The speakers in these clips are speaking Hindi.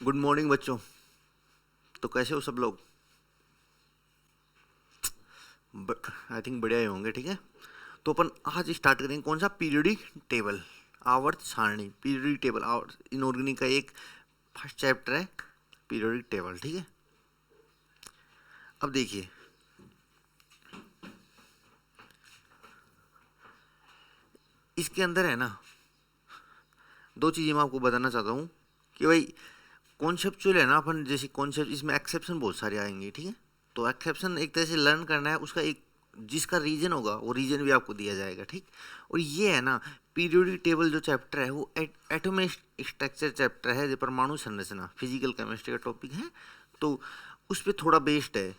गुड मॉर्निंग बच्चों। तो कैसे हो सब लोग? आई थिंक बढ़िया ही होंगे। ठीक है, तो अपन आज स्टार्ट करेंगे कौन सा? पीरियोडिक टेबल, आवर्त सारणी। पीरियोडिक टेबल आवर्त इनऑर्गेनिक का एक फर्स्ट चैप्टर है, पीरियोडिक टेबल। ठीक है, अब देखिए, इसके अंदर है ना दो चीज़ें मैं आपको बताना चाहता हूँ कि भाई कॉन्सेप्चुअल है ना अपन, जैसे कॉन्सेप्ट, इसमें एक्सेप्शन बहुत सारे आएंगे। ठीक है, तो एक्सेप्शन एक तरह से लर्न करना है, उसका एक जिसका रीजन होगा वो रीजन भी आपको दिया जाएगा। ठीक, और ये है ना पीरियोडिक टेबल जो चैप्टर है वो एटॉमिक स्ट्रक्चर चैप्टर है, जो परमाणु संरचना, फिजिकल केमिस्ट्री का टॉपिक है, तो उस पर थोड़ा बेस्ड है।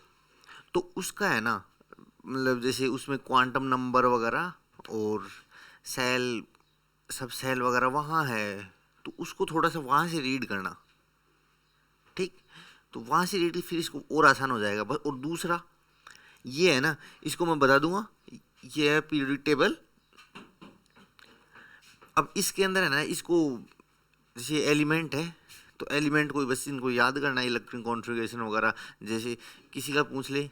तो उसका है ना, मतलब जैसे उसमें क्वांटम नंबर वगैरह और सेल, सब सेल वगैरह वहाँ है, तो उसको थोड़ा सा वहाँ से रीड करना। ठीक, तो वहाँ से रीड फिर इसको और आसान हो जाएगा बस। और दूसरा ये है ना, इसको मैं बता दूंगा, ये है पीरियोडिक टेबल। अब इसके अंदर है ना, इसको जैसे एलिमेंट है, तो एलिमेंट को बस इनको याद करना है, इलेक्ट्रॉनिक कॉन्फ़िगरेशन वगैरह। जैसे किसी का पूछ ले,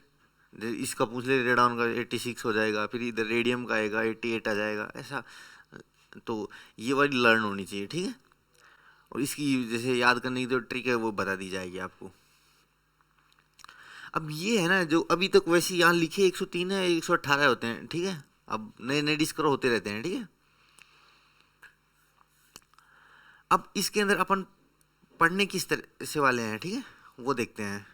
इसका पूछ ले, रेडॉन का 86 हो जाएगा, फिर इधर रेडियम का आएगा 88 आ जाएगा, ऐसा। तो ये वाली लर्न होनी चाहिए। ठीक है, और इसकी जैसे याद करने की जो ट्रिक है वो बता दी जाएगी आपको। अब ये है ना, जो अभी तक वैसे यहाँ लिखे 103 है, 118 होते हैं। ठीक है, अब नए नए डिस्कवर होते रहते हैं। ठीक है, अब इसके अंदर अपन पढ़ने किस तरह से वाले हैं, ठीक है, वो देखते हैं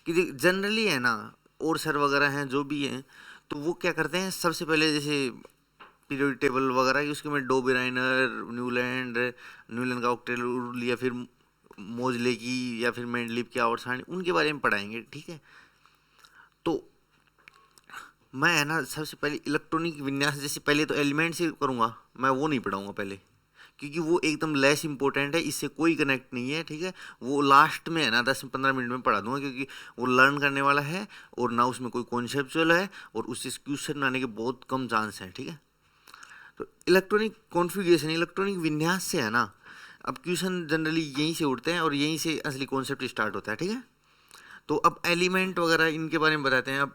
कि जनरली है ना, और सर वगैरह हैं जो भी हैं, तो वो क्या करते हैं, सबसे पहले जैसे पीरियोडिक टेबल वगैरह की, उसके में डो बेराइनर, न्यूलैंड, न्यूलैंड का ऑक्टेल रूल, या फिर मोजले की, या फिर मेंडलीव की आवर्त सारणी, उनके बारे में पढ़ाएंगे। ठीक है, तो मैं है ना सबसे पहले इलेक्ट्रॉनिक विन्यास, जैसे पहले तो एलिमेंट से करूँगा, मैं वो नहीं पढ़ाऊँगा पहले, क्योंकि वो एकदम लेस इंपॉर्टेंट है, इससे कोई कनेक्ट नहीं है। ठीक है, वो लास्ट में है ना 10 से 15 मिनट में पढ़ा दूंगा, क्योंकि वो लर्न करने वाला है, और ना उसमें कोई कॉन्सेप्चुअल है, और उससे क्वेश्चन आने के बहुत कम चांस हैं। ठीक है, तो इलेक्ट्रॉनिक कॉन्फ़िगरेशन, इलेक्ट्रॉनिक विन्यास से है ना, अब क्वेश्चन जनरली यहीं से उठते हैं, और यहीं से असली कॉन्सेप्ट स्टार्ट होता है। ठीक है, तो अब एलिमेंट वगैरह इनके बारे में बताते हैं। अब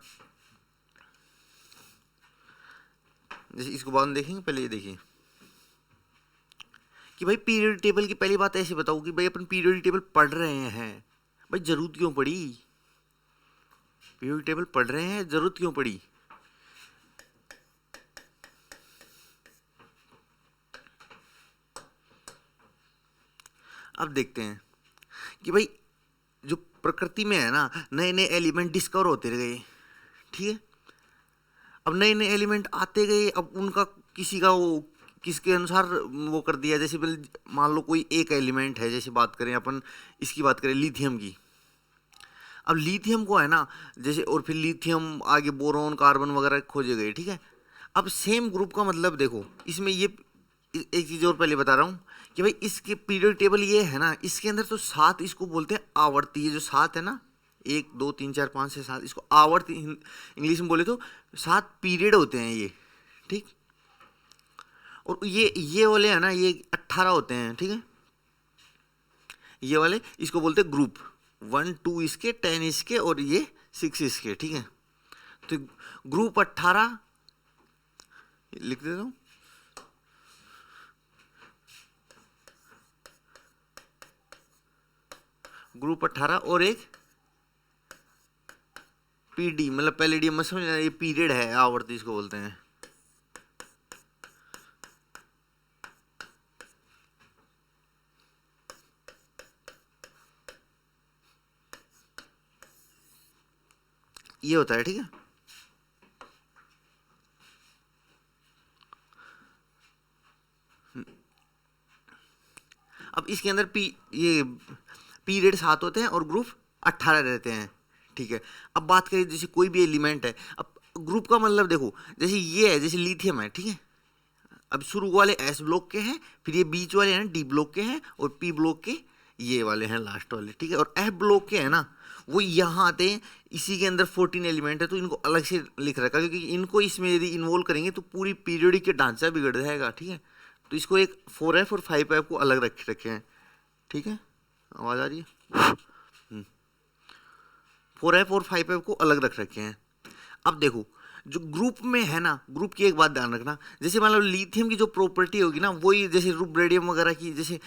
जैसे इसको बाद में देखेंगे, पहले ये देखिए कि भाई पीरियड टेबल की पहली बात ऐसे बताऊँ कि भाई अपन पीरियड टेबल पढ़ रहे हैं, भाई जरूरत क्यों पड़ी? पीरियड टेबल पढ़ रहे हैं, जरूरत क्यों पड़ी? अब देखते हैं कि भाई जो प्रकृति में है ना, नए नए एलिमेंट डिस्कवर होते गए। ठीक है, अब नए नए एलिमेंट आते गए, अब उनका किसी का वो किसके अनुसार वो कर दिया। जैसे मान लो कोई एक एलिमेंट है, जैसे बात करें अपन, इसकी बात करें लिथियम की। अब लिथियम को है ना, जैसे, और फिर लिथियम आगे बोरॉन, कार्बन वगैरह खोजे गए। ठीक है, अब सेम ग्रुप का मतलब देखो, इसमें ये एक चीज़ और पहले बता रहा हूँ कि भाई इसके पीरियड टेबल ये है ना, इसके अंदर तो 7, इसको बोलते हैं आवर्ती। ये जो 7 है ना, 1 2 3 4 5 6 7, इसको आवर्ती इंग्लिश में बोले तो 7 पीरियड होते हैं ये। ठीक, और ये वाले है ना, ये 18 होते हैं। ठीक है, ये वाले इसको बोलते हैं ग्रुप, 1 2 इसके, 10 इसके, और ये 6 इसके। ठीक है, तो ग्रुप 18 लिख देता हूँ। ग्रुप 18 और एक पीडी, मतलब पैलेडियम में समझ, ये पीरियड है, आवर्ती इसको बोलते हैं। ये होता है। ठीक है, अब इसके अंदर ये पीरियड 7 होते हैं और ग्रुप 18 रहते हैं। ठीक है, अब बात करें जैसे कोई भी एलिमेंट है, अब ग्रुप का मतलब देखो, जैसे ये है, जैसे लिथियम है। ठीक है, अब शुरू वाले एस ब्लॉक के हैं, फिर ये बीच वाले हैं डी ब्लॉक के हैं, और पी ब्लॉक के ये वाले हैं लास्ट वाले। ठीक है, और एफ ब्लॉक के हैं ना, वो यहाँ आते हैं। इसी के अंदर 14 एलिमेंट है, तो इनको अलग से लिख रखा है, क्योंकि इनको इसमें यदि इन्वॉल्व करेंगे तो पूरी पीरियोडिक के ढांचा बिगड़ जाएगा। ठीक है, तो इसको एक 4F और 5F को अलग रखे हैं। ठीक है, आवाज़ आ रही है? 4f और 5f को अलग रख रखे हैं। अब देखो जो ग्रुप में है ना, ग्रुप की एक बात ध्यान रखना, जैसे मान लो लिथियम की जो प्रॉपर्टी होगी ना, वही जैसे रुब्रेडियम वगैरह की, जैसे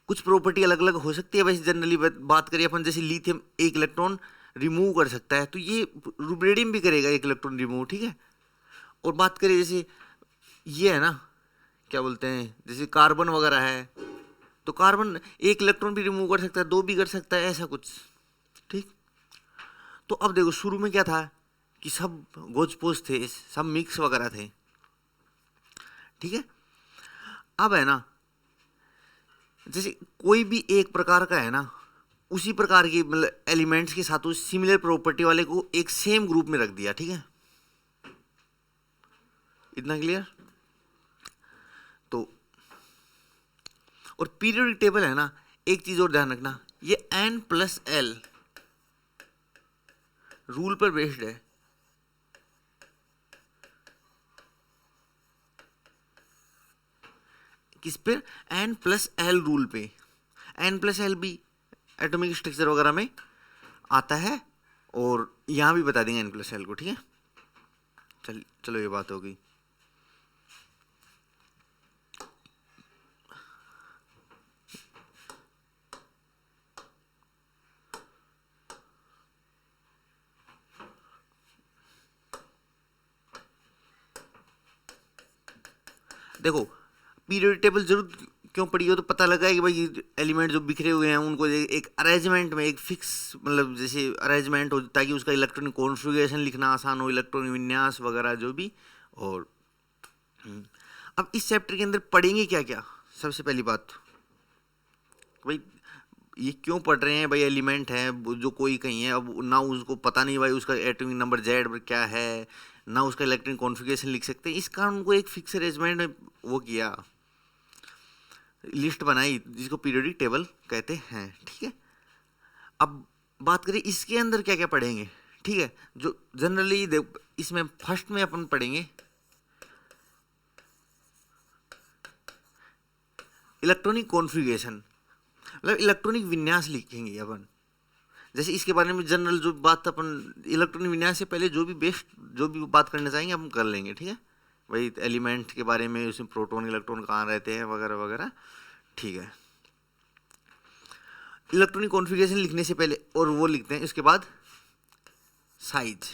कुछ प्रॉपर्टी अलग अलग हो सकती है। वैसे जनरली बात करिए अपन, जैसे लिथियम एक इलेक्ट्रॉन रिमूव कर सकता है, तो ये रुब्रेडियम भी करेगा एक इलेक्ट्रॉन रिमूव, ठीक है। और बात करें जैसे ये है ना, क्या बोलते हैं, जैसे कार्बन वगैरह है, तो कार्बन एक इलेक्ट्रॉन भी रिमूव कर सकता है, दो भी कर सकता है, ऐसा कुछ, ठीक। तो अब देखो शुरू में क्या था कि सब गोज पोज थे, सब मिक्स वगैरह थे, ठीक है। अब है ना, जैसे कोई भी एक प्रकार का है ना, उसी प्रकार की मतलब एलिमेंट्स के साथ उस सिमिलर प्रॉपर्टी वाले को एक सेम ग्रुप में रख दिया, ठीक है। इतना क्लियर? तो और पीरियोडिक टेबल है ना, एक चीज और ध्यान रखना, ये n+l रूल पर बेस्ड है। किस पे? n+l रूल पे। n+l भी एटॉमिक स्ट्रक्चर वगैरह में आता है, और यहां भी बता देंगे n+l को, ठीक है। चलो ये बात होगी। देखो पीरियोडिक टेबल जरूर क्यों पड़ी हो, तो पता लगा है कि भाई एलिमेंट जो बिखरे हुए हैं उनको एक अरेंजमेंट में, एक फिक्स मतलब जैसे अरेंजमेंट हो, ताकि उसका इलेक्ट्रॉनिक कॉन्फ़िगरेशन लिखना आसान हो, इलेक्ट्रॉनिक विन्यास वगैरह जो भी। और अब इस चैप्टर के अंदर पढ़ेंगे क्या क्या, सबसे पहली बात भाई ये क्यों पढ़ रहे हैं भाई, एलिमेंट है जो कोई कहीं है, अब ना उसको पता नहीं भाई उसका एटॉमिक नंबर जेड क्या है, ना उसका इलेक्ट्रॉनिक कॉन्फ़िगरेशन लिख सकते हैं, इस कारण उनको एक फिक्स अरेंजमेंट में वो किया, लिस्ट बनाई, जिसको पीरियोडिक टेबल कहते हैं, ठीक है। अब बात करें इसके अंदर क्या क्या पढ़ेंगे, ठीक है। जो जनरली इसमें फर्स्ट में अपन पढ़ेंगे इलेक्ट्रॉनिक कॉन्फ़िगरेशन, मतलब इलेक्ट्रॉनिक विन्यास लिखेंगे अपन। जैसे इसके बारे में जनरल जो बात अपन इलेक्ट्रॉनिक विन्यास से पहले जो भी बेस्ट जो भी बात करना चाहेंगे हम कर लेंगे, ठीक है। वही एलिमेंट के बारे में, उसमें प्रोटॉन इलेक्ट्रॉन कहाँ रहते हैं वगैरह वगैरह, ठीक है। इलेक्ट्रॉनिक कॉन्फ़िगरेशन लिखने से पहले और वो लिखते हैं, उसके बाद साइज।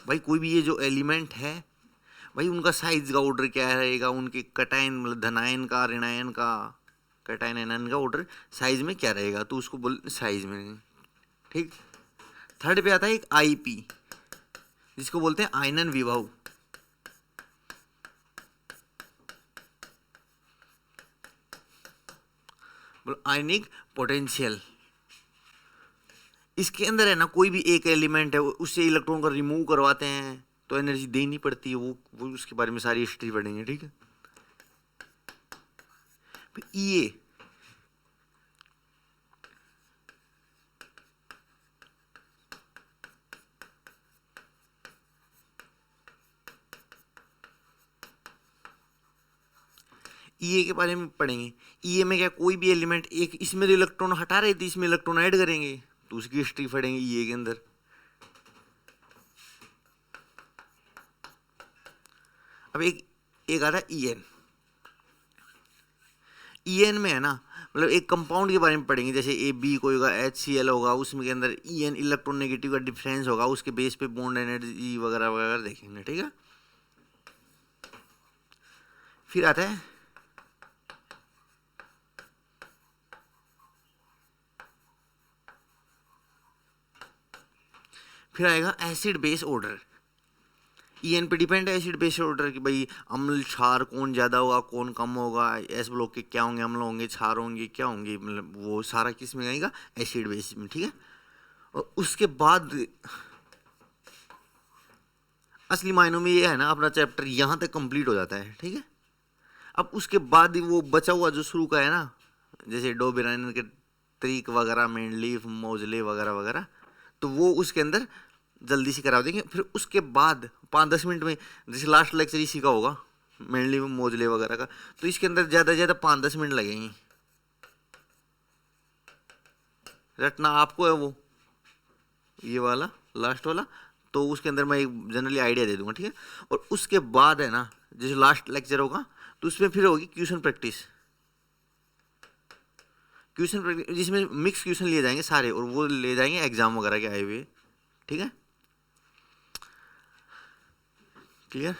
भाई कोई भी ये जो एलिमेंट है भाई उनका साइज का ऑर्डर क्या रहेगा, उनके कटायन मतलब धनायन का ऋणायन का कटायन एनायन का ऑर्डर साइज में क्या रहेगा, तो उसको बोल साइज में, ठीक। थर्ड पे आता है एक आईपी, जिसको बोलते हैं आयनन विभव। आयनिक पोटेंशियल। इसके अंदर है ना कोई भी एक एलिमेंट है उससे इलेक्ट्रॉन को रिमूव करवाते हैं तो एनर्जी देनी पड़ती है, वो उसके बारे में सारी हिस्ट्री पढ़ेंगे, ठीक है। ये ईए के बारे में पढ़ेंगे। ईए में क्या कोई भी एलिमेंट एक इसमें जो इलेक्ट्रॉन हटा रहे थे इसमें इलेक्ट्रॉन ऐड करेंगे तो उसकी हिस्ट्री पढ़ेंगे ईए के अंदर। अब एक आता है ईएन। ईएन में है ना मतलब एक कंपाउंड के बारे में पढ़ेंगे, जैसे ए बी कोई होगा HCl होगा, उसमें के अंदर ईएन इलेक्ट्रॉन नेगेटिव का डिफरेंस होगा, उसके बेस पे बॉन्ड एनर्जी वगैरह वगैरह देखेंगे, ठीक है। फिर आता है फिर आएगा एसिड बेस ऑर्डर। ईएन पे डिपेंड है एसिड बेस ऑर्डर कि भाई अम्ल क्षार कौन ज़्यादा होगा कौन कम होगा, एस ब्लॉक के क्या होंगे, अम्ल होंगे क्षार होंगे क्या होंगे, मतलब वो सारा किस में आएगा एसिड बेस में, ठीक है। और उसके बाद असली मायनों में ये है ना अपना चैप्टर यहाँ तक कंप्लीट हो जाता है, ठीक है। अब उसके बाद वो बचा हुआ जो शुरू का है ना, जैसे डोबेराइन के तरीक वगैरह, मेंडलीफ, मोजले वगैरह वगैरह, तो वो उसके अंदर जल्दी से करा देंगे। फिर उसके बाद 5-10 मिनट में, जैसे लास्ट लेक्चर इसी का होगा मेंडलीफ मोजले वगैरह का, तो इसके अंदर ज़्यादा से ज़्यादा 5-10 मिनट लगेंगे। रटना आपको है वो, ये वाला लास्ट वाला, तो उसके अंदर मैं एक जनरली आइडिया दे दूंगा, ठीक है। और उसके बाद है ना जैसे लास्ट लेक्चर होगा तो उसमें फिर होगी क्वेश्चन प्रैक्टिस, क्वेश्चन प्रैक्टिस जिसमें मिक्स क्वेश्चन लिए जाएंगे सारे, और वो ले जाएंगे एग्जाम वगैरह के आए हुए, ठीक है, क्लियर।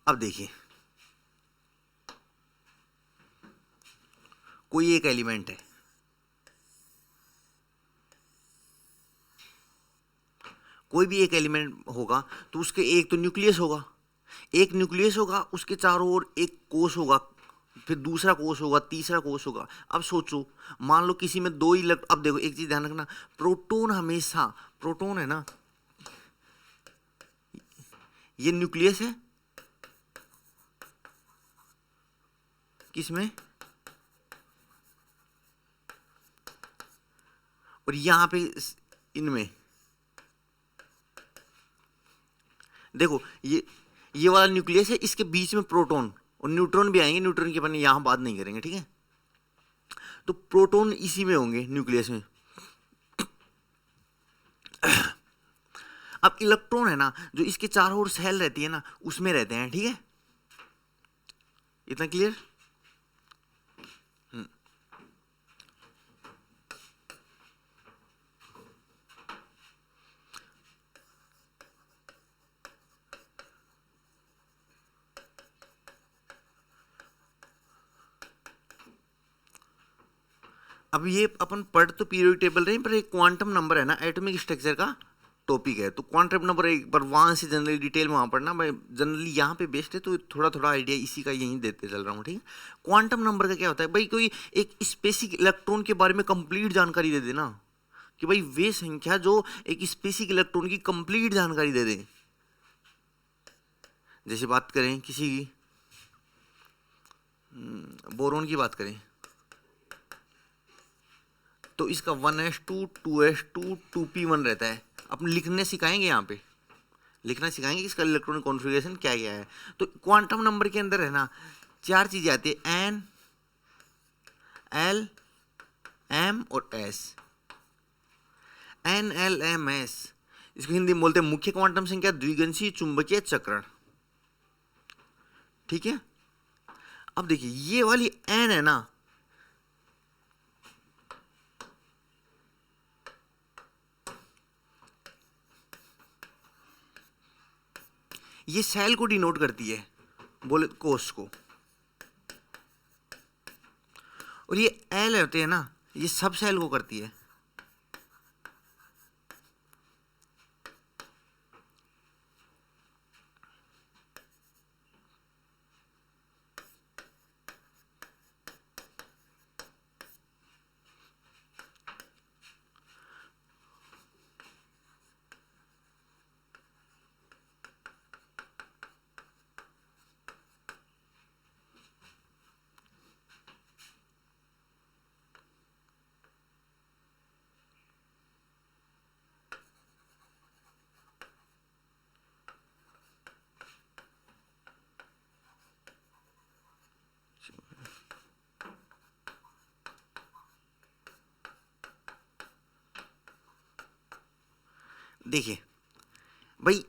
अब देखिए कोई एक एलिमेंट है, कोई भी एक एलिमेंट होगा तो उसके एक तो न्यूक्लियस होगा, एक न्यूक्लियस होगा, उसके चारों ओर एक कोश होगा, फिर दूसरा कोश होगा, तीसरा कोश होगा। अब सोचो मान लो किसी में दो ही अब देखो एक चीज ध्यान रखना, प्रोटॉन हमेशा, प्रोटॉन है ना ये न्यूक्लियस है किसमें, और यहां पे इनमें देखो ये वाला न्यूक्लियस है, इसके बीच में प्रोटॉन और न्यूट्रॉन भी आएंगे, न्यूट्रॉन की अपन यहां बात नहीं करेंगे, ठीक है। तो प्रोटॉन इसी में होंगे न्यूक्लियस में। अब इलेक्ट्रॉन है ना जो इसके चारों ओर सेल रहती है ना उसमें रहते हैं, ठीक है, इतना क्लियर। अब ये अपन पढ़ तो पीरियोडिक टेबल रहे पर एक क्वांटम नंबर है ना एटॉमिक स्ट्रक्चर का टॉपिक है, तो क्वांटम नंबर एक बार वहां से जनरली डिटेल में वहां पढ़ना, मैं जनरली यहाँ पे बेस्ड है तो थोड़ा थोड़ा आइडिया इसी का यहीं देते चल रहा हूँ, ठीक है। क्वांटम नंबर का क्या होता है भाई, कोई एक स्पेसिफिक इलेक्ट्रॉन के बारे में कंप्लीट जानकारी दे देना, कि भाई वे संख्या जो एक स्पेसिफिक इलेक्ट्रॉन की कंप्लीट जानकारी दे दे। जैसे बात करें किसी की बोरोन की बात करें तो इसका 1s2 2s2 2p1 रहता है। अपन लिखने सिखाएंगे, यहाँ पे लिखना सिखाएंगे इसका इलेक्ट्रॉनिक कॉन्फ़िगरेशन क्या क्या है। तो क्वांटम नंबर के अंदर है ना चार चीजें आती है, एन, एल, एम और S. N, L, M, S इसको हिंदी में बोलते हैं मुख्य क्वांटम संख्या द्विगंशीय चुंबकीय चक्रण, ठीक है। अब देखिए ये वाली एन है ना ये सेल को डिनोट करती है, बोले कोष को, और ये एल होते हैं ना ये सब सेल को करती है। देखिए भाई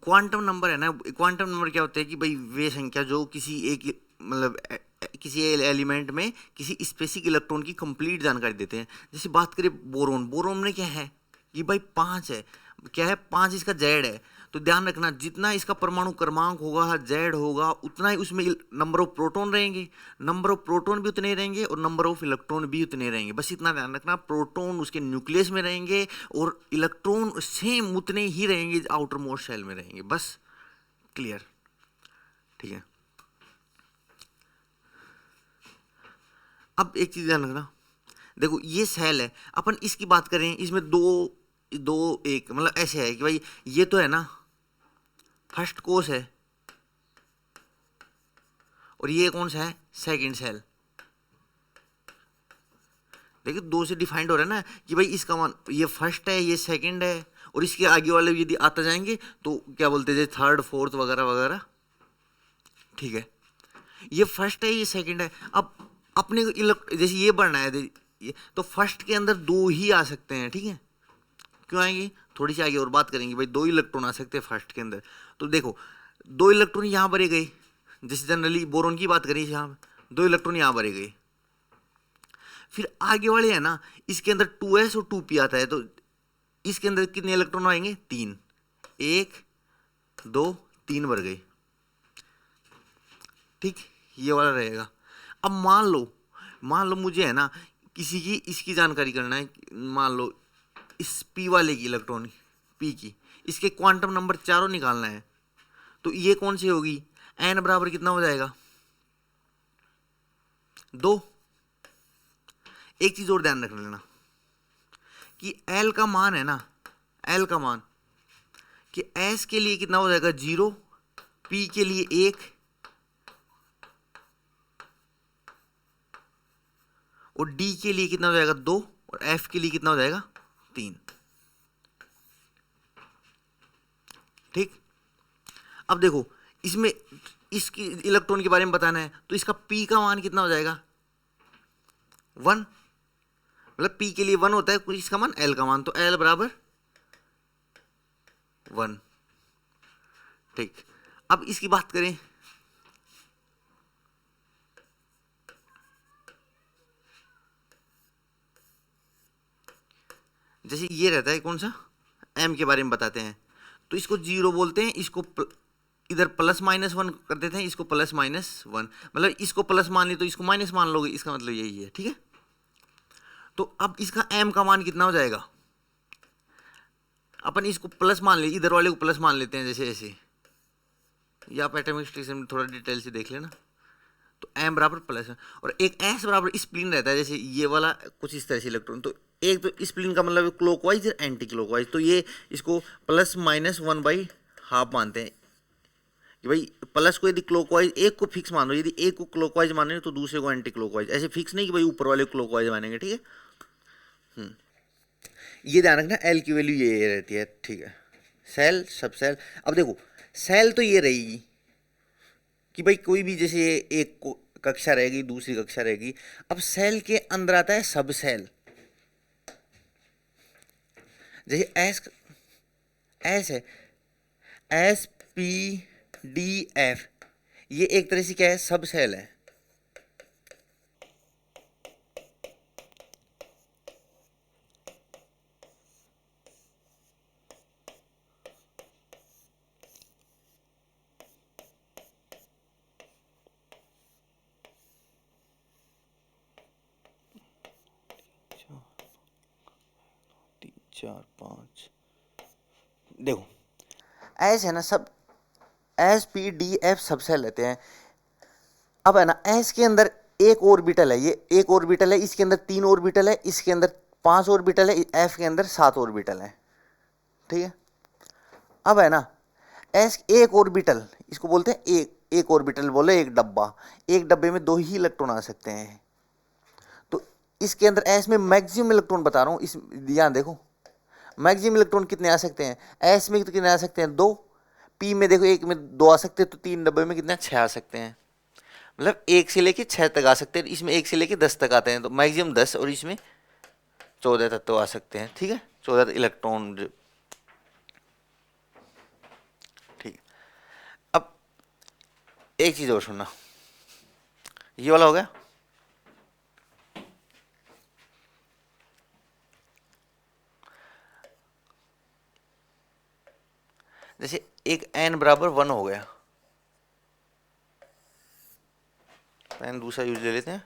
क्वांटम नंबर है ना, क्वांटम नंबर क्या होता है कि भाई वे संख्या जो किसी एक मतलब किसी एलिमेंट में किसी स्पेसिफिक इलेक्ट्रॉन की कंप्लीट जानकारी देते हैं। जैसे बात करें बोरोन, बोरोन में क्या है कि भाई 5 है, क्या है 5 इसका जेड है, तो ध्यान रखना जितना इसका परमाणु क्रमांक होगा जेड होगा उतना ही उसमें नंबर ऑफ प्रोटॉन रहेंगे, नंबर ऑफ प्रोटॉन भी उतने रहेंगे और नंबर ऑफ इलेक्ट्रॉन भी उतने रहेंगे। बस इतना ध्यान रखना, प्रोटॉन उसके न्यूक्लियस में रहेंगे और इलेक्ट्रॉन सेम उतने ही रहेंगे आउटर मोस्ट शेल में रहेंगे, बस क्लियर, ठीक है। अब एक चीज ध्यान रखना, देखो ये सेल है, अपन इसकी बात करें इसमें दो दो एक मतलब ऐसे है कि भाई ये तो है ना फर्स्ट कोष है और ये कौन सा है सेकंड सेल। देखिए 2 से डिफाइंड हो रहा है ना कि भाई इसका मान ये फर्स्ट है, ये सेकंड है, और इसके आगे वाले यदि आता जाएंगे तो क्या बोलते हैं, थर्ड फोर्थ वगैरह वगैरह। ठीक है, ये फर्स्ट है, ये सेकंड है। अब अपने को जैसे ये बढ़ना है तो फर्स्ट के अंदर 2 ही आ सकते हैं। ठीक है, क्यों आएंगे, थोड़ी सी आगे और बात करेंगे। भाई 2 इलेक्ट्रॉन आ सकते हैं फर्स्ट के अंदर, तो देखो 2 इलेक्ट्रॉन यहाँ भरे गए, जैसे जनरली बोरोन की बात करें, यहाँ 2 इलेक्ट्रॉन यहाँ भरे गए। फिर आगे वाले है ना, इसके अंदर 2s और 2p आता है, तो इसके अंदर कितने इलेक्ट्रॉन आएंगे, 3, 1 2 3 भर गए। ठीक, ये वाला रहेगा। अब मान लो मुझे है ना किसी की इसकी जानकारी करना है, मान लो इस p वाले की, इलेक्ट्रॉन p की, इसके क्वांटम नंबर चारों निकालना है। तो ये कौन सी होगी, n बराबर कितना हो जाएगा, 2। एक चीज और ध्यान रख लेना कि l का मान है ना, l का मान कि s के लिए कितना हो जाएगा, 0, p के लिए 1 और d के लिए कितना हो जाएगा, 2 और f के लिए कितना हो जाएगा, 3। ठीक, अब देखो इसमें इसकी इलेक्ट्रॉन के बारे में बताना है, तो इसका p का मान कितना हो जाएगा, 1। मतलब p के लिए 1 होता है, कुछ इसका मान l का मान, तो l बराबर 1। ठीक, अब इसकी बात करें, जैसे ये रहता है कौन सा, m के बारे में बताते हैं, तो इसको 0 बोलते हैं, इसको इधर +-1 कर देते हैं, इसको +-1, मतलब इसको प्लस मान ली तो इसको माइनस मान लोगे, इसका मतलब यही है। ठीक है, तो अब इसका m का मान कितना हो जाएगा, अपन इसको प्लस मान ले, इधर वाले को प्लस मान लेते हैं, जैसे ऐसे, या आप एटॉमिक स्ट्रक्चर में थोड़ा डिटेल से देख लेना। तो m बराबर प्लस है, और एक s बराबर स्प्लिन रहता है, जैसे ये वाला कुछ इस तरह से इलेक्ट्रॉन, तो एक तो स्प्लिन का मतलब क्लॉकवाइज और एंटी क्लॉकवाइज, तो ये इसको +-1/2 मानते हैं कि भाई प्लस को यदि क्लॉकवाइज एक को फिक्स मान लो, यदि एक को क्लॉकवाइज माने तो दूसरे को एंटी क्लॉकवाइज, ऐसे फिक्स नहीं कि भाई ऊपर वाले क्लॉकवाइज मानेंगे। ठीक है, ये ध्यान रखना, एल की वैल्यू ये रहती है। ठीक है, सेल सब सेल। अब देखो सेल तो ये रहेगी कि भाई कोई भी, जैसे ये एक कक्षा रहेगी, दूसरी कक्षा रहेगी। अब सेल के अंदर आता है सब सेल, जैसे एस है, SPDF, ये एक तरह से क्या है, सब सेल है। चार पाँच, देखो एस है ना, सब SPDF सब सेल लेते हैं। अब है ना एस के अंदर एक ऑर्बिटल है, ये एक ऑर्बिटल है, इसके अंदर 3 ऑर्बिटल है, इसके अंदर 5 ऑर्बिटल है, एफ के अंदर 7 ऑर्बिटल है। ठीक है, अब है ना एस एक ऑर्बिटल, इसको बोलते हैं एक ऑर्बिटल, बोले एक डब्बा, एक डब्बे में 2 ही इलेक्ट्रॉन आ सकते हैं। तो इसके अंदर एस में मैक्सिमम इलेक्ट्रॉन बता रहा हूँ, इस यहाँ देखो मैक्सिमम इलेक्ट्रॉन कितने आ सकते हैं, एस में कितने आ सकते हैं, 2, पी में देखो एक में 2 आ सकते हैं, तो 3 डब्बे में कितने 6 आ सकते हैं, मतलब 1 से लेके 6 तक आ सकते हैं, इसमें 1 से लेके 10 तक आते हैं, तो मैक्सिमम 10 और इसमें 14 तक तो आ सकते हैं। ठीक है, 14 इलेक्ट्रॉन। ठीक, अब एक चीज और सुनना, ये वाला हो गया। जैसे एक n बराबर 1 हो गया, n दूसरा यूज ले लेते हैं,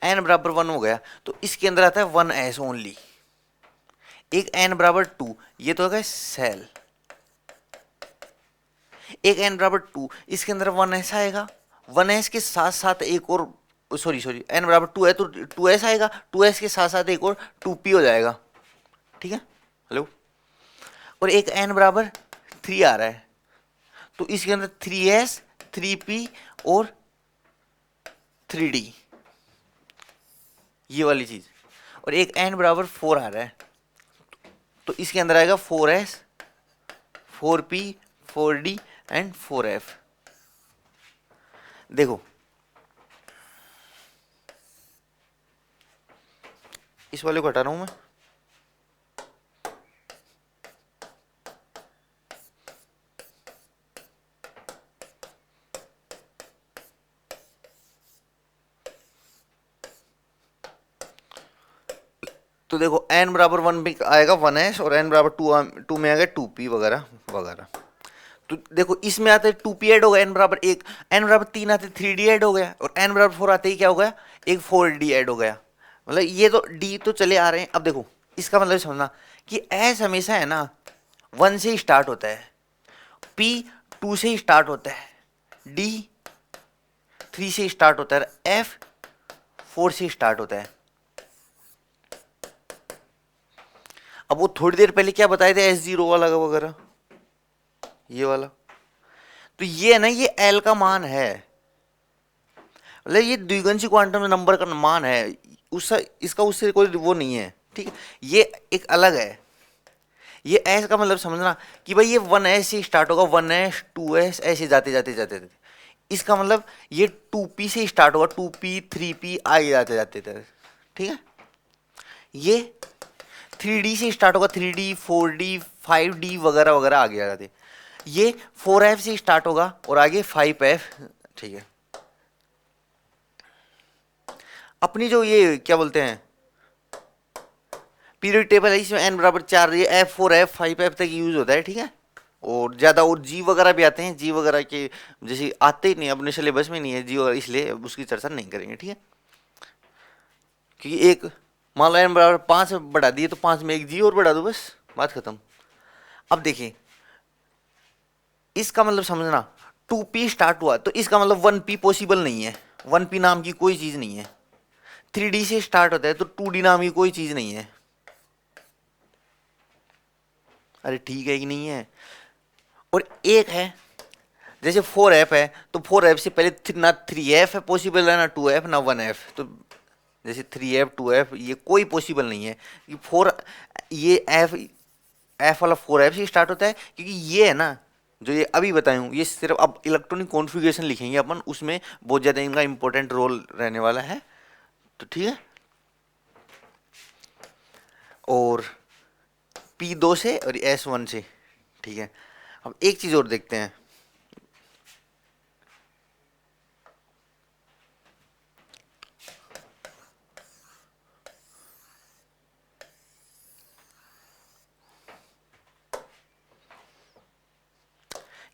n बराबर 1 हो गया, तो इसके अंदर आता है 1s ओनली। एक n बराबर 2, ये तो हो गया सेल। एक n बराबर 2, इसके अंदर 1s आएगा, 1s के साथ साथ एक और, सॉरी n बराबर 2 है तो 2s आएगा, 2s के साथ साथ एक और 2p हो जाएगा। ठीक है, हेलो, और एक n बराबर 3 आ रहा है, तो इसके अंदर 3s 3p और 3d। ये वाली चीज, और एक n बराबर 4 आ रहा है, तो इसके अंदर आएगा 4s 4p 4d and 4f। देखो इस वाले को हटा रहा हूं मैं, तो देखो n बराबर 1 में आएगा 1s और n बराबर 2 में आएगा 2p वगैरह वगैरह। तो देखो इसमें आते 2p ऐड हो गया, n बराबर 1, n बराबर 3 आते 3d ऐड हो गया, और n बराबर 4 आते ही क्या हो गया, एक 4d ऐड हो गया। मतलब ये तो d तो चले आ रहे हैं। अब देखो इसका मतलब समझना कि s हमेशा है ना 1 से ही स्टार्ट होता है, p 2 से ही स्टार्ट होता है, d 3 से स्टार्ट होता है, f 4 से स्टार्ट होता है। अब वो थोड़ी देर पहले क्या बताए थे S0 वाला वगैरह, ये वाला, तो ये है ना, ये L का मान है, मतलब ये द्विगुणित क्वांटम नंबर का मान है, उसका इसका उससे कोई वो नहीं है, ठीक है, ये एक अलग है। ये S का मतलब समझना कि भाई ये 1s से स्टार्ट होगा, 1s 2s ऐसे जाते जाते जाते जाते, इसका मतलब ये 2p से स्टार्ट होगा, 2p 3p आगे जाते जाते जाते, ठीक है। ये 3d से स्टार्ट होगा, 3d 4d 5d वगैरह वगैरह आगे आ जाते। ये 4f से स्टार्ट होगा और आगे 5f, ठीक है। अपनी जो ये क्या बोलते हैं पीरियड टेबल है, इसमें n बराबर 4 ये f4 f5f तक यूज होता है, ठीक है। और ज्यादा और जी वगैरह भी आते हैं, जी वगैरह के जैसे आते ही नहीं, अपने सिलेबस में नहीं है जी वगैरह, इसलिए उसकी चर्चा नहीं करेंगे, ठीक है। क्योंकि एक मान लो n बराबर 5 बढ़ा दिए तो 5 में एक जी और बढ़ा दो, बस बात खत्म। अब देखिए इसका मतलब समझना 2p स्टार्ट हुआ तो इसका मतलब 1p पॉसिबल नहीं है, 1p नाम की कोई चीज नहीं है। 3d से स्टार्ट होता है तो 2d नाम की कोई चीज नहीं है। अरे ठीक है कि नहीं है। और एक है जैसे 4f है तो 4f से पहले ना 3f है पॉसिबल है, ना 2f ना 1f, तो जैसे 3f 2f ये कोई पॉसिबल नहीं है। ये 4 ये f वाला 4f से स्टार्ट होता है, क्योंकि ये है ना जो ये अभी बताया हूँ, ये सिर्फ अब इलेक्ट्रॉनिक कॉन्फ़िगरेशन लिखेंगे अपन, उसमें बहुत ज़्यादा इनका इंपॉर्टेंट रोल रहने वाला है, तो ठीक है। और P2 से और S1 से, ठीक है। अब एक चीज़ और देखते हैं,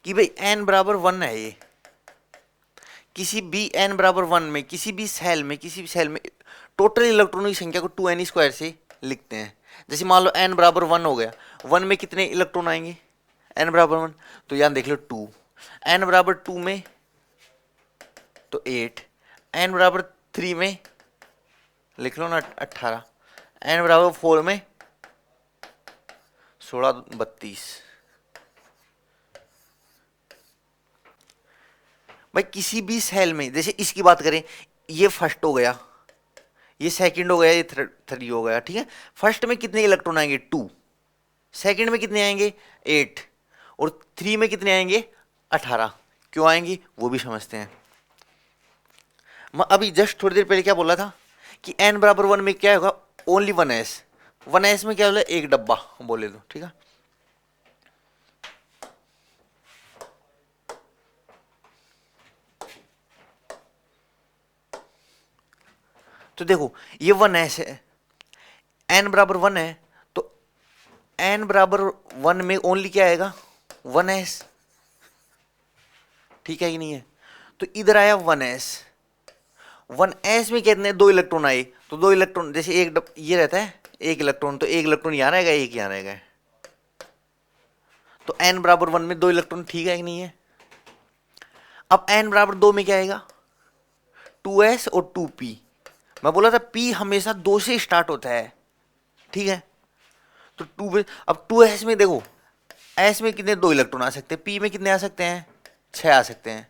कि भाई n बराबर 1 है, ये किसी भी n बराबर 1 में किसी भी सेल में टोटल इलेक्ट्रॉनों की संख्या को 2n स्क्वायर से लिखते हैं। जैसे मान लो n बराबर 1 हो गया, 1 में कितने इलेक्ट्रॉन आएंगे, n बराबर 1, तो यहाँ देख लो 2, n बराबर 2 में तो 8, n बराबर 3 में लिख लो ना 18, n बराबर 4 में 16 32। भाई किसी भी सेल में जैसे इसकी बात करें, ये फर्स्ट हो गया, ये सेकंड हो गया, ये थर्ड हो गया, ठीक है। फर्स्ट में कितने इलेक्ट्रॉन आएंगे 2, सेकंड में कितने आएंगे 8, और 3 में कितने आएंगे 18। क्यों आएंगे वो भी समझते हैं। मैं अभी जस्ट थोड़ी देर पहले क्या बोला था कि n बराबर 1 में क्या होगा, ओनली 1s, 1s में क्या बोला, एक डब्बा बोले दो, ठीक है। तो देखो ये 1s है, n बराबर 1 है, तो n बराबर 1 में ओनली क्या आएगा 1s, ठीक है कि नहीं है। तो इधर आया 1s, 1s में कितने दो इलेक्ट्रॉन आए, तो दो इलेक्ट्रॉन जैसे एक ये रहता है एक इलेक्ट्रॉन, तो एक इलेक्ट्रॉन यहां रहेगा एक यहां रहेगा, तो n बराबर 1 में दो इलेक्ट्रॉन, ठीक है कि नहीं है। अब n बराबर 2 में क्या आएगा 2s और 2p, मैं बोला था p हमेशा 2 से स्टार्ट होता है, ठीक है। तो 2 में अब 2s में देखो s में कितने दो इलेक्ट्रॉन आ सकते हैं, p में कितने आ सकते हैं 6 आ सकते हैं,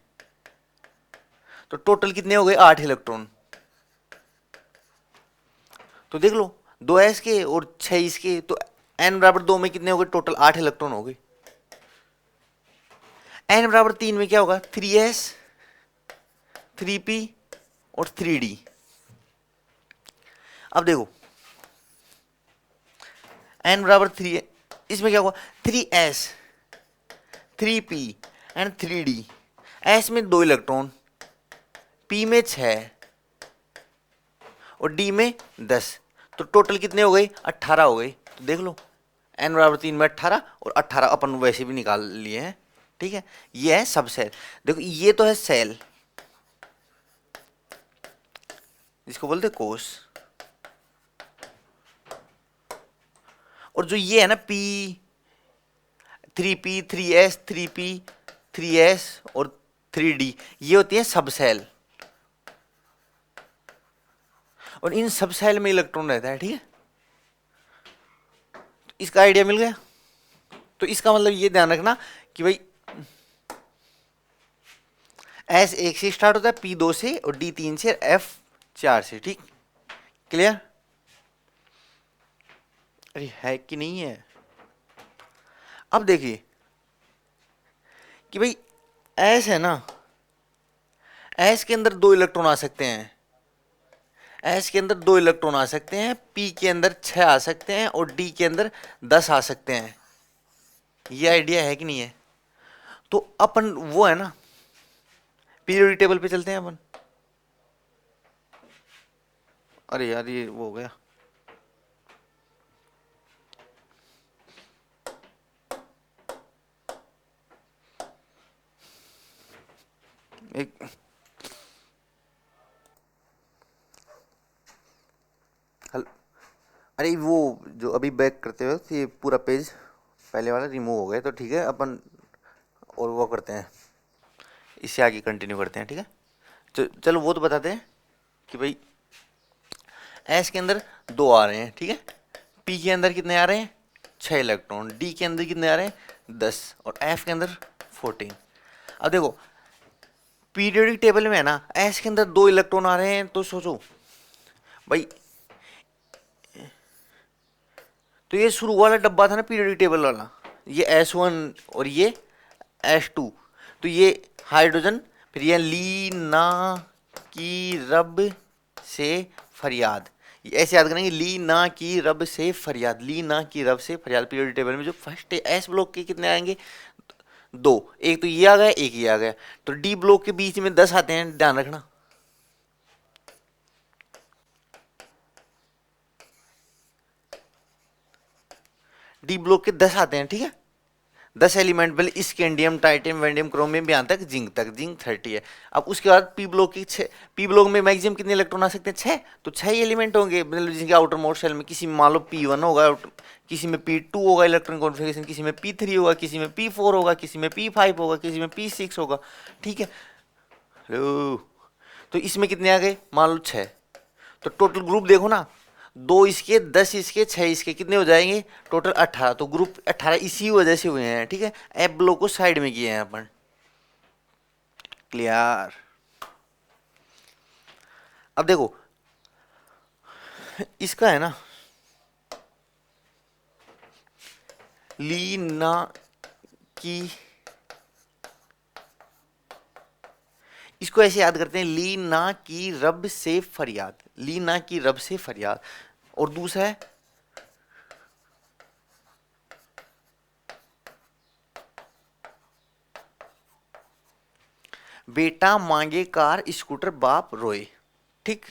तो टोटल कितने हो गए 8 इलेक्ट्रॉन। तो देख लो 2s के और 6 इसके, तो n बराबर 2 में कितने हो गए टोटल? 8 इलेक्ट्रॉन हो गए। n बराबर 3 में क्या होगा? 3s 3p और 3d। अब देखो n बराबर 3, इसमें क्या होगा? 3s 3p and 3d। s में 2 इलेक्ट्रॉन, p में 6 और d में 10, तो टोटल कितने हो गए? 18 हो गए। तो देख लो n बराबर 3 में 18 और 18 अपन वैसे भी निकाल लिए हैं, ठीक है। ये है सब सेल। देखो ये तो है सेल जिसको बोलते कोष, और जो ये है ना p 3p 3s 3p 3s और 3d, ये होती है सब सेल, और इन सब सेल में इलेक्ट्रॉन रहता है, ठीक है। तो इसका आइडिया मिल गया। तो इसका मतलब ये ध्यान रखना कि भाई S 1 से स्टार्ट होता है, P 2 से और D 3 से, F 4 से, ठीक। क्लियर? अरे है कि नहीं है? अब देखिए कि भाई S है ना, S के अंदर 2 इलेक्ट्रॉन आ सकते हैं, S के अंदर 2 इलेक्ट्रॉन आ सकते हैं, P के अंदर 6 आ सकते हैं और D के अंदर 10 आ सकते हैं। ये आइडिया है कि नहीं है? तो अपन वो है ना, पीरियोडिक टेबल पे चलते हैं अपन। अरे यार ये वो हो गया, एक अरे वो जो अभी बैक करते वक्त ये पूरा पेज पहले वाला रिमूव हो गया, तो ठीक है अपन और वो करते हैं, इससे आगे कंटिन्यू करते हैं, ठीक है। तो चलो वो तो बताते हैं कि भाई एस के अंदर 2 आ रहे हैं, ठीक है। पी के अंदर कितने आ रहे हैं? 6 इलेक्ट्रॉन। डी के अंदर कितने आ रहे हैं? 10। और एफ के अंदर 14। अब देखो पीरियोडिक टेबल में है ना, एस के अंदर 2 इलेक्ट्रॉन आ रहे हैं, तो सोचो भाई, तो ये शुरू वाला डब्बा था ना पीरियोडिक टेबल वाला, ये S1 और ये S2, तो ये हाइड्रोजन, फिर ये ली ना की रब से फरियाद, ऐसे याद करेंगे, ली ना की रब से फरियाद, ली ना की रब से फरियाद। पीरियोडिक टेबल में जो फर्स्ट एस ब्लॉक के कितने आएंगे? 2, एक तो ये आ गया, एक ये आ गया, तो डी ब्लॉक के बीच में 10 आते हैं, ध्यान रखना। डी ब्लॉक के 10 आते हैं, ठीक है। 10 एलिमेंट, पहले स्कैंडियम टाइटेनियम वैंडियम क्रोमियम भी आता है, जिंक तक, जिंक 30 है। अब उसके बाद पी ब्लॉक की 6, पी ब्लॉक में मैक्सिमम कितने इलेक्ट्रॉन आ सकते हैं? 6, तो 6 ही एलिमेंट होंगे, मतलब जिनके आउटर मोस्ट शेल में किसी में मान लो P1 होगा, किसी में P2 होगा इलेक्ट्रॉन कॉन्फ़िगरेशन, किसी में P3 होगा, किसी में P4 होगा, किसी में P5 होगा, किसी में P6 होगा, ठीक है। हेलो, तो इसमें कितने आ गए? मान लो 6, तो टोटल ग्रुप देखो ना, 2 इसके, 10 इसके, 6 इसके, कितने हो जाएंगे? टोटल 18। तो ग्रुप 18 इसी वजह से हुए हैं, ठीक है। एफ ब्लॉक को साइड में किए हैं अपन। क्लियर? अब देखो इसका है ना, ली ना की, इसको ऐसे याद करते हैं, ली ना की रब से फरियाद, ली ना की रब से फरियाद। और दूसरा है बेटा मांगे कार स्कूटर बाप रोए, ठीक।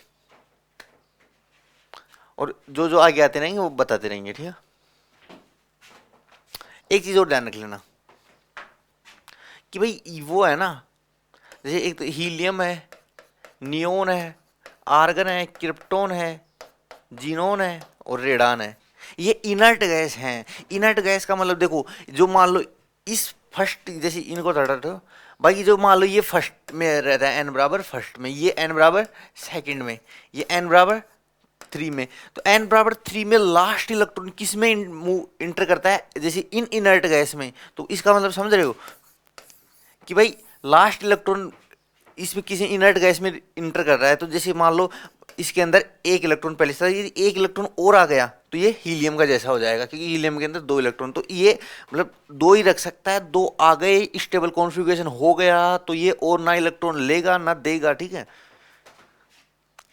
और जो जो आगे आते रहेंगे वो बताते रहेंगे, ठीक है। एक चीज और ध्यान रख लेना कि भाई वो है ना, जैसे एक तो हीलियम है, नियोन है, आर्गन है, क्रिप्टोन है, जीनोन है और रेडान है, ये इनर्ट गैस हैं। इनर्ट गैस का मतलब देखो, जो मान लो इस फर्स्ट, जैसे इनको हटा दो, बाकी जो मान लो ये फर्स्ट में रहता है, एन बराबर फर्स्ट में, ये एन बराबर सेकंड में, ये एन बराबर 3 में, तो एन बराबर 3 में लास्ट इलेक्ट्रॉन किस में इंटर करता है? जैसे इन इनर्ट गैस में। तो इसका मतलब समझ रहे हो कि भाई लास्ट इलेक्ट्रॉन इसमें किसी इनर्ट गैस में इंटर कर रहा है, तो जैसे मान लो इसके अंदर एक इलेक्ट्रॉन पहले से था, यदि एक इलेक्ट्रॉन और आ गया तो ये हीलियम का जैसा हो जाएगा, क्योंकि हीलियम के अंदर दो इलेक्ट्रॉन, तो ये मतलब दो ही रख सकता है, दो आ गए स्टेबल कॉन्फ़िगरेशन हो गया तो ये और ना इलेक्ट्रॉन लेगा ना देगा, ठीक है।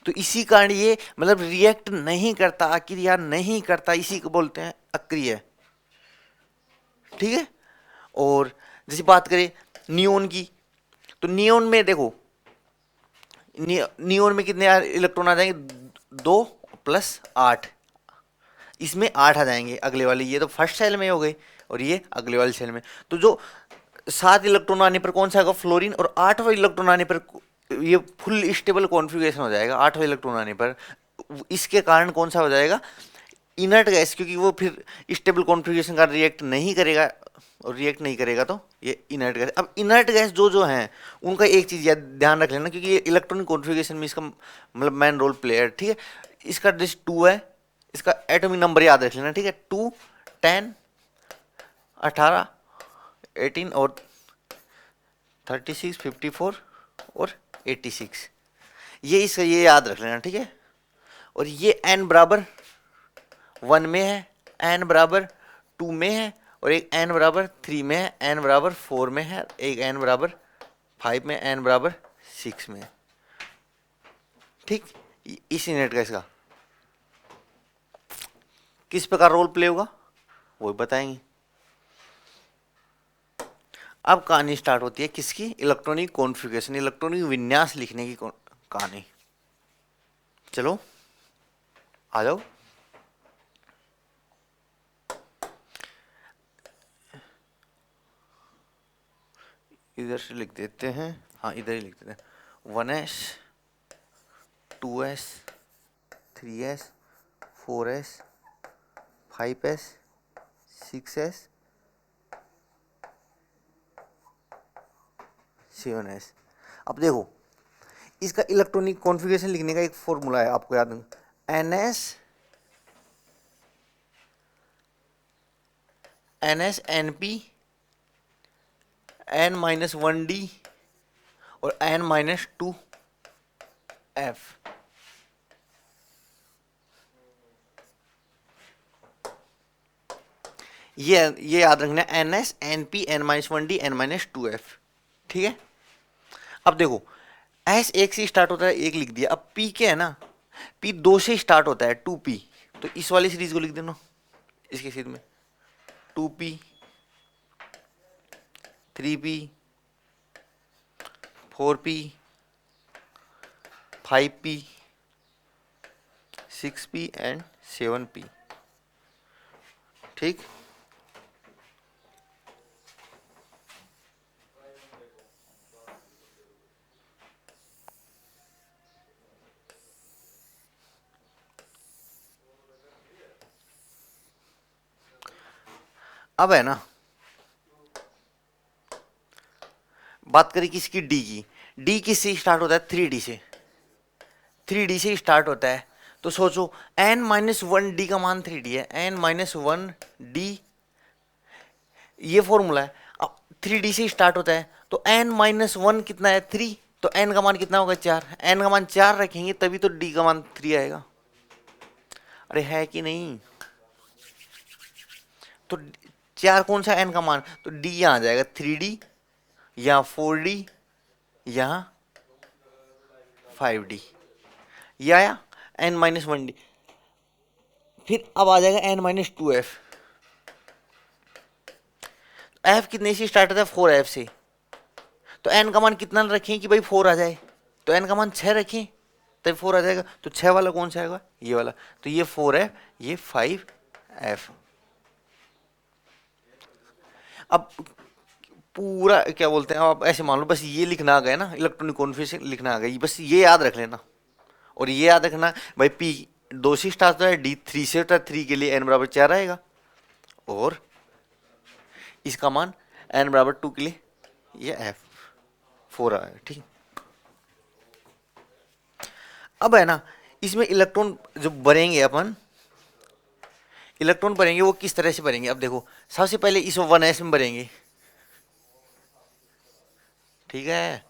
तो इसी कारण ये मतलब रिएक्ट नहीं करता, अक्रिया नहीं करता, इसी को बोलते हैं अक्रिय, ठीक है। और जैसे बात करें नियोन की, तो नियोन में देखो नियोन में कितने इलेक्ट्रॉन आ जाएंगे, 2 + 8, इसमें 8 आ जाएंगे अगले वाले, ये तो फर्स्ट सेल में हो गए और ये अगले वाले सेल में। तो जो 7 इलेक्ट्रॉन आने पर कौन सा आएगा, फ्लोरीन, और 8वां इलेक्ट्रॉन आने पर ये फुल स्टेबल कॉन्फ़िगरेशन हो जाएगा 8वां इलेक्ट्रॉन आने पर। इसके कारण कौन सा हो जाएगा, इनर्ट गैस, क्योंकि वो फिर स्टेबल कॉन्फ़िगरेशन का रिएक्ट नहीं करेगा, और रिएक्ट नहीं करेगा तो ये इनर्ट गैस। अब इनर्ट गैस जो जो हैं उनका एक चीज़ ध्यान रख लेना, क्योंकि ये इलेक्ट्रॉनिक कॉन्फ़िगरेशन में इसका मतलब मैन रोल प्लेयर, ठीक है। इसका जैसे 2 है, इसका एटॉमिक नंबर याद रख लेना, ठीक है। 2, 10, 18, 18 और 36, 54 और 86, ये इसका ये याद रख लेना, ठीक है। और ये n बराबर 1 में है, n बराबर 2 में है, और एक n बराबर 3 में है, n बराबर 4 में है, एक n बराबर 5 में, n बराबर 6 में, ठीक। इस यूनिट का इसका किस प्रकार रोल प्ले होगा वो बताएंगे। अब कहानी स्टार्ट होती है किसकी, इलेक्ट्रॉनिक कॉन्फ़िगरेशन, इलेक्ट्रॉनिक विन्यास लिखने की कहानी। चलो आ जाओ। इधर से लिख देते हैं, हाँ इधर ही लिख देते हैं, 1s 2s 3s 4s 5s 6s 7s। अब देखो इसका इलेक्ट्रॉनिक कॉन्फ़िगरेशन लिखने का एक फॉर्मूला है, आपको याद है, ns np n-1d और n-2f। ये याद रखना, ns np n-1d n-2f, ठीक है। अब देखो s 1 से स्टार्ट होता है, एक लिख दिया। अब p क्या है ना, p 2 से स्टार्ट होता है, 2p, तो इस वाली सीरीज को लिख देना, इसकी सीरीज में 2p 3p 4p 5p 6p and 7p, ठीक। अब है ना बात करें किसकी, डी की। डी किससे स्टार्ट होता है, 3d से, 3d से स्टार्ट होता है। तो सोचो n-1d का मान 3d है, n-1d, ये फॉर्मूला है। अब 3d से स्टार्ट होता है तो n-1 कितना है, 3, तो n का मान कितना होगा, 4, n का मान 4 रखेंगे तभी तो d का मान 3 आएगा। अरे है कि नहीं, तो 4 कौन सा n का मान, तो d यहाँ आ जाएगा 3d, यहाँ 4d, यहाँ 5d, ये आया n-1d। फिर अब आ जाएगा n-2f, f कितने से स्टार्ट होता है, 4f से, तो n का मान कितना रखें कि भाई 4 आ जाए, तो n का मान 6 रखें तब 4 आ जाएगा। तो 6 वाला कौन सा आएगा, ये वाला, तो ये 4f, ये 5f। अब पूरा क्या बोलते हैं, आप ऐसे मान लो बस ये लिखना आ गया ना, इलेक्ट्रॉनिक कॉन्फ़िगरेशन लिखना आ गया, बस ये याद रख लेना। और ये याद रखना भाई p 2 से स्टार्ट होता है, d 3 से होता है, 3 के लिए n बराबर 4 आएगा, और इसका मान n बराबर 2 के लिए ये f 4 आएगा, ठीक। अब है ना इसमें इलेक्ट्रॉन जो भरेंगे अपन, इलेक्ट्रॉन भरेंगे वो किस तरह से भरेंगे। अब देखो सबसे पहले इस 1s में भरेंगे, ठीक है।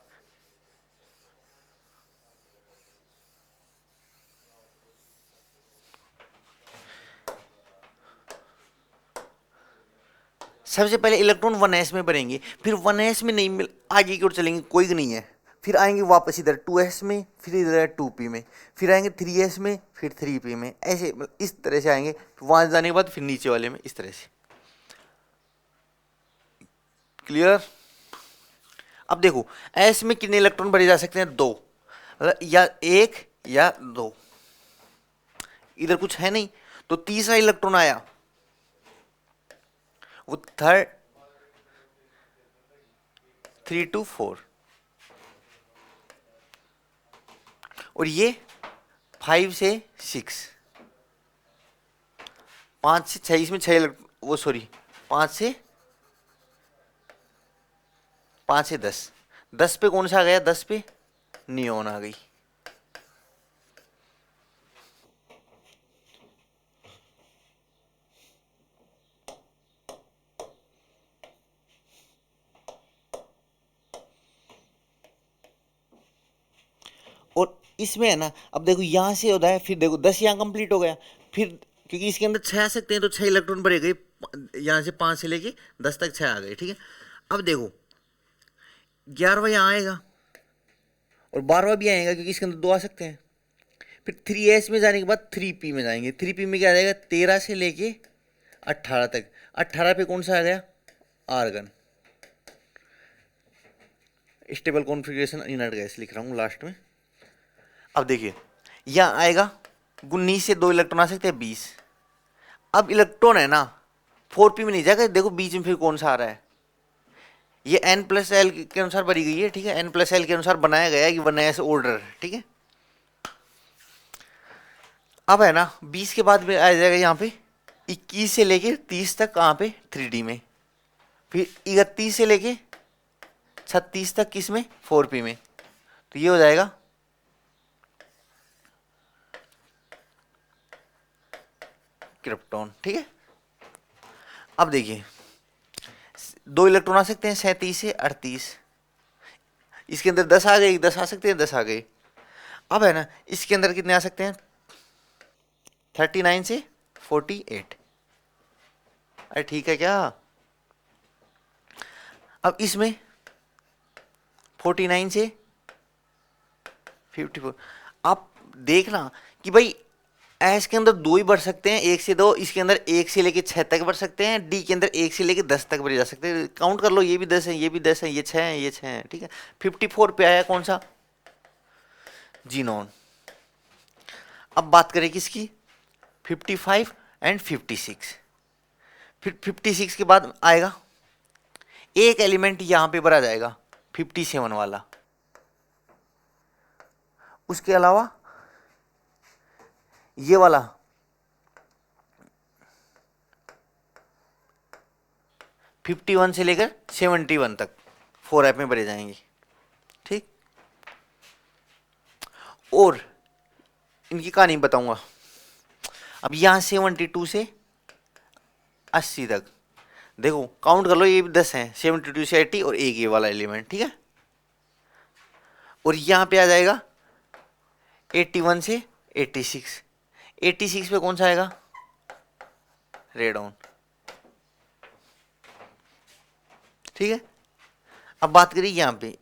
सबसे पहले इलेक्ट्रॉन 1s में भरेंगे, फिर 1s में नहीं मिल, आगे की ओर चलेंगे, कोई नहीं है, फिर आएंगे वापस इधर 2s में, फिर इधर 2p में, फिर आएंगे 3s में, फिर 3p में, ऐसे मतलब इस तरह से आएंगे, वहां जाने के बाद फिर नीचे वाले में, इस तरह से। क्लियर? अब देखो s में कितने इलेक्ट्रॉन भरे जा सकते हैं? 2, या 1 या 2, इधर कुछ है नहीं, तो तीसरा इलेक्ट्रॉन आया, वो थर्ड 3 to 4, और ये 5 से 6, 5 से 6, इसमें 6 वो सॉरी 5 से 10, 10 पे कौन सा आ गया? 10 पे नियोन आ गई। और इसमें है ना, अब देखो यहां से होता है, फिर देखो 10 यहाँ कंप्लीट हो गया, फिर क्योंकि इसके अंदर 6 आ सकते हैं तो 6 इलेक्ट्रॉन भरे गए, यहां से 5 से लेके 10 तक 6 आ गए, ठीक है। अब देखो 11वां यहाँ आएगा और 12वां भी आएगा, क्योंकि इसके अंदर 2 आ सकते हैं। फिर 3s में जाने के बाद 3p में जाएंगे, 3p में क्या आ जाएगा? 13 से लेके 18 तक, 18 पे कौन सा आ गया? Argon. Stable configuration inert gas लिख रहा हूँ लास्ट में। अब देखिए यहाँ आएगा 19 से 2 इलेक्ट्रॉन आ सकते हैं 20। अब इलेक्ट्रॉन है ना 4p में नहीं जाएगा, देखो बीच में फिर कौन सा आ रहा है, ये n+l के अनुसार भरी गई है, ठीक है, n+l के अनुसार बनाया गया है कि 1s ऑर्डर, ठीक है। अब है ना 20 के बाद में आ जाएगा यहाँ पे 21 से लेके 30 तक, कहाँ पे? 3d में, फिर 31 से लेके 36 तक किस में? 4p में, तो ये हो जाएगा क्रिप्टॉन, ठीक है। अब देखिए 2 इलेक्ट्रॉन आ सकते हैं 37 से 38, इसके अंदर 10 आ गए, 10 आ सकते हैं, 10 आ गए। अब है ना इसके अंदर कितने आ सकते हैं? 39 से 48। अरे ठीक है क्या? अब इसमें 49 से 54। आप देखना कि भाई एस के अंदर 2 ही बढ़ सकते हैं, 1 से 2, इसके अंदर 1 से लेके 6 तक बढ़ सकते हैं, डी के अंदर 1 से लेके 10 तक बढ़ जा सकते हैं। काउंट कर लो, ये भी 10 है, ये भी 10 है, ये 6 है, ये 6 है, ठीक है। 54 पे आया कौन सा? जीनोन। अब बात करें किसकी? 55 एंड 56। फिर 56 के बाद आएगा एक एलिमेंट यहां पे भरा जाएगा 57 वाला, उसके अलावा ये वाला 51 से लेकर 71 तक 4f में भरे जाएंगे, ठीक। और इनकी कहानी बताऊंगा। अब यहां 72 से 80 तक, देखो काउंट कर लो, ये भी 10 है, 72 से 80 और एक ये वाला एलिमेंट, ठीक है। और यहां पे आ जाएगा 81 से 86, 86 पे कौन सा आएगा? रेडॉन, ठीक है। अब बात करिए यहाँ पे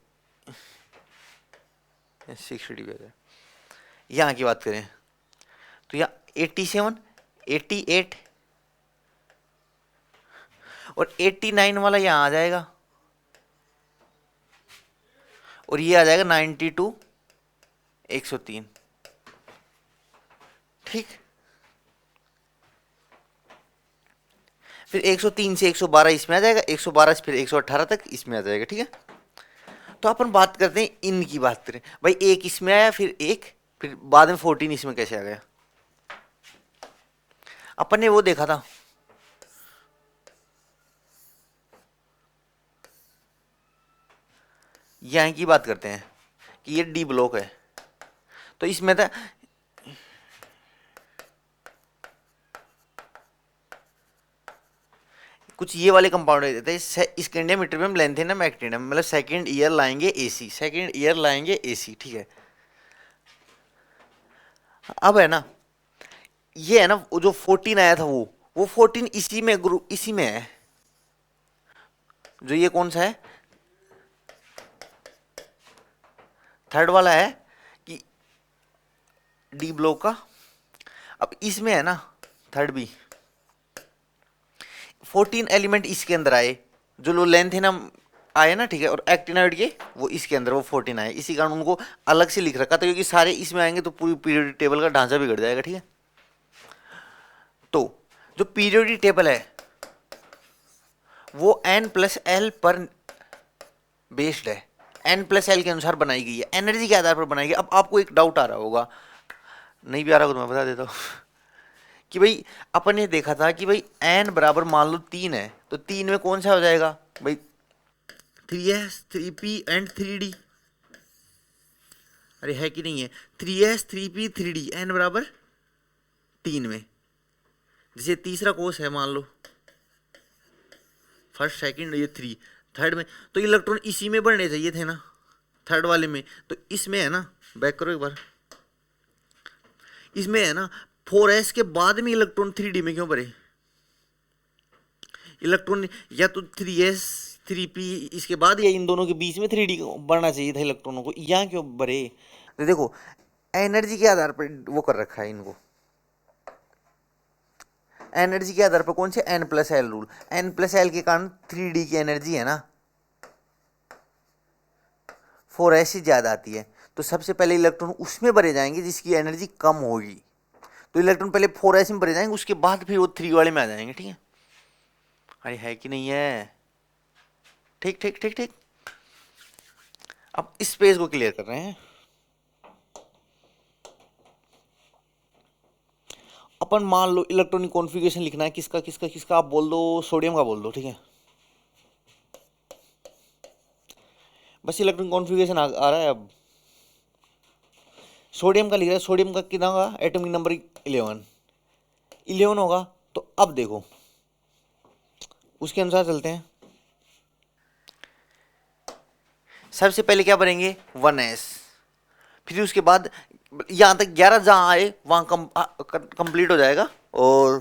60 पे, यहाँ की बात करें तो यहाँ 87, 88 और 89 वाला यहाँ आ जाएगा, और ये आ जाएगा 92, 103, ठीक। फिर 103 से 112 इसमें आ जाएगा, 112 से फिर 118 तक इसमें आ जाएगा, ठीक है। तो अपन बात करते हैं इनकी, बात करें भाई, एक इसमें आया, फिर एक, फिर बाद में 14 इसमें कैसे आ गया? अपन ने वो देखा था, यहाँ की बात करते हैं कि ये डी ब्लॉक है, तो इसमें था कुछ ये वाले कंपाउंड देते हैं, स्कैंडियम, इटरबियम, लैंथेनम, एक्टिनियम, मतलब सेकंड ईयर लाएंगे एसी, सेकंड ईयर लाएंगे एसी, ठीक है। अब है ना ये है ना, वो जो 14 आया था वो 14 इसी में ग्रुप, इसी में है, जो ये कौन सा है, थर्ड वाला है कि डी ब्लॉक का। अब इसमें है ना थर्ड बी, 14 एलिमेंट इसके अंदर आए, जो लो लेंथ है ना आए ना, ठीक है, और एक्टिनॉइड के वो इसके अंदर वो 14 आए, इसी कारण उनको अलग से लिख रखा था, क्योंकि सारे इसमें आएंगे तो पूरी पीरियोडिक टेबल का ढांचा बिगड़ जाएगा, ठीक है। तो जो पीरियोडिक टेबल है वो n+l पर बेस्ड है, n+l के अनुसार बनाई गई है, एनर्जी के आधार पर बनाई गई। अब आपको एक डाउट आ रहा होगा, नहीं भी आ रहा होगा तो मैं बता देता हूँ कि भाई अपन ने देखा था कि भाई n बराबर मान लो 3 है, तो 3 में कौन सा हो जाएगा भाई, 3s 3p एंड 3d। अरे है कि नहीं है, 3s 3p 3d, n बराबर 3 में। जैसे तीसरा कोष है मान लो, फर्स्ट सेकंड, ये 3 थर्ड में, तो इलेक्ट्रॉन इसी में बढ़ने चाहिए थे ना, थर्ड वाले में। तो इसमें है ना, बैक करो एक बार, इसमें है ना 4s के बाद में इलेक्ट्रॉन 3d में क्यों बढ़े, इलेक्ट्रॉन या तो 3s 3p इसके बाद या इन दोनों के बीच में 3d बढ़ना चाहिए था इलेक्ट्रॉनों को, यहाँ क्यों बढ़े। तो देखो एनर्जी के आधार पर वो कर रखा है इनको, एनर्जी के आधार पर कौन से n+l रूल, n+l के कारण 3d की एनर्जी है ना 4s से ज्यादा आती है, तो सबसे पहले इलेक्ट्रॉन उसमें भरे जाएंगे जिसकी एनर्जी कम होगी, तो इलेक्ट्रॉन पहले 4s में भरे जाएंगे, उसके बाद फिर वो 3 वाले में आ जाएंगे, ठीक है। अरे है कि नहीं है, ठीक ठीक ठीक ठीक। अब इस पेज को क्लियर कर रहे हैं, अपन मान लो इलेक्ट्रॉनिक कॉन्फ़िगरेशन लिखना है, किसका किसका किसका, आप बोल दो सोडियम का बोल दो, ठीक है। बस इलेक्ट्रॉनिक कॉन्फ़िगरेशन आ रहा है। अब सोडियम का लिख रहा है, सोडियम का कितना होगा, एटॉमिक नंबर 11 होगा। तो अब देखो उसके अनुसार चलते हैं, सबसे पहले क्या भरेंगे 1s, फिर उसके बाद यहां तक 11 जहां आए वहां कंप्लीट हो जाएगा, और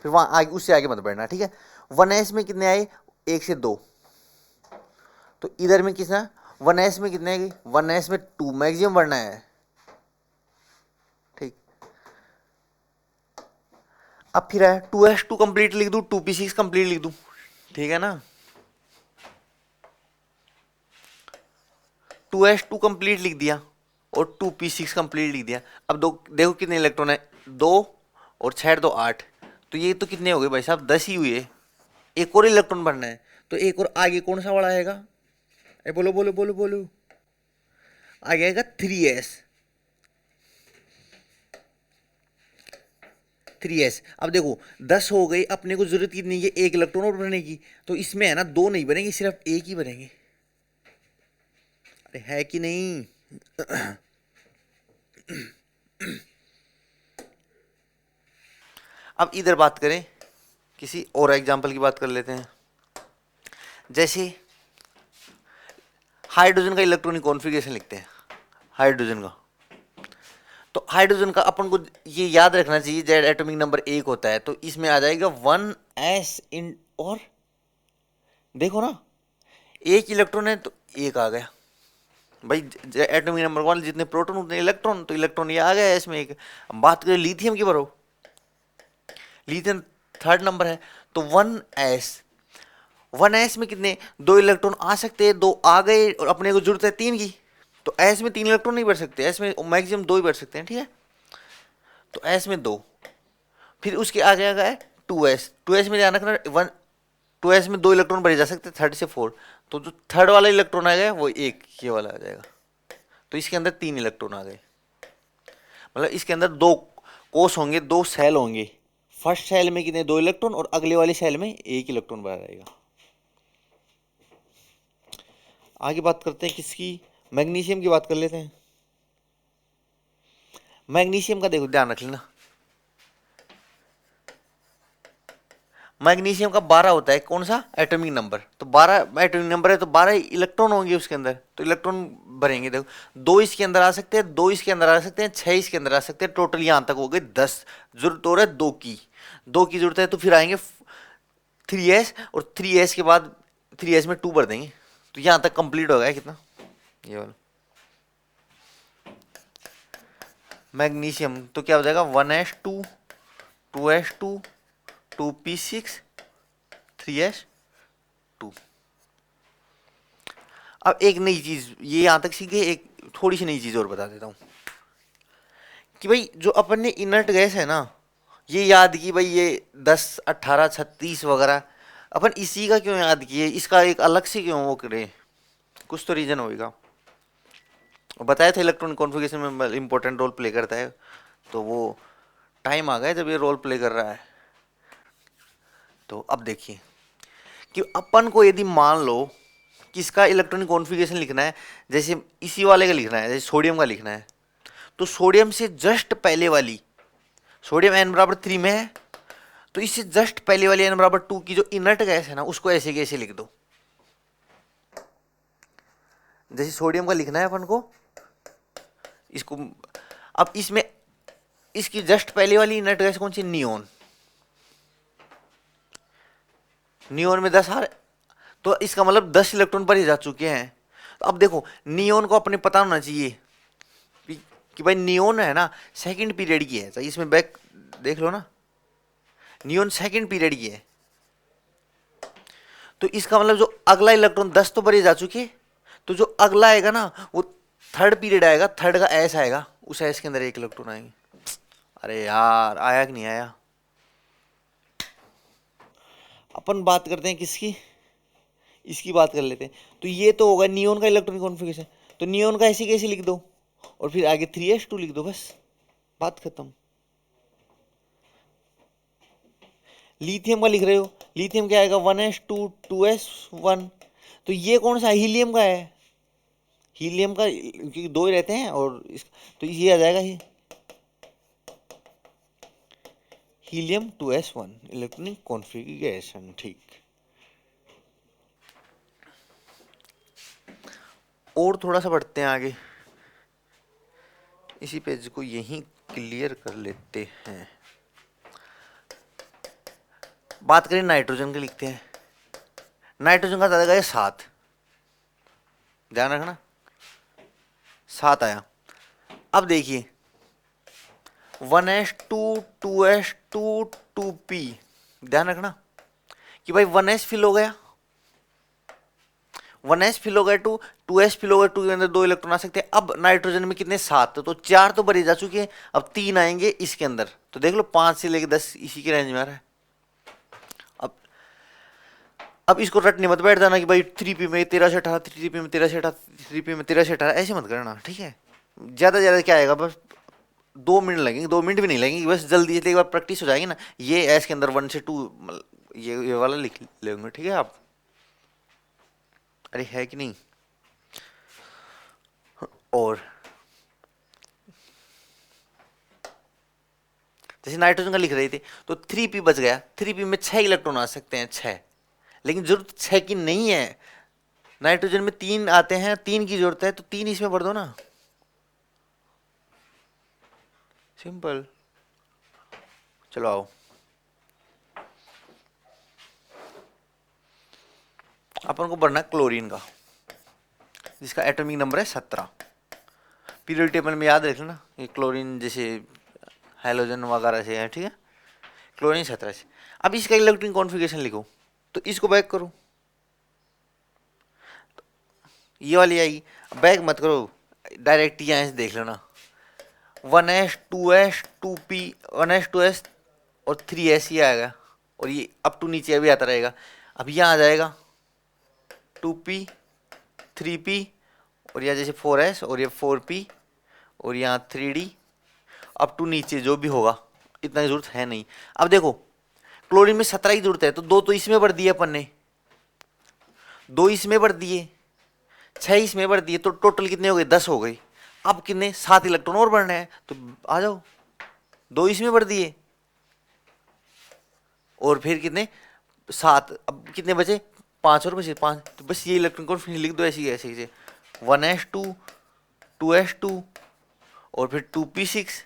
फिर वहां आगे उससे आगे मत बढ़ना, ठीक है। 1s में कितने आए, 1 से 2, तो इधर में कितना 1s में कितने आएगी, 1s में 2 मैक्सिमम बढ़ना है, ठीक। अब फिर है 2s2 कंप्लीट लिख दूं, 2p6 कंप्लीट लिख दूं, ठीक है ना। 2s2 कंप्लीट लिख दिया और 2p6 कंप्लीट लिख दिया। अब दो देखो कितने इलेक्ट्रॉन है, 2 और 6 2 8, तो ये तो कितने हो गए भाई साहब, 10 ही हुए। एक और इलेक्ट्रॉन बनना है, तो एक और आगे कौन सा वाला आएगा, बोलो बोलो बोलो बोलो, आगे आएगा 3s। 3s अब देखो 10 हो गई, अपने को जरूरत कितनी है, एक इलेक्ट्रॉन और बनने की, तो इसमें है ना 2 नहीं बनेंगे, सिर्फ एक ही बनेंगे। अरे है कि नहीं अब इधर बात करें, किसी और एग्जांपल की बात कर लेते हैं। जैसे हाइड्रोजन का इलेक्ट्रॉनिक कॉन्फ़िगरेशन लिखते हैं, हाइड्रोजन का, तो हाइड्रोजन का अपन को ये याद रखना चाहिए, जेड एटॉमिक नंबर 1 होता है, तो इसमें आ जाएगा 1s इन, और देखो ना एक इलेक्ट्रॉन है तो एक आ गया भाई, एटॉमिक नंबर 1 जितने प्रोटॉन उतने इलेक्ट्रॉन, तो इलेक्ट्रॉन ये आ गया है इसमें एक। बात करें लिथियम की, भरो लिथियम थर्ड नंबर है, तो 1s में कितने 2 इलेक्ट्रॉन आ सकते हैं, 2 आ गए, और अपने को जरूरत है 3 की, तो s में 3 इलेक्ट्रॉन नहीं बढ़ सकते, s में मैक्सिमम 2 ही बढ़ सकते हैं, ठीक है। तो s में 2, फिर उसके आगे आ गया 2s में ध्यान रखना 2s में 2 इलेक्ट्रॉन भरे जा सकते हैं, थर्ड से 4, तो जो थर्ड वाला इलेक्ट्रॉन आ गया वो एक ये वाला आ जाएगा, तो इसके अंदर 3 इलेक्ट्रॉन आ गए, मतलब इसके अंदर 2 कोष होंगे, 2 सेल होंगे, फर्स्ट सेल में कितने 2 इलेक्ट्रॉन, और अगले वाले सेल में 1 इलेक्ट्रॉन भरा रहेगा। आगे बात करते हैं किसकी, मैग्नीशियम की बात कर लेते हैं। मैग्नीशियम का देखो ध्यान रख लेना, मैग्नीशियम का 12 होता है, कौन सा एटॉमिक नंबर, तो 12 एटॉमिक नंबर है, तो 12 इलेक्ट्रॉन होंगे उसके अंदर, तो इलेक्ट्रॉन भरेंगे। देखो 2 इसके अंदर आ सकते हैं, 2 इसके अंदर आ सकते हैं, 6 इसके अंदर आ सकते हैं, टोटल यहां तक हो गए 10। जरूरत हो रहा है 2 की, 2 की जरूरत है, तो फिर आएंगे 3s और 3s के बाद 3s में 2 भर देंगे तो यहां तक कंप्लीट हो गया कितना, ये वाला मैग्नीशियम। तो क्या हो जाएगा 1s2 2s2 2p6 3s2। अब एक नई चीज, ये यहां तक सीखे, एक थोड़ी सी नई चीज और बता देता हूं कि भाई जो अपन ने इनर्ट गैस है ना, ये याद की भाई ये 10 18 36 वगैरह, अपन इसी का क्यों याद किए, इसका एक अलग से क्यों वो करे, कुछ तो रीजन होगा। बताया था इलेक्ट्रॉन कॉन्फ़िगरेशन में इंपॉर्टेंट रोल प्ले करता है, तो वो टाइम आ गया जब ये रोल प्ले कर रहा है। तो अब देखिए कि अपन को यदि मान लो कि इसका इलेक्ट्रॉनिक कॉन्फ़िगरेशन लिखना है, जैसे इसी वाले का लिखना है, जैसे सोडियम का लिखना है, तो सोडियम से जस्ट पहले वाली, सोडियम n बराबर 3 में है, तो इससे जस्ट पहले वाली n बराबर 2 की जो इनर्ट गैस है ना, उसको ऐसे कैसे लिख दो। जैसे सोडियम का लिखना है अपन को, इसको अब इसमें इसकी जस्ट पहले वाली इनर्ट गैस कौन सी, नियोन। नियोन में 10 आ रहे, तो इसका मतलब 10 इलेक्ट्रॉन पर ही जा चुके हैं। तो अब देखो नियोन को अपने पता होना चाहिए कि भाई नियोन है ना सेकंड पीरियड की है, तो इसमें बैक देख लो ना, नियोन सेकंड पीरियड की है, तो इसका मतलब जो अगला इलेक्ट्रॉन 10 तो बड़े जा चुके, तो जो अगला आएगा ना वो थर्ड पीरियड आएगा, थर्ड का एस आएगा, उस एस के अंदर एक इलेक्ट्रॉन आएंगे। अरे यार आया कि नहीं आया। अपन बात करते हैं किसकी, इसकी बात कर लेते हैं। तो ये तो होगा नियोन का इलेक्ट्रॉनिक कॉन्फ़िगरेशन, तो नियोन का ऐसे कैसे लिख दो और फिर आगे 3s2 लिख दो, बस बात खत्म। लिथियम का लिख रहे हो, लिथियम क्या आएगा 1s2 2s1, तो ये कौन सा हीलियम का है, हीलियम का, क्योंकि दो ही रहते हैं, और तो ये आ जाएगा ये हीलियम 2s1 इलेक्ट्रॉनिक कॉन्फ़िगरेशन। ठीक, और थोड़ा सा बढ़ते हैं आगे, इसी पेज को यहीं क्लियर कर लेते हैं। बात करें नाइट्रोजन के, लिखते हैं नाइट्रोजन का ज्यादा 7, ध्यान रखना 7 आया। अब देखिए 1s2 2s2 2p, ध्यान रखना कि भाई 1s फिल हो गया, 1s फिल हो गया, 2s फिल हो गया, 2 के अंदर 2 इलेक्ट्रॉन आ सकते हैं। अब नाइट्रोजन में कितने 7, तो 4 तो भरे जा चुके हैं, अब 3 आएंगे इसके अंदर, तो देख लो 5 से लेकर 10 इसी के रेंज में आ रहा है। अब इसको रटने मत बैठ जाना कि भाई 3p में 13 से 18, 3p में 13 से 18, 3p में 13 से 18, ऐसे मत करना, ठीक है। ज्यादा ज्यादा क्या आएगा, बस 2 मिनट लगेंगे, 2 मिनट भी नहीं लगेंगे, बस जल्दी से एक बार प्रैक्टिस हो जाएगी ना, ये एस के अंदर 1 से 2 ये वाला लिख लेंगे, ठीक है आप। अरे है कि नहीं। और जैसे नाइट्रोजन का लिख रहे थे, तो 3p बच गया, 3p में 6 इलेक्ट्रॉन आ सकते हैं, 6, लेकिन जरूरत 6 की नहीं है, नाइट्रोजन में 3 आते हैं, 3 की जरूरत है, तो 3 इसमें भर दो ना, सिंपल। चलो आओ, अपन को भरना क्लोरीन का, जिसका एटॉमिक नंबर है 17। पीरियड टेबल में याद रख लेना, ये क्लोरीन जैसे हाइड्रोजन वगैरह से है, ठीक है, क्लोरीन 17 से। अब इसका इलेक्ट्रॉनिक कॉन्फ़िगरेशन लिखो, तो इसको बैक करो, ये वाली आएगी, बैक मत करो, डायरेक्ट यहाँ से देख लेना, 1s 2s 2p 1s 2s और 3s ही आएगा, और ये अप टू नीचे अभी आता रहेगा। अब यहाँ आ जाएगा 2p 3p, और यहाँ जैसे 4s और ये 4p, और यहाँ 3d, अप टू नीचे जो भी होगा, इतना की जरूरत है नहीं। अब देखो क्लोरीन में 17 की जरूरत है, तो 2 तो इसमें भर दिए अपन ने, 2 इसमें भर दिए, 6 इसमें भर दिए, तो टोटल कितने हो गए, 10 हो गए। अब कितने 7 इलेक्ट्रॉन और बढ़ने हैं, तो आ जाओ 2 इसमें भर दिए, और फिर कितने 7, अब कितने बचे 5 और बचे 5, तो बस ये इलेक्ट्रॉन कॉन्फ़िगरेशन लिख दो ऐसे ऐसे 1s2 2s2 और फिर 2p6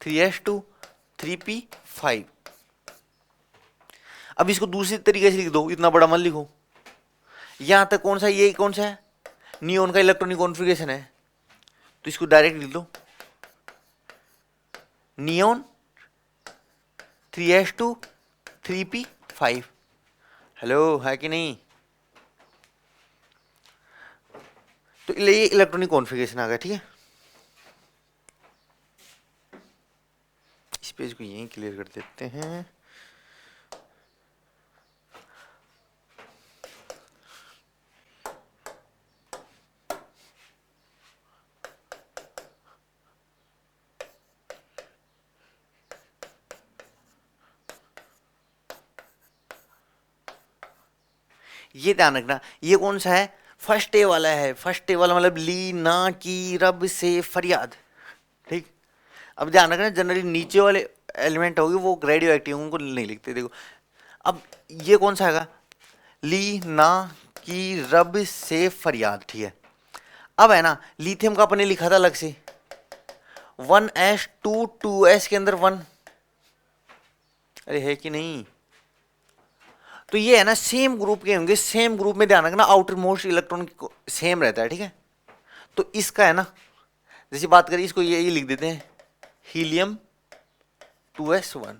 3s2 3p5। अब इसको दूसरी तरीके से लिख दो, इतना बड़ा मत लिखो। यहां तक कौन सा, ये कौन सा है, नियोन का इलेक्ट्रॉनिक कॉन्फ़िगरेशन है, तो इसको डायरेक्ट लिख दो, नियोन 3s2 3p5। हेलो, है कि नहीं? तो ये इलेक्ट्रॉनिक कॉन्फ़िगरेशन आ गया, ठीक है। इस पेज को यहीं क्लियर कर देते हैं। ये ध्यान रखना, ये कौन सा है, फर्स्ट ए वाला है। फर्स्ट ए वाला मतलब ली ना की रब से फरियाद, ठीक। अब ध्यान रखना, जनरली नीचे वाले एलिमेंट होगी वो रेडियो एक्टिव, उनको नहीं लिखते। देखो अब ये कौन सा है, ली ना की रब से फरियाद, ठीक है। अब है ना, लिथियम का अपने लिखा था अलग से 1s2 2s के अंदर 1, अरे है कि नहीं? तो ये है ना सेम ग्रुप के होंगे, सेम ग्रुप में ध्यान रखना आउटर मोस्ट इलेक्ट्रॉन सेम रहता है, ठीक है। तो इसका है ना, जैसे बात करें इसको ये लिख देते हैं हीलियम 2s1।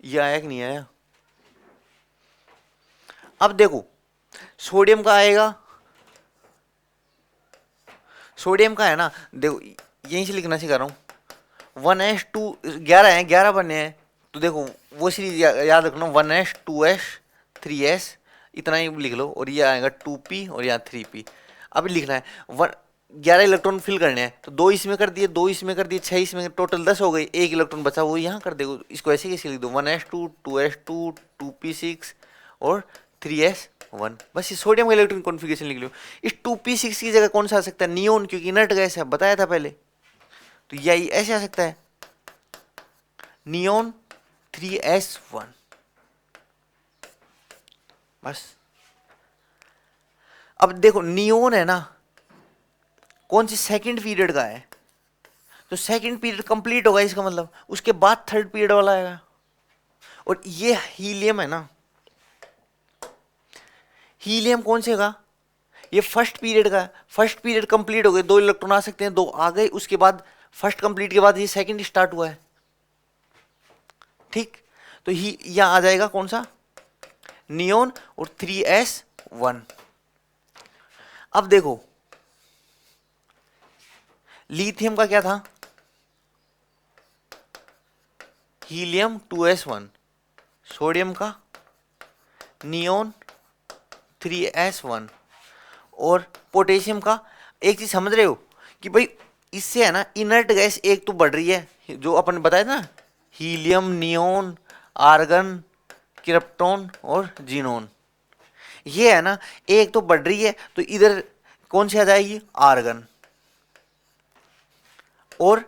ये आया कि नहीं आया? अब देखो सोडियम का आएगा, सोडियम का है ना, देखो यहीं से लिखना सिखा रहा हूं, 1s2 11 है, 11 बने हैं। तो देखो वो सीरीज याद रखना, 1s 2s 3s, इतना ही लिख लो, और ये आएगा 2p और यहाँ 3p। अब लिखना है 11 इलेक्ट्रॉन फिल करने हैं, तो 2 इसमें कर दिए, 2 इसमें कर दिए, 6 इसमें, टोटल 10 हो गई। एक इलेक्ट्रॉन बचा वो यहाँ कर देगा। इसको ऐसे कैसे लिख दो, 1s2 2s2 2p6 और 3s1। बस ये सोडियम का इलेक्ट्रॉनिक कॉन्फ़िगरेशन लिख लो। इस 2p6 की जगह कौन सा आ सकता है, नियोन, क्योंकि इनर्ट गैस है, बताया था पहले। तो यही ऐसे आ सकता है, नियोन 3s1। बस अब देखो नियोन है ना, कौन सी सेकंड पीरियड का है, तो सेकंड पीरियड कंप्लीट होगा इसका मतलब, उसके बाद थर्ड पीरियड वाला आएगा। और ये हीलियम है ना, हीलियम कौन से का, ये फर्स्ट पीरियड का। फर्स्ट पीरियड कंप्लीट हो गए, 2 इलेक्ट्रॉन आ सकते हैं, 2 आ गए, उसके बाद फर्स्ट कंप्लीट के बाद ये सेकंड स्टार्ट हुआ है, ठीक। तो ही यहां आ जाएगा कौन सा, नियोन और 3s1। अब देखो लिथियम का क्या था, हीलियम 2s1, सोडियम का नियोन 3s1, और पोटेशियम का, एक चीज समझ रहे हो कि भाई इससे है ना इनर्ट गैस एक तो बढ़ रही है, जो अपन बताया था ना, हीलियम, नियोन, आर्गन, क्रिप्टॉन और जीनोन। ये है ना एक तो बढ़ रही है, तो इधर कौन सी आ जाएगी, आर्गन। और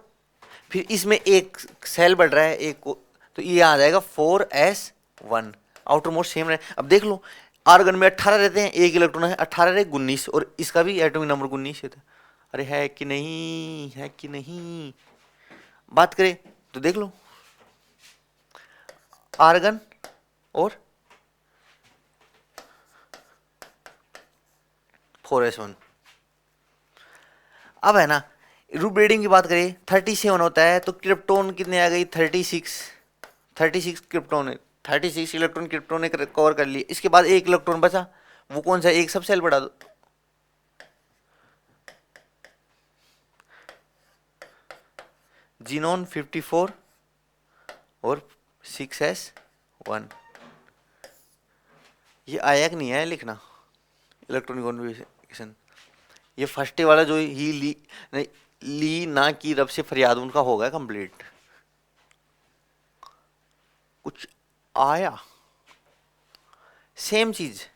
फिर इसमें एक सेल बढ़ रहा है एक को, तो ये आ जाएगा 4s1। आउटर मोस्ट सेम रहे। अब देख लो आर्गन में 18 रहते हैं, एक इलेक्ट्रॉन है, 18 रहे 19, और इसका भी एटॉमिक नंबर 19 है। अरे है कि नहीं, है कि नहीं? बात करें तो देख लो आर्गन और 4s1। अब है ना रूप रेडिंग की बात करें 37 होता है, तो क्रिप्टोन कितने आ गई, 36। 36 क्रिप्टोन है, 36 इलेक्ट्रॉन क्रिप्टोन ने कवर कर लिए। इसके बाद एक इलेक्ट्रॉन बचा, वो कौन सा, एक सब सेल बढ़ा दो, जीनोन 54 और 6s1। ये आया कि नहीं आया लिखना, इलेक्ट्रॉनिक कॉन्फ़िगरेशन। ये फर्स्ट वाला जो ही ली नहीं, ली ना की रब से फरियाद, उनका होगा कंप्लीट। कुछ आया, सेम चीज।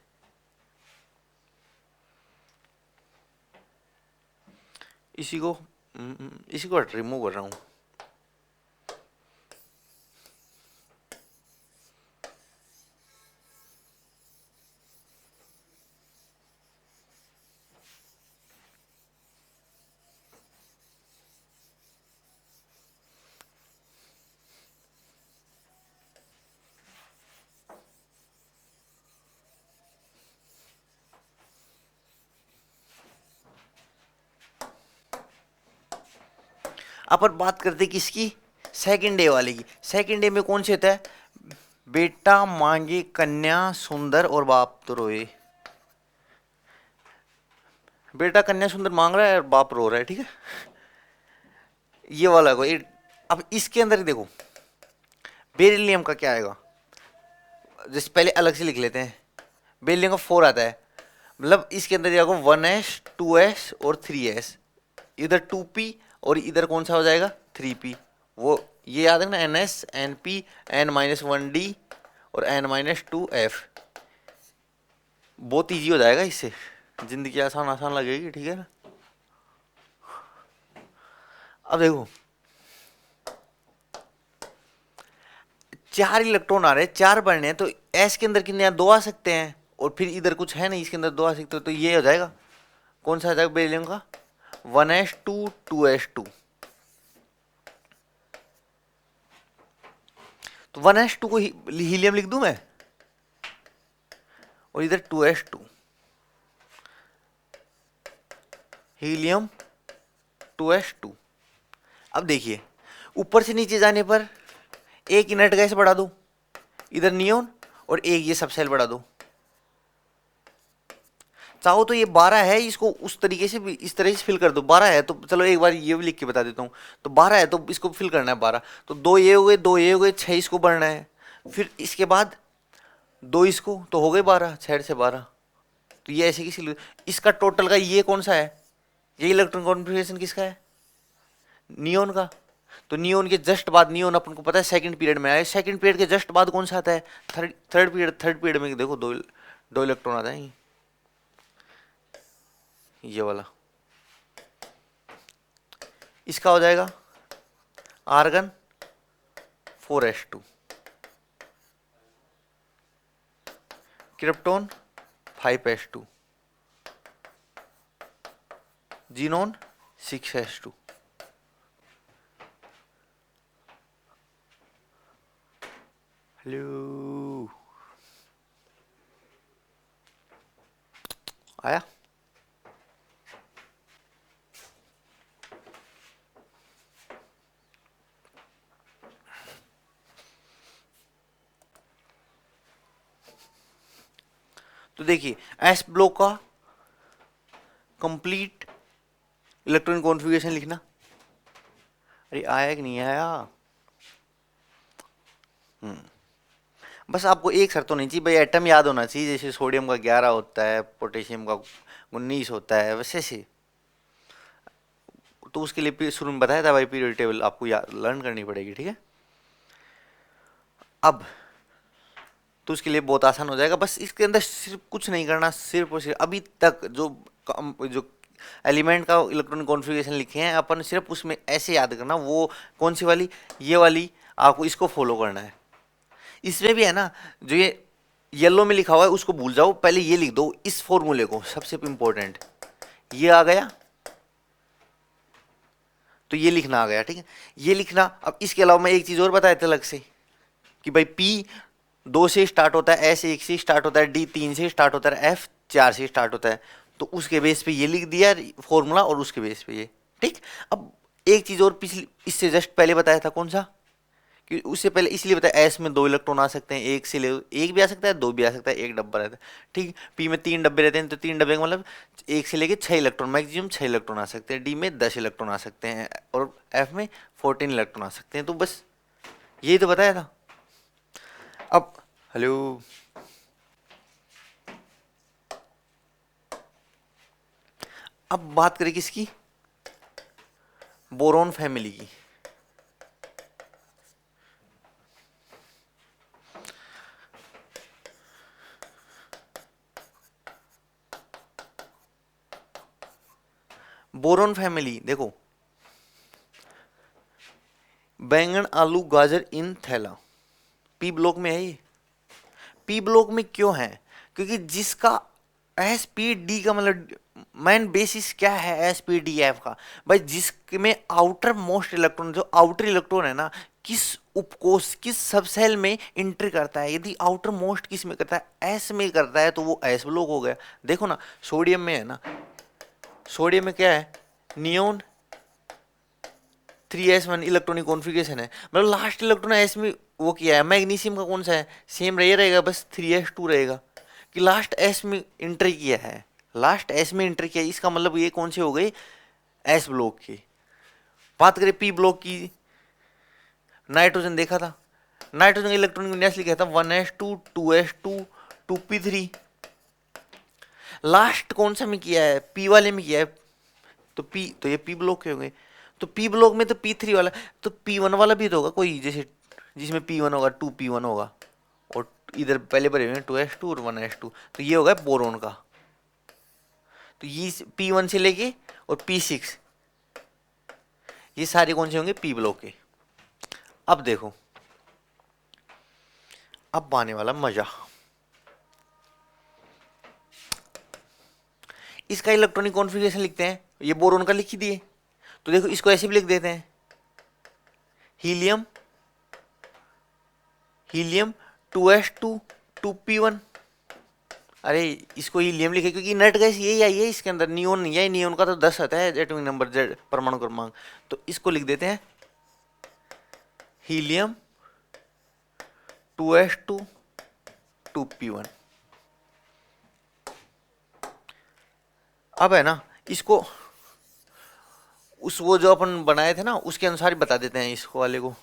इसी को रिमूव कर रहा हूं। अपन बात करते किसकी, सेकंड ए वाले की। सेकंड ए में कौन से होता है, बेटा मांगे कन्या सुंदर और बाप तो रोए। बेटा कन्या सुंदर मांग रहा है और बाप रो रहा है, ठीक है, ये वाला को। अब इसके अंदर देखो बेरिलियम का क्या आएगा, जैसे पहले अलग से लिख लेते हैं। बेरिलियम का 4 आता है, मतलब इसके अंदर जाएगा 1s 2s और 3s, इधर 2p और इधर कौन सा हो जाएगा 3p। वो ये याद है ना, ns np n-1d और n-2f। बहुत इजी हो जाएगा, इससे जिंदगी आसान आसान लगेगी, ठीक है ना। अब देखो 4 इलेक्ट्रॉन आ रहे हैं, 4 बढ़ने हैं, तो s के अंदर कितने 2 आ सकते हैं, और फिर इधर कुछ है नहीं, इसके अंदर 2 आ सकते हो, तो ये हो जाएगा कौन सा आ जाएगा बेरिलियम का 1s2 2s2। तो 1s2 को हीलियम लिख दूं मैं, और इधर 2s2 हीलियम 2s2। अब देखिए ऊपर से नीचे जाने पर एक इनर्ट गैस बढ़ा दो, इधर नियोन, और एक ये सब सेल बढ़ा दो। चाहो तो ये 12 है, इसको उस तरीके से भी इस तरह से फिल कर दो। 12 है तो चलो एक बार ये भी लिख के बता देता हूँ। तो 12 है तो इसको फिल करना है 12, तो 2 ये हो गए, 2 ये हो गए, 6 इसको बढ़ना है, फिर इसके बाद 2 इसको, तो हो गए 12, 6 से 12। तो ये ऐसे किसी, इसका टोटल का ये कौन सा है, ये इलेक्ट्रॉन कॉन्फ़िगरेशन किसका है, नियोन का। तो नियोन के जस्ट बाद, नियोन अपन को पता है सेकंड पीरियड में आया, सेकंड पीरियड के जस्ट बाद कौन सा आता है, थर्ड पीरियड में देखो दो इलेक्ट्रॉन आ जाएंगे, ये वाला। इसका हो जाएगा argon 4s2, krypton 5s2, xenon 6s2। Hello, आया। तो देखिए एस ब्लॉक का कंप्लीट इलेक्ट्रॉनिक कॉन्फ़िगरेशन लिखना। अरे आया कि नहीं आया, बस आपको एक शर्त होनी चाहिए भाई, एटम याद होना चाहिए, जैसे सोडियम का 11 होता है, पोटेशियम का 19 होता है, वैसे से। तो उसके लिए शुरू में बताया था भाई, पीरियड टेबल आपको लर्न करनी पड़ेगी, ठीक है। अब तो उसके लिए बहुत आसान हो जाएगा, बस इसके अंदर सिर्फ कुछ नहीं करना, सिर्फ और सिर्फ अभी तक जो एलिमेंट का इलेक्ट्रॉनिक कॉन्फ़िगरेशन लिखे हैं अपन, सिर्फ उसमें ऐसे याद करना, वो कौन सी वाली, ये वाली, आपको इसको फॉलो करना है। इसमें भी है ना, जो ये येलो में लिखा हुआ है उसको भूल जाओ, पहले ये लिख दो इस फॉर्मूले को, सबसे इंपॉर्टेंट ये आ गया, तो ये लिखना आ गया, ठीक है, ये लिखना। अब इसके अलावा मैं एक चीज और बताया था अलग से कि भाई P 2 से स्टार्ट होता है, S 1 से स्टार्ट होता है, D 3 से स्टार्ट होता है, F 4 से स्टार्ट होता है, तो उसके बेस पे ये लिख दिया फॉर्मूला, और उसके बेस पे ये, ठीक। अब एक चीज और पिछली इससे जस्ट पहले बताया था, कौन सा, कि उससे पहले इसलिए बताया एस में 2 इलेक्ट्रॉन आ सकते हैं, एक से ले एक भी आ सकता है, 2 भी आ सकता है, एक डब्बा रहता है, ठीक। पी में 3 डब्बे रहते हैं, तो 3 डब्बे का मतलब 1 से लेके 6 इलेक्ट्रॉन, मैक्सिमम 6 इलेक्ट्रॉन आ सकते हैं। डी में 10 इलेक्ट्रॉन आ सकते हैं, और एफ में 14 इलेक्ट्रॉन आ सकते हैं। तो बस यही तो बताया था। अब हेलो, अब बात करें किसकी, बोरॉन फैमिली की। बोरॉन फैमिली देखो, बैंगन आलू गाजर इन थैला, पी ब्लॉक में है ये। पी ब्लॉक में क्यों है, क्योंकि जिसका एस पी डी का मतलब मेन बेसिस क्या है, एस पी डी एफ का, भाई जिसमें आउटर मोस्ट इलेक्ट्रॉन, जो आउटर इलेक्ट्रॉन है ना, किस उपकोष किस सब सेल में एंट्री करता है। यदि आउटर मोस्ट किस में करता है, एस में करता है, तो वो एस ब्लॉक हो गया। देखो ना सोडियम में है ना, सोडियम में क्या है, नियोन 3s1 इलेक्ट्रॉनिक कॉन्फ़िगरेशन है, मतलब लास्ट इलेक्ट्रॉन एस में वो किया है। मैग्नीशियम का कौन सा है, सेम रहेगा, बस 3s2 रहेगा कि लास्ट एस में इंटर किया है, लास्ट एस में इंटर किया है। इसका मतलब ये कौन से हो गए, एस ब्लॉक की। बात करें पी ब्लॉक की, नाइट्रोजन देखा था, नाइट्रोजन का इलेक्ट्रॉनिक विन्यास लिखा था 1s2 2s2 2p3। लास्ट कौन सा में किया है, पी वाले में किया है, तो पी, तो ये पी ब्लॉक के होंगे। तो पी ब्लॉक में तो P3 वाला, तो P1 वाला भी तो होगा कोई, जैसे जिसमें P1 होगा 2p1 होगा, और इधर पहले भरे हुए 2s2 और 1s2, तो ये होगा बोरोन का। तो ये P1 से लेके और P6 ये सारे कौन से होंगे, पी ब्लॉक के। अब देखो, अब आने वाला मजा। इसका इलेक्ट्रॉनिक कॉन्फ़िगरेशन लिखते हैं, ये बोरोन का लिख ही दिए, तो देखो इसको ऐसे भी लिख देते हैं, हीलियम हीलियम 2s2 2p1। अरे इसको हीलियम लिखे क्योंकि नट गैस यही आई है, इसके अंदर नियोन नहीं है, नियोन का तो 10 आता है एटॉमिक नंबर, जेड परमाणु क्रमांक। तो इसको लिख देते हैं हीलियम 2s2 2p1। अब है ना, इसको उस वो जो अपन बनाए थे ना उसके अनुसार ही बता देते हैं इसको वाले को।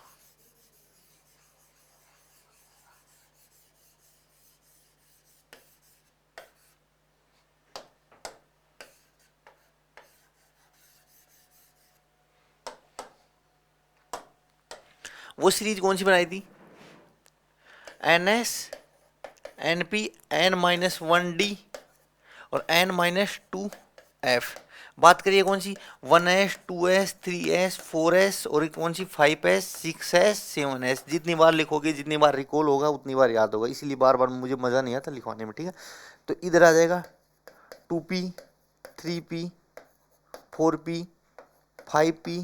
वो सीरीज कौन सी बनाई थी, NS NP N-1D और N-2F। बात करिए कौन सी, 1s 2s 3s 4s और कौन सी 5s 6s 7s। जितनी बार लिखोगे, जितनी बार रिकॉल होगा, उतनी बार याद होगा, इसीलिए बार बार मुझे मज़ा नहीं आता लिखवाने में, ठीक है। तो इधर आ जाएगा 2p 3p 4p 5p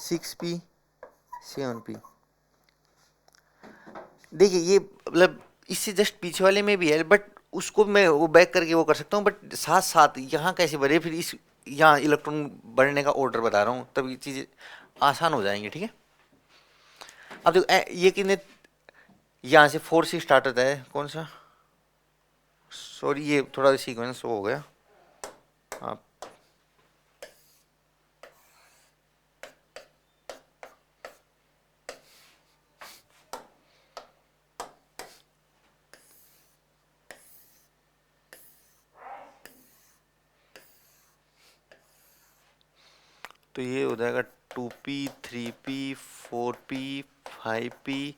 6p 7p। देखिए ये मतलब इससे जस्ट पीछे वाले में भी है, बट उसको मैं वो बैक करके वो कर सकता हूँ, बट साथ साथ यहाँ कैसे भरे, फिर इस यहाँ इलेक्ट्रॉन बढ़ने का ऑर्डर बता रहा हूँ, तब ये चीज़ें आसान हो जाएंगी, ठीक है। अब देखो ये कितने, यहाँ से 4 से स्टार्ट होता है, कौन सा, सॉरी ये थोड़ा सीक्वेंस हो गया। हाँ, तो ये हो जाएगा 2p 3p 4p 5p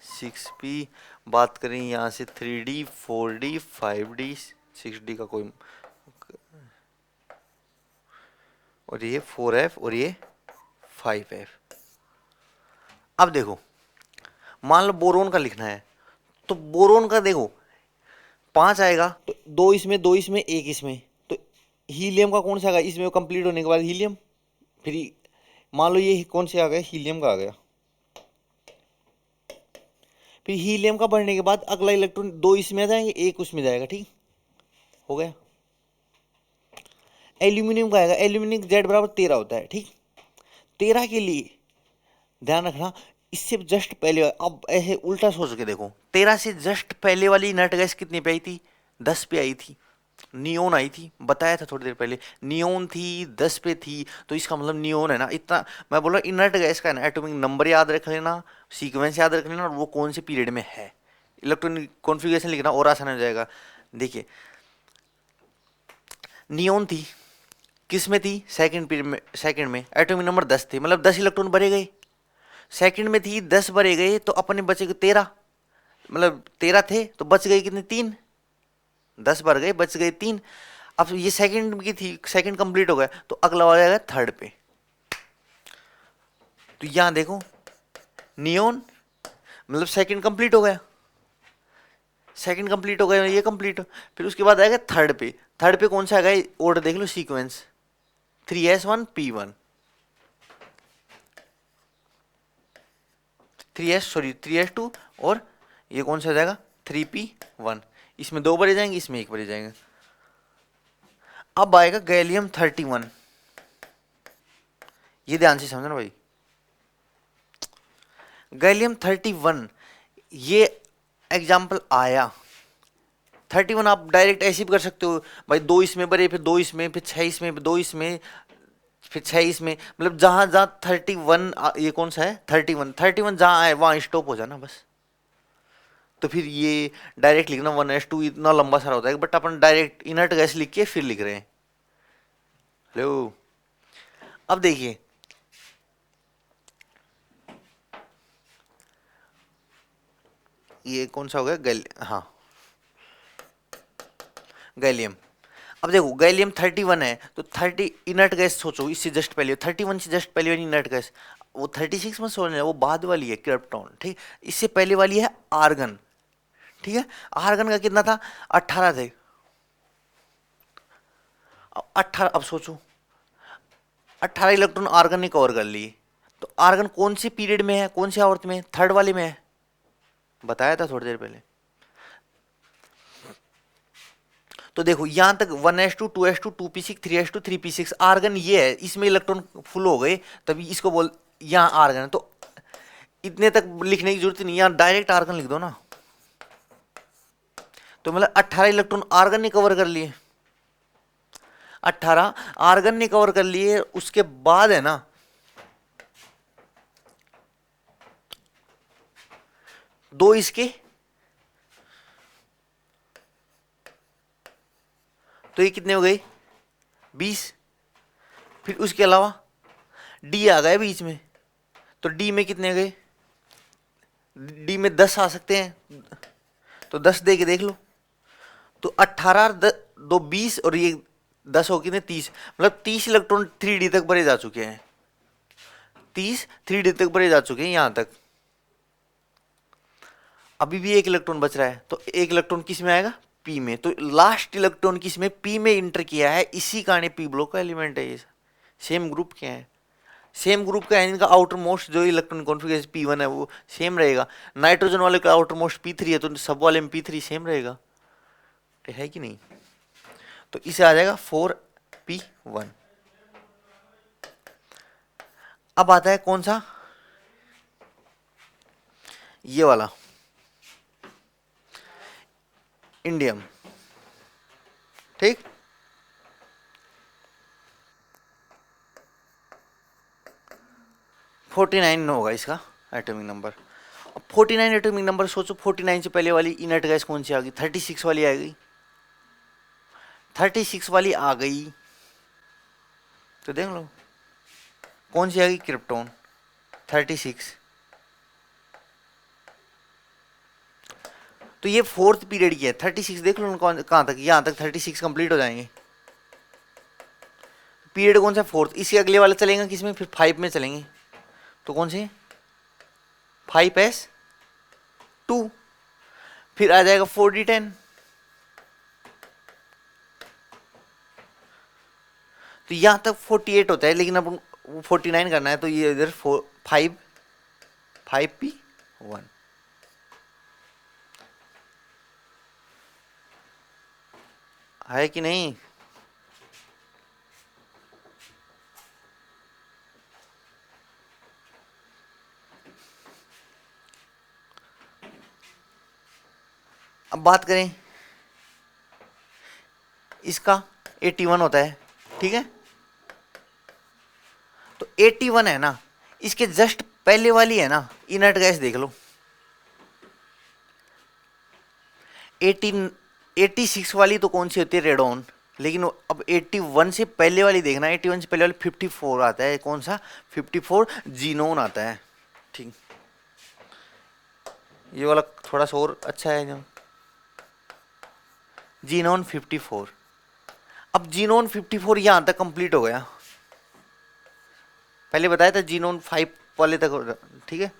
6p। बात करें यहाँ से 3d 4d 5d 6d का कोई, और ये 4f और ये 5f। अब देखो मान लो बोरोन का लिखना है, तो बोरोन का देखो 5 आएगा, तो 2 इसमें 2 इसमें 1 इसमें, तो हीलियम का कौन सा आएगा, इसमें कंप्लीट होने के बाद हीलियम, फिर मान लो ये कौन से आ गया, हीलियम का आ गया, फिर हीलियम का बढ़ने के बाद अगला इलेक्ट्रॉन 2 इसमें आ जाएंगे 1 उसमें जाएगा, ठीक हो गया। एल्यूमिनियम का आएगा, एल्यूमिनियम जेड बराबर 13 होता है, ठीक। 13 के लिए ध्यान रखना, इससे जस्ट पहले, अब ऐसे उल्टा सोच के देखो, 13 से जस्ट पहले वाली नट गैस कितने पे आई थी, 10 पे आई थी, नियोन आई थी, बताया था थोड़ी देर पहले, नियोन थी 10 पे थी, तो इसका मतलब नियोन है ना इतना। मैं बोल रहा हूँ इनर्ट गैस का है ना एटॉमिक नंबर याद रख लेना, सीक्वेंस याद रख लेना, और वो कौन से पीरियड में है, इलेक्ट्रॉनिक कॉन्फ़िगरेशन लिखना और आसान हो जाएगा। देखिए नियोन थी किस में थी, सेकंड पीरियड में, सेकंड में एटॉमिक नंबर 10 थे, मतलब 10 इलेक्ट्रॉन भरे गए, सेकंड में थी 10 भरे गए, तो अपने बचे 13, मतलब 13 थे तो बच गए कितने, 3, 10 भर गए बच गए 3। अब ये सेकंड की थी, सेकंड कंप्लीट हो गया, तो अगला आ जाएगा थर्ड पे। तो यहां देखो नियोन मतलब सेकंड कंप्लीट हो गया, सेकंड कंप्लीट हो गया, ये कंप्लीट, फिर उसके बाद आएगा थर्ड पे। थर्ड पे कौन सा आएगा, ऑर्डर देख लो सीक्वेंस, 3s1 p1, 3s2 और ये कौन सा जाएगा 3p1। इसमें 2 भरे जाएंगे, इसमें 1 भरे जाएंगे। अब आएगा गैलियम 31, ये ध्यान से समझना भाई, गैलियम 31, ये एग्जाम्पल आया 31। आप डायरेक्ट ऐसे भी कर सकते हो भाई, 2 इसमें भरे, फिर 2 इसमें, फिर 6 इसमें, फिर 2 इसमें, फिर 6 इसमें, मतलब जहां जहां 31, ये कौन सा है 31 जहां आए वहां स्टॉप हो जाना बस। तो फिर ये डायरेक्ट लिखना 1s2 इतना लंबा सारा होता है, but upon direct inert gas लिख के फिर लिख रहे हैं। हेलो, अब देखिए ये कौन सा हो गया, हाँ गैलियम। अब देखो गैलियम 31 है, तो 30 इनर्ट गैस सोचो, इससे जस्ट पहले 31 से जस्ट पहले वाली इनर्ट गैस, वो 36 में सोचना, वो बाद वाली है क्रिप्टॉन, ठीक। इससे पहले वाली है आर्गन, ठीक है। आर्गन का कितना था, 18 थे। अब 18, अब सोचो 18 इलेक्ट्रॉन आर्गन ने कवर कर लिए, तो आर्गन कौन से पीरियड में है, कौन से आवर्त में, थर्ड वाले में है, बताया था थोड़ी देर पहले। तो देखो यहां तक 1s2 2s2 2p6 3s2 3p6 argon ये है, इसमें इलेक्ट्रॉन फुल हो गए, तभी इसको बोल, यहां आर्गन है, तो इतने तक लिखने की जरूरत नहीं, यहां डायरेक्ट आर्गन लिख दो ना। तो मतलब 18 इलेक्ट्रॉन आर्गन ने कवर कर लिए, 18 आर्गन ने कवर कर लिए, उसके बाद है ना 2 इसके, तो ये कितने हो गए 20। फिर उसके अलावा डी आ गए बीच में, तो डी में कितने गए, डी में 10 आ सकते हैं, तो 10 दे के देख लो। तो 18 दो 20 और ये 10 हो कितने 30, मतलब 30 इलेक्ट्रॉन 3D तक भरे जा चुके हैं, 30 3D तक भरे जा चुके हैं यहां तक। अभी भी 1 इलेक्ट्रॉन बच रहा है, तो 1 इलेक्ट्रॉन किस में आएगा, पी में। तो लास्ट इलेक्ट्रॉन किस में, पी में इंटर किया है, इसी कारण पी ब्लॉक का एलिमेंट है ये। सेम ग्रुप क्या है, सेम ग्रुप का है, इनका आउटर मोस्ट जो इलेक्ट्रॉन कॉन्फ़िगरेशन P1 है वो सेम रहेगा। नाइट्रोजन वाले का आउटर मोस्ट P3 है, तो सब वाले में P3 सेम रहेगा, है कि नहीं। तो इसे आ जाएगा 4p1। अब आता है कौन सा, ये वाला इंडियम, ठीक। फोर्टी नाइन होगा इसका एटॉमिक नंबर। अब 49 एटॉमिक नंबर सोचो, 49 से पहले वाली इनर्ट गैस कौन सी आ गई, 36 वाली आ गई, 36 वाली आ गई, तो देख लो कौन सी आ गई, क्रिप्टॉन 36। तो ये फोर्थ पीरियड की है, 36 देख लो कहां तक, यहां तक 36 कंप्लीट हो जाएंगे। पीरियड कौन सा, फोर्थ। इसके अगले वाला चलेगा किसमें, फिर 5 में चलेंगे, तो कौन से 5s2, फिर आ जाएगा 4d10, तो यहां तक 48 होता है, लेकिन अब 49 करना है, तो ये इधर 5p1 है कि नहीं। अब बात करें इसका, 81 होता है, ठीक है। तो 81 है ना, इसके जस्ट पहले वाली है ना इनर्ट गैस, देख लो 86 वाली तो कौन सी होती है, रेडॉन। लेकिन अब 81 से पहले वाली देखना, 81 से पहले वाली 54 आता है, कौन सा 54 जीनोन आता है, ठीक। ये वाला थोड़ा सा और अच्छा है, जो जीनोन 54। अब जीनोन 54 यहां तक कंप्लीट हो गया, पहले बताया था जीनोन 5 वाले तक, ठीक है।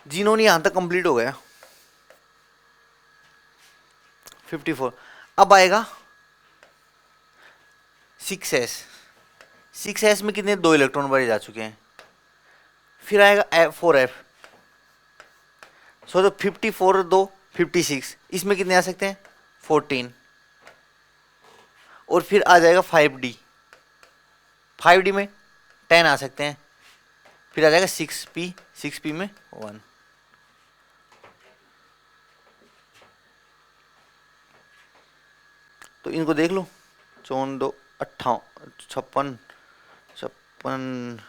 जीनोन यहां तक कंप्लीट हो गया 54। अब आएगा 6s, 6s में कितने 2 इलेक्ट्रॉन भरे जा चुके हैं। फिर आएगा 4f, सो तो 54 2 56, इसमें कितने आ सकते हैं 14, और फिर आ जाएगा 5D, 5D में 10 आ सकते हैं, फिर आ जाएगा 6P, 6P में 1। तो इनको देख लो, 54, 2, 58, 56, 56,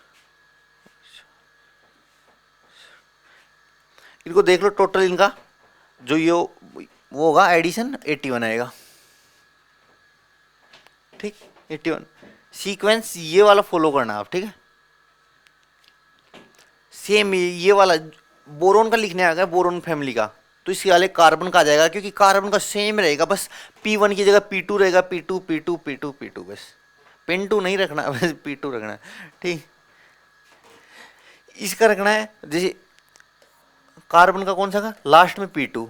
इनको देख लो टोटल इनका जो ये वो होगा एडिशन 81 आएगा, ठीक 81। सीक्वेंस ये वाला फॉलो करना आप, ठीक है। सेम ये वाला बोरोन का लिखने आ गया, बोरोन फैमिली का, तो इसके वाले कार्बन का आ जाएगा, क्योंकि कार्बन का सेम रहेगा, बस P1 की जगह P2 रहेगा, P2 P2 P2 P2, बस P2 नहीं रखना, बस P2 रखना है, ठीक। इसका रखना है, जैसे कार्बन का कौन सा का लास्ट में P2,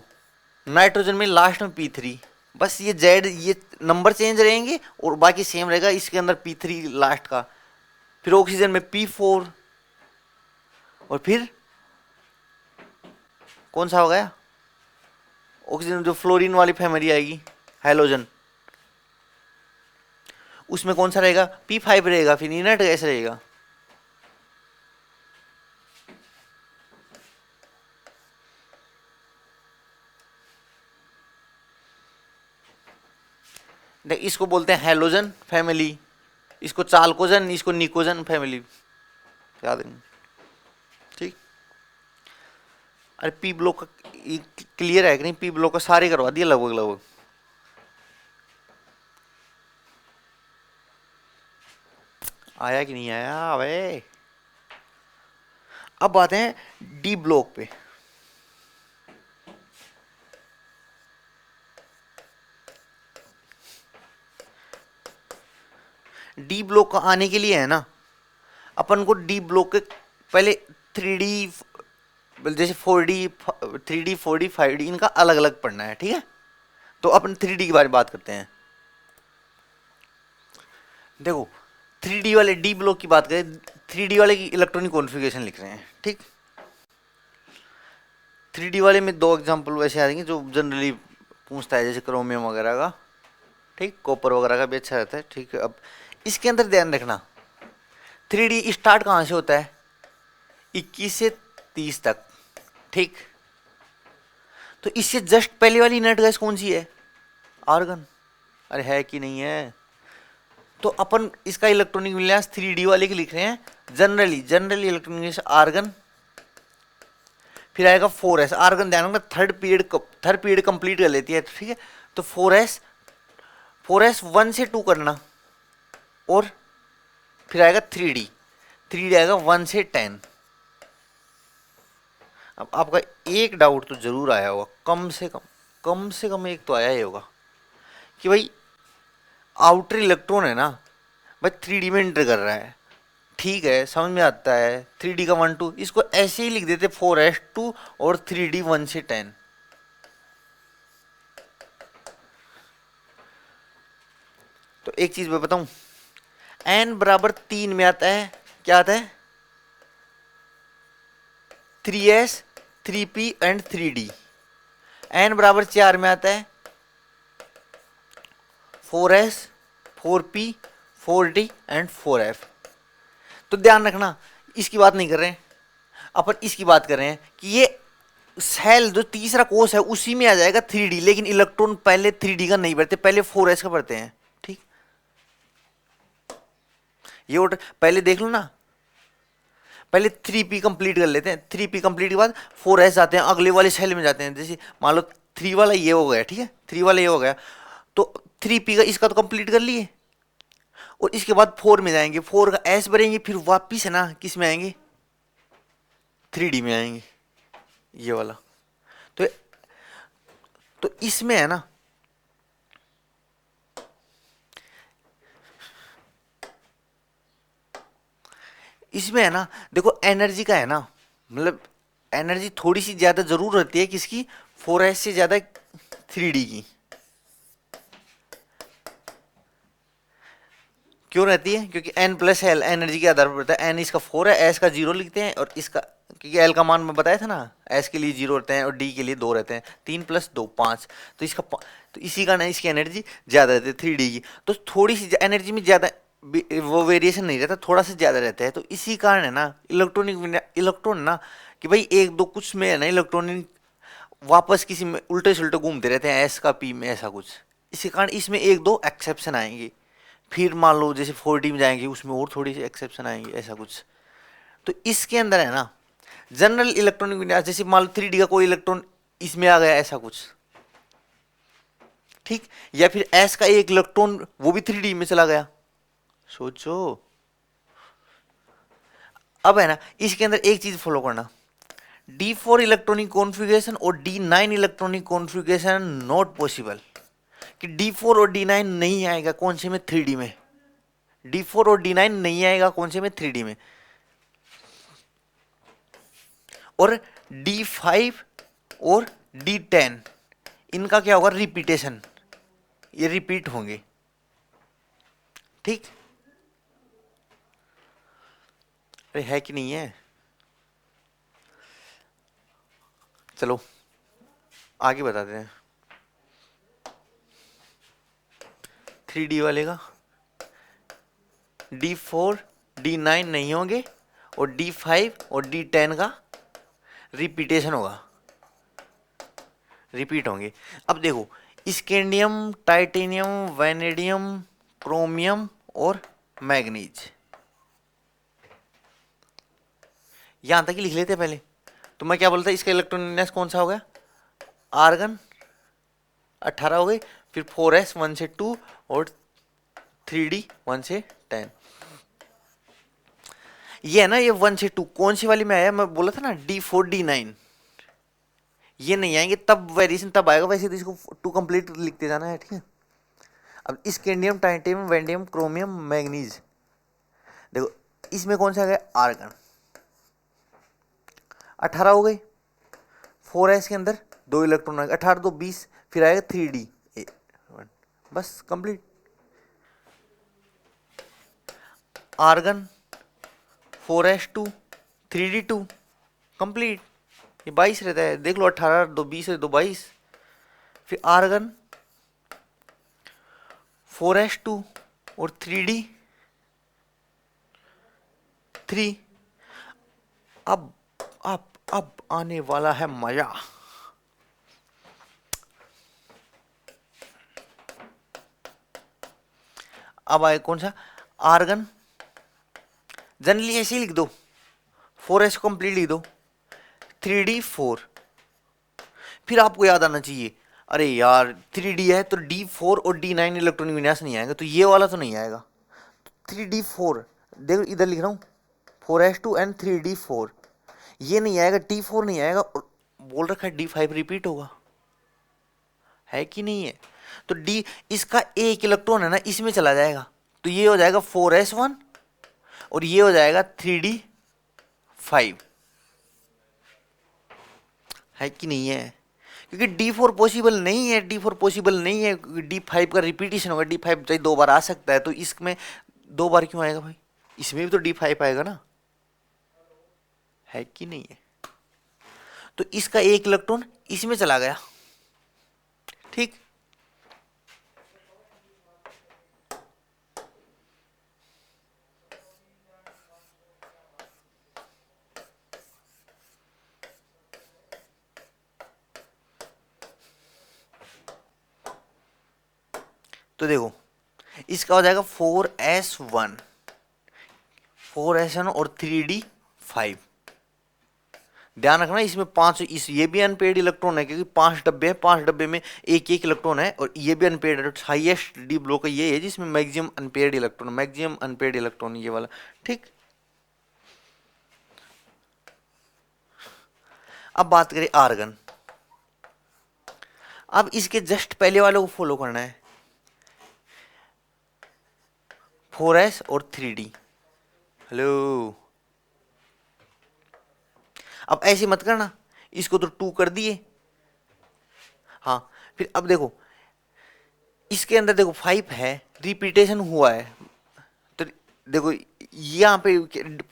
नाइट्रोजन में लास्ट में P3, बस ये जेड ये नंबर चेंज रहेंगे और बाकी सेम रहेगा, इसके अंदर P3 लास्ट का, फिर ऑक्सीजन में P4, और फिर कौन सा हो गया ऑक्सीजन, जो फ्लोरीन वाली फैमिली आएगी हाइड्रोजन, उसमें कौन सा रहेगा P5 रहेगा, फिर इनर्ट गैस रहेगा। देख इसको बोलते हैं हैलोजन फैमिली, इसको चालकोजन, इसको निकोजन फैमिली, याद है, ठीक। अरे पी ब्लॉक का क्लियर है कि नहीं, पी ब्लॉक का सारे करवा दिया लगभग लगभग। आया कि नहीं आया अबे। अब आते हैं डी ब्लॉक पे। डी ब्लॉक का आने के लिए है ना, अपन को डी ब्लॉक के पहले 3D जैसे 4D 3D 4D 5D इनका अलग अलग पढ़ना है, ठीक है। तो अपन 3D के बारे में बात करते हैं। देखो 3D वाले डी ब्लॉक की बात करें, 3D वाले की इलेक्ट्रॉनिक कॉन्फ़िगरेशन लिख रहे हैं, ठीक। 3D वाले में दो एग्जांपल वैसे आ जाएंगे जो जनरली पूछता है, जैसे क्रोमियम वगैरह का, ठीक, कॉपर वगैरह का भी अच्छा रहता है, ठीक है। अब इसके अंदर ध्यान रखना 3D स्टार्ट कहाँ से होता है 21 से 30 तक, ठीक। तो इससे जस्ट पहले वाली इनर्ट गैस कौन सी है आर्गन, अरे है कि नहीं है। तो अपन इसका इलेक्ट्रॉनिक विन्यास 3D वाले के लिख रहे हैं, जनरली इलेक्ट्रॉनिक विन्यास आर्गन, फिर आएगा 4s आर्गन, ध्यान रखना थर्ड पीरियड कंप्लीट कर लेती है, ठीक है। तो 4s 1 से 2 करना, और फिर आएगा 3D आएगा 1 से 10। अब आपका एक डाउट तो जरूर आया होगा, कम से कम एक तो आया ही होगा कि भाई आउटर इलेक्ट्रॉन है ना भाई 3D में एंटर कर रहा है, ठीक है समझ में आता है, 3D का 1 2 इसको ऐसे ही लिख देते 4s 2 और 3D 1 से 10। तो एक चीज मैं बताऊं, n बराबर 3 में आता है, क्या आता है 3s 3p and 3d। n बराबर 4 में आता है 4s 4p 4d and 4f। तो ध्यान रखना इसकी बात नहीं कर रहे हैं अपन, इसकी बात कर रहे हैं कि ये सेल जो तीसरा कोष है उसी में आ जाएगा 3D, लेकिन इलेक्ट्रॉन पहले 3D का नहीं भरते, पहले 4s का भरते हैं, ठीक। ये ऑर्डर पहले देख लो ना, पहले 3p कंप्लीट कर लेते हैं, 3p कंप्लीट के बाद 4s आते हैं, अगले वाले सेल में जाते हैं। जैसे मान लो 3 वाला ये हो गया, ठीक है 3 वाला ये हो गया, तो 3p का इसका तो कंप्लीट कर लिए, और इसके बाद 4 में जाएंगे, 4 का s भरेंगे, फिर वापिस है ना किस में आएंगे 3D में आएंगे, ये वाला। तो इसमें है ना देखो एनर्जी का है ना, मतलब एनर्जी थोड़ी सी ज्यादा जरूर रहती है किसकी 4s से ज्यादा 3D की। क्यों रहती है? क्योंकि n प्लस एल एनर्जी के आधार पर रहता है। n इसका 4 है, s का 0 लिखते हैं, और इसका क्योंकि l का मान मैं बताया था ना, s के लिए 0 रहते हैं और d के लिए 2 रहते हैं, 3 प्लस 2 5, तो इसका तो इसी कारण इसकी एनर्जी ज़्यादा रहती है 3D की। तो थोड़ी सी एनर्जी में ज़्यादा वो वेरिएशन नहीं रहता, थोड़ा सा ज़्यादा रहता है। तो इसी कारण है ना इलेक्ट्रॉन ना कि भाई एक दो कुछ में है ना इलेक्ट्रॉन वापस किसी में उल्टे सुलटे घूमते रहते हैं, एस का पी में ऐसा कुछ। इसी कारण इसमें एक दो एक्सेप्शन आएंगे, फिर मान लो जैसे 4D में जाएंगे उसमें और थोड़ी सी एक्सेप्शन आएंगे ऐसा कुछ। तो इसके अंदर है ना जनरल इलेक्ट्रॉनिक विन्यास, जैसे मान लो 3D का कोई इलेक्ट्रॉन इसमें आ गया ऐसा कुछ, ठीक, या फिर एस का एक इलेक्ट्रॉन वो भी 3D में चला गया, सोचो। अब है ना इसके अंदर एक चीज फॉलो करना, D4 इलेक्ट्रॉनिक कॉन्फ़िगरेशन और D9 electronic configuration not possible, कि D4 और D9 नहीं आएगा कौन से में 3D में, D4 और D9 नहीं आएगा कौन से में 3D में। और D5 और D10 इनका क्या होगा, रिपीटेशन, ये रिपीट होंगे, ठीक। अरे है कि नहीं है? चलो आगे बताते हैं। 3D वाले का D4 D9 नहीं होंगे और D5 और D10 का रिपीटेशन होगा, रिपीट होंगे। अब देखो स्कैंडियम, टाइटेनियम, वैनेडियम, क्रोमियम और मैग्नीज, यहां तक ही लिख लेते पहले। तो मैं क्या बोलता, इसका इलेक्ट्रॉन विन्यास कौन सा हो गया, आर्गन 18 हो गई, फिर 4s 1 से 2 और 3D 1 से 10। ये है ना, ये 1 से 2 कौन सी वाली में आया, मैं बोला था ना D4 D9, ये नहीं आएंगे, तब वेरिएशन तब आएगा। वैसे तो इसको 2 कंप्लीट लिखते जाना है, ठीक है। अब स्कैंडियम, टाइटेनियम, वैंडियम, क्रोमियम, मैग्नीज, देखो इसमें कौन सा आ गया, आर्गन 18 हो गई, 4s के अंदर 2 इलेक्ट्रॉन आएगा, 18 2 20, फिर आएगा 3D, बस complete. Argon 4s2 3D2 complete, ये 22 रहता है, देख लो 18 2 20 2 22, फिर आर्गन 4s2 और 3D3। अब अब आने वाला है मजा। अब आए कौन सा, आर्गन, जनरली ऐसे ही लिख दो, 4s कंप्लीट लिख दो, 3D4, फिर आपको याद आना चाहिए, अरे यार 3D है तो D4 और D9 इलेक्ट्रॉनिक विन्यास नहीं आएगा, तो ये वाला तो नहीं आएगा, 3D4, देखो इधर लिख रहा हूँ 4s2 एंड 3D4, ये नहीं आएगा, D4 नहीं आएगा, और बोल रखा है D5 रिपीट होगा, है कि नहीं है। तो D इसका एक इलेक्ट्रॉन है ना इसमें चला जाएगा, तो ये हो जाएगा 4s1 और ये हो जाएगा 3D5, है कि नहीं है। क्योंकि D4 पॉसिबल नहीं है, D4 पॉसिबल नहीं है, D5 का रिपीटेशन होगा, D5 चाहे 2 बार आ सकता है, तो इसमें 2 बार क्यों आएगा भाई, इसमें भी तो D5 आएगा ना, है कि नहीं है। तो इसका एक इलेक्ट्रॉन इसमें चला गया, ठीक। तो देखो इसका हो जाएगा 4s1 और 3D5, ध्यान रखना इसमें 5, इस ये भी अनपेड इलेक्ट्रॉन है, क्योंकि 5 डब्बे हैं, 5 डब्बे में एक एक इलेक्ट्रॉन है, और ये भी अनपेड है। हाईएस्ट डी ब्लॉक ये है जिसमें मैक्सिमम अनपेड इलेक्ट्रॉन ये वाला, ठीक। अब बात करें आर्गन, अब इसके जस्ट पहले वाले को फॉलो करना है, 4s और 3D। हेलो, अब ऐसे मत करना, इसको तो 2 कर दिए, हाँ, फिर अब देखो इसके अंदर देखो 5 है, रिपीटेशन हुआ है, देखो यहाँ पे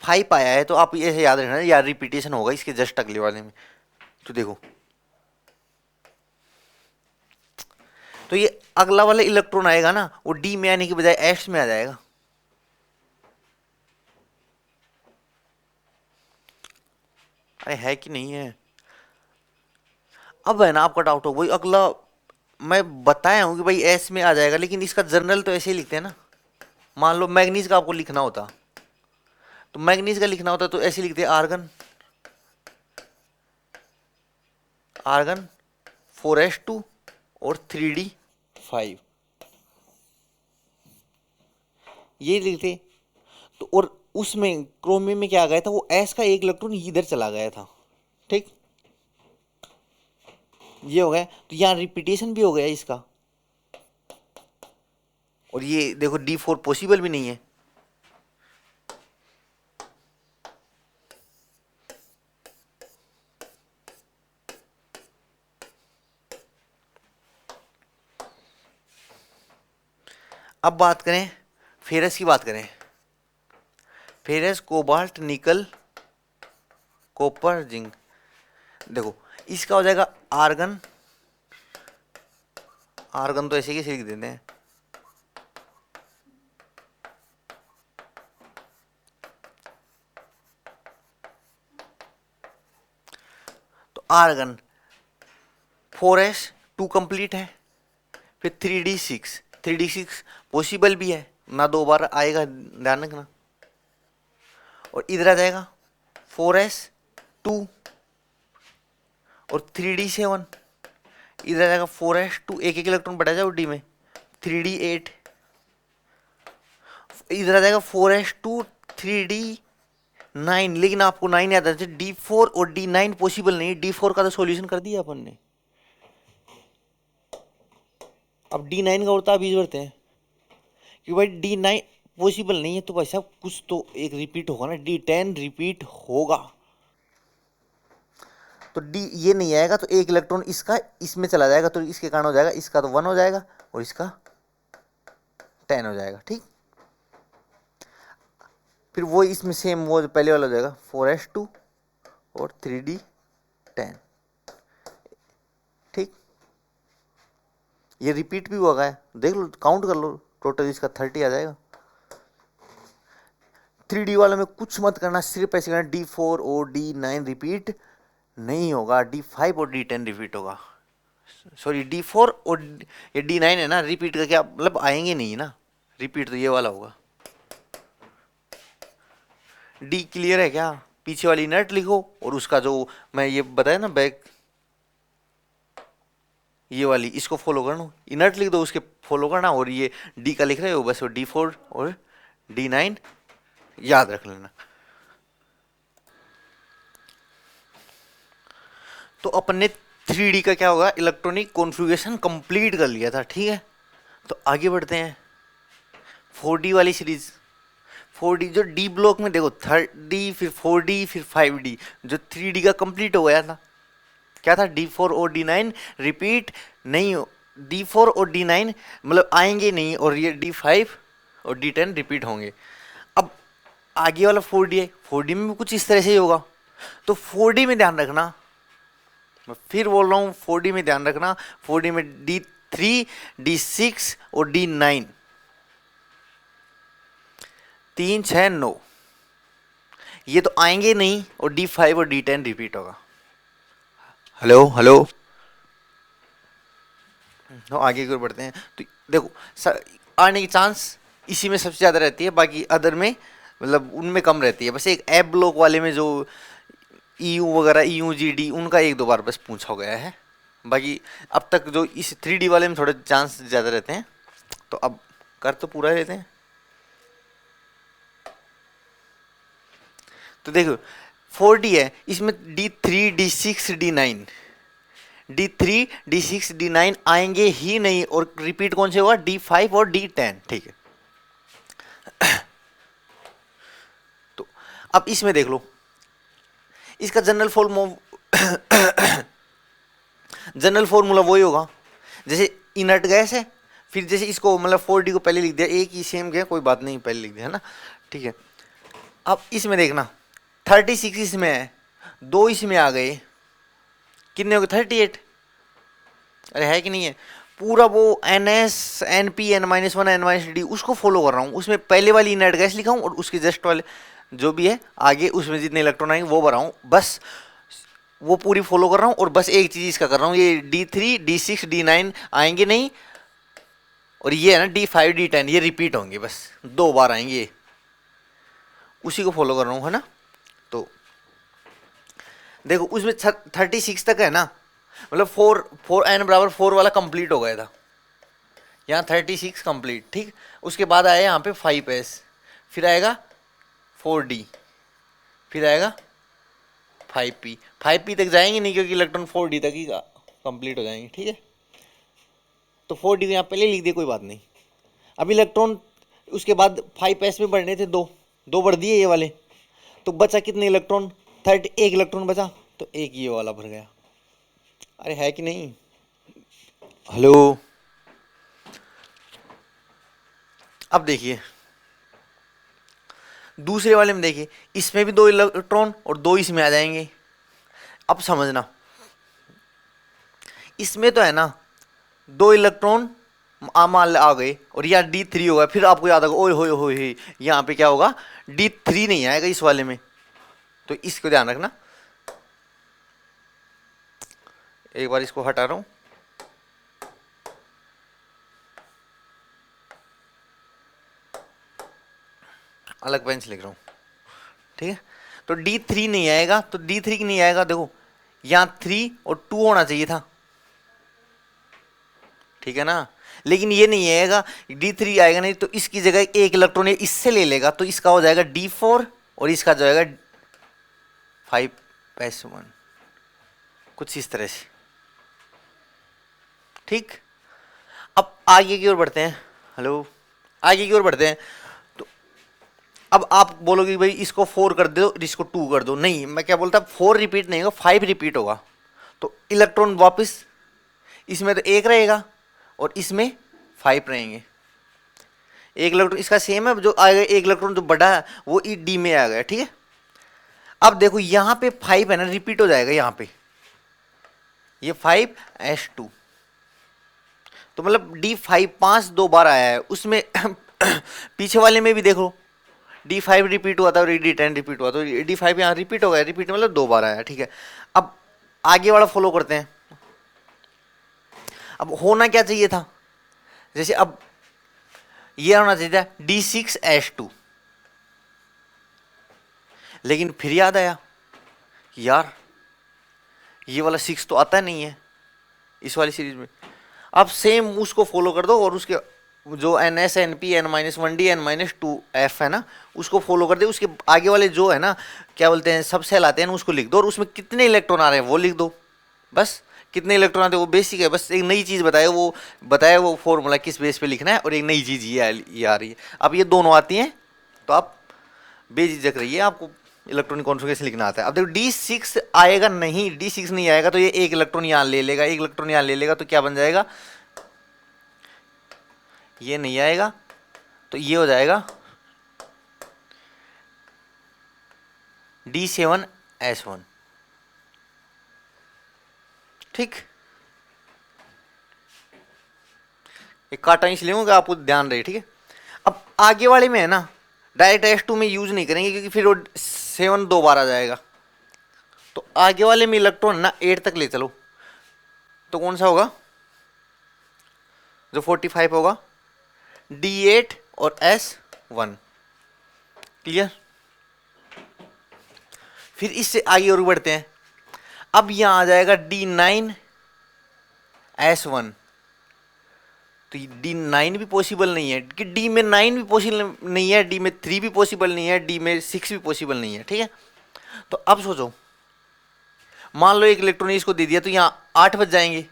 5 आया है, तो आप ऐसे याद रखना यार, रिपीटेशन होगा इसके जस्ट अगले वाले में। तो देखो, तो ये अगला वाला इलेक्ट्रॉन आएगा ना, वो डी में आने की बजाय एस में आ जाएगा। अरे है कि नहीं है? अब है ना आपका डाउट हो भाई, अगला मैं बताया हूं कि भाई एस में आ जाएगा, लेकिन इसका जर्नल तो ऐसे ही लिखते हैं ना। मान लो मैग्नीज का आपको लिखना होता, तो मैग्नीज का लिखना होता तो ऐसे लिखते हैं, आर्गन आर्गन 4s2 और 3d5, ये लिखते। तो और उसमें क्रोमियम में क्या आ गया था, वो एस का एक इलेक्ट्रॉन इधर चला गया था, ठीक, ये हो गया। तो यहाँ रिपीटेशन भी हो गया इसका, और ये देखो D4 पॉसिबल भी नहीं है। अब बात करें फेरस की, बात करें फेरस, कोबाल्ट, निकल, कॉपर, जिंक। देखो इसका हो जाएगा आर्गन, आर्गन तो ऐसे कैसे लिख देते हैं, तो आर्गन 4s2 कंप्लीट है, फिर 3d6, 3d6 पॉसिबल भी है ना, 2 बार आएगा, ध्यान रखना। और इधर आ जाएगा 4s2 और 3d7, इधर आ जाएगा 4s2, एक एक इलेक्ट्रॉन बढ़ा जाए डी में, 3d8, इधर आ जाएगा 4s2 3d9, लेकिन आपको 9 याद आना चाहिए, D4 और D9 पॉसिबल नहीं, D4 का तो सॉल्यूशन कर दिया अपन ने। अब D9 का उड़ता आप बीच बढ़ते हैं, कि भाई D9 पॉसिबल नहीं है, तो भाई साहब कुछ तो एक रिपीट होगा ना, D10 रिपीट होगा। तो डी ये नहीं आएगा, तो एक इलेक्ट्रॉन इसका इसमें चला जाएगा, तो इसके कारण हो जाएगा, इसका तो 1 हो जाएगा और इसका 10 हो जाएगा, ठीक। फिर वो इसमें सेम वो पहले वाला हो जाएगा 4s2 और 3d10, ठीक। ये रिपीट भी हुआ है, देख लो, काउंट कर लो, टोटल इसका 30 आ जाएगा। 3d वाले में कुछ मत करना, सिर्फ ऐसे करना, D4 और D9 रिपीट नहीं होगा, D5 और D10 रिपीट होगा। सॉरी, D4 और ये D9 है ना, रिपीट का क्या मतलब, आएंगे नहीं ना, रिपीट तो ये वाला होगा। डी क्लियर है क्या? पीछे वाली नट लिखो, और उसका जो मैं ये बताया ना बैक, ये वाली इसको फॉलो करना, इनर्ट लिख दो, उसके फॉलो करना, और ये डी का लिख रहे हो बस, वो D4 और D9 याद रख लेना। तो अपन ने 3D का क्या होगा, इलेक्ट्रॉनिक कॉन्फ़िगरेशन कंप्लीट कर लिया था, ठीक है। तो आगे बढ़ते हैं 4D वाली सीरीज। 4D जो डी ब्लॉक में देखो, 3D फिर 4D फिर 5D, जो 3D का कंप्लीट हो गया था, क्या था, D4 और D9 रिपीट नहीं हो, D4 और D9 मतलब आएंगे नहीं, और ये D5 और D10 रिपीट होंगे। अब आगे वाला 4D है, 4D में भी कुछ इस तरह से ही होगा। तो 4D में ध्यान रखना, मैं फिर बोल रहा हूँ 4D में ध्यान रखना, 4D में D3 D6 और D9, 3 6 9 ये तो आएंगे नहीं, और D5 और D10 रिपीट होगा। हेलो हेलो, तो आगे की ओर बढ़ते हैं। तो देखो आने की चांस इसी में सबसे ज़्यादा रहती है, बाकी अदर में मतलब उनमें कम रहती है। बस एक एप ब्लॉक वाले में जो EU वगैरह, EUGD, उनका 1 2 बार बस पूछा गया है, बाकी अब तक जो इस 3D वाले में थोड़े चांस ज़्यादा रहते हैं। तो अब कर तो पूरा लेते हैं। तो देखो 4D है, इसमें D3 D6 D9, D3 D6 D9 आएंगे ही नहीं, और रिपीट कौन से होगा, D5 और D10, ठीक है। तो अब इसमें देख लो, इसका जनरल जनरल फॉर्मूला वही होगा, जैसे इनर्ट गैस है, फिर जैसे इसको मतलब 4D को पहले लिख दिया, एक ही सेम गया, कोई बात नहीं, पहले लिख दिया है ना, ठीक है। अब इसमें देखना 36 इसमें है, 2 इसमें आ गए, कितने हो गए 38। अरे है कि नहीं है। पूरा वो N S N P N minus one N minus D उसको फॉलो कर रहा हूँ, उसमें पहले वाली इनर्ट गैस लिखा हूँ और उसके जस्ट वाले जो भी है आगे उसमें जितने इलेक्ट्रॉन आएंगे वो भरा हूँ, बस वो पूरी फॉलो कर रहा हूँ। और बस एक चीज इसका कर रहा हूँ, ये D3 D6 D9 आएंगे नहीं, और ये है ना D5 D10 ये रिपीट होंगे, बस 2 बार आएंगे ये, उसी को फॉलो कर रहा हूँ है ना। तो देखो उसमें 36 तक है ना, मतलब 4 n बराबर 4 वाला कंप्लीट हो गया था, यहाँ 36 कंप्लीट, ठीक। उसके बाद आया यहाँ पे 5s, फिर आएगा 4d, फिर आएगा 5p। 5p तक जाएंगे नहीं क्योंकि इलेक्ट्रॉन 4d तक ही कंप्लीट हो जाएंगे, ठीक है। तो 4d यहाँ पहले लिख दिए, कोई बात नहीं। अब इलेक्ट्रॉन उसके बाद 5s में बढ़ने थे, दो बढ़ दिए ये वाले, तो बचा कितने इलेक्ट्रॉन, 31 इलेक्ट्रॉन बचा, तो एक ये वाला भर गया। अरे है कि नहीं, हेलो। अब देखिए दूसरे वाले में, देखिए इसमें भी 2 इलेक्ट्रॉन और 2 इसमें आ जाएंगे। अब समझना, इसमें तो है ना 2 इलेक्ट्रॉन मान आ गए और यहाँ D3 होगा, फिर आपको याद होगा ओए होए होए यहाँ पे क्या होगा, D3 नहीं आएगा इस वाले में, तो इसको ध्यान रखना। एक बार इसको हटा रहा हूं, अलग पेन से लिख रहा हूं, ठीक है। तो D3 नहीं आएगा, तो D3 नहीं आएगा, देखो यहाँ 3 और 2 होना चाहिए था, ठीक है ना। लेकिन ये नहीं आएगा, D3 आएगा नहीं, तो इसकी जगह एक इलेक्ट्रॉन इससे ले लेगा, तो इसका हो जाएगा D4 और इसका जाएगा 5s1, कुछ इस तरह से, ठीक। अब आगे की ओर बढ़ते हैं, हेलो, आगे की ओर बढ़ते हैं। तो अब आप बोलोगे भाई इसको 4 कर दो, इसको 2 कर दो, नहीं, मैं क्या बोलता, 4 रिपीट नहीं होगा, 5 रिपीट होगा। तो इलेक्ट्रॉन वापस इसमें तो 1 रहेगा और इसमें 5 रहेंगे। एक इलेक्ट्रॉन इसका सेम है, जो आएगा एक इलेक्ट्रॉन जो बड़ा है वो डी में आ गया, ठीक है। अब देखो यहाँ पे 5 है ना, रिपीट हो जाएगा यहाँ पे, ये 5s2, तो मतलब D5 5 बार आया है उसमें पीछे वाले में भी देखो D5 रिपीट हुआ था और D10 रिपीट हुआ, तो D5 यहाँ रिपीट हो गया, रिपीट मतलब 2 बार आया, ठीक है। अब आगे वाला फॉलो करते हैं। अब होना क्या चाहिए था, जैसे अब ये होना चाहिए था D6s2, लेकिन फिर याद आया यार ये वाला 6 तो आता नहीं है इस वाली सीरीज में। अब सेम उसको फॉलो कर दो और उसके जो NS NP N-1D N-2F है ना उसको फॉलो कर दे, उसके आगे वाले जो है ना क्या बोलते हैं सब सेल आते हैं ना उसको लिख दो, और उसमें कितने इलेक्ट्रॉन आ रहे हैं वो लिख दो, बस कितने इलेक्ट्रॉन आते हैं वो बेसिक है, बस एक नई चीज़ बताया वो फॉर्मूला किस बेस पे लिखना है, और एक नई चीज़ ये आ रही है। अब ये दोनों आती हैं तो आप बेझिझक रहिए, आपको इलेक्ट्रॉनिक कॉन्फ़िगरेशन लिखना आता है। अब देखो D6 आएगा नहीं, D6 नहीं आएगा तो ये एक इलेक्ट्रॉन यहाँ ले लेगा, एक इलेक्ट्रॉन यहाँ ले लेगा, तो क्या बन जाएगा, ये नहीं आएगा तो ये हो जाएगा D7s1, ठीक। एक काटा इसलिए होगा आपको ध्यान रहे, ठीक है। अब आगे वाले में है ना डायरेक्ट S2 में यूज नहीं करेंगे क्योंकि फिर वो 7 2 बार आ जाएगा, तो आगे वाले में इलेक्ट्रॉन ना 8 तक ले चलो, तो कौन सा होगा जो 45 होगा, D8 और S1, क्लियर। फिर इससे आगे और बढ़ते हैं। अब यहां आ जाएगा D9s1, तो D9 भी पॉसिबल नहीं है कि D में 9 भी पॉसिबल नहीं है, D में 3 भी पॉसिबल नहीं है, D में 6 भी पॉसिबल नहीं है, ठीक है। तो अब सोचो मान लो एक इलेक्ट्रॉन इसको दे दिया तो यहाँ 8 बच जाएंगे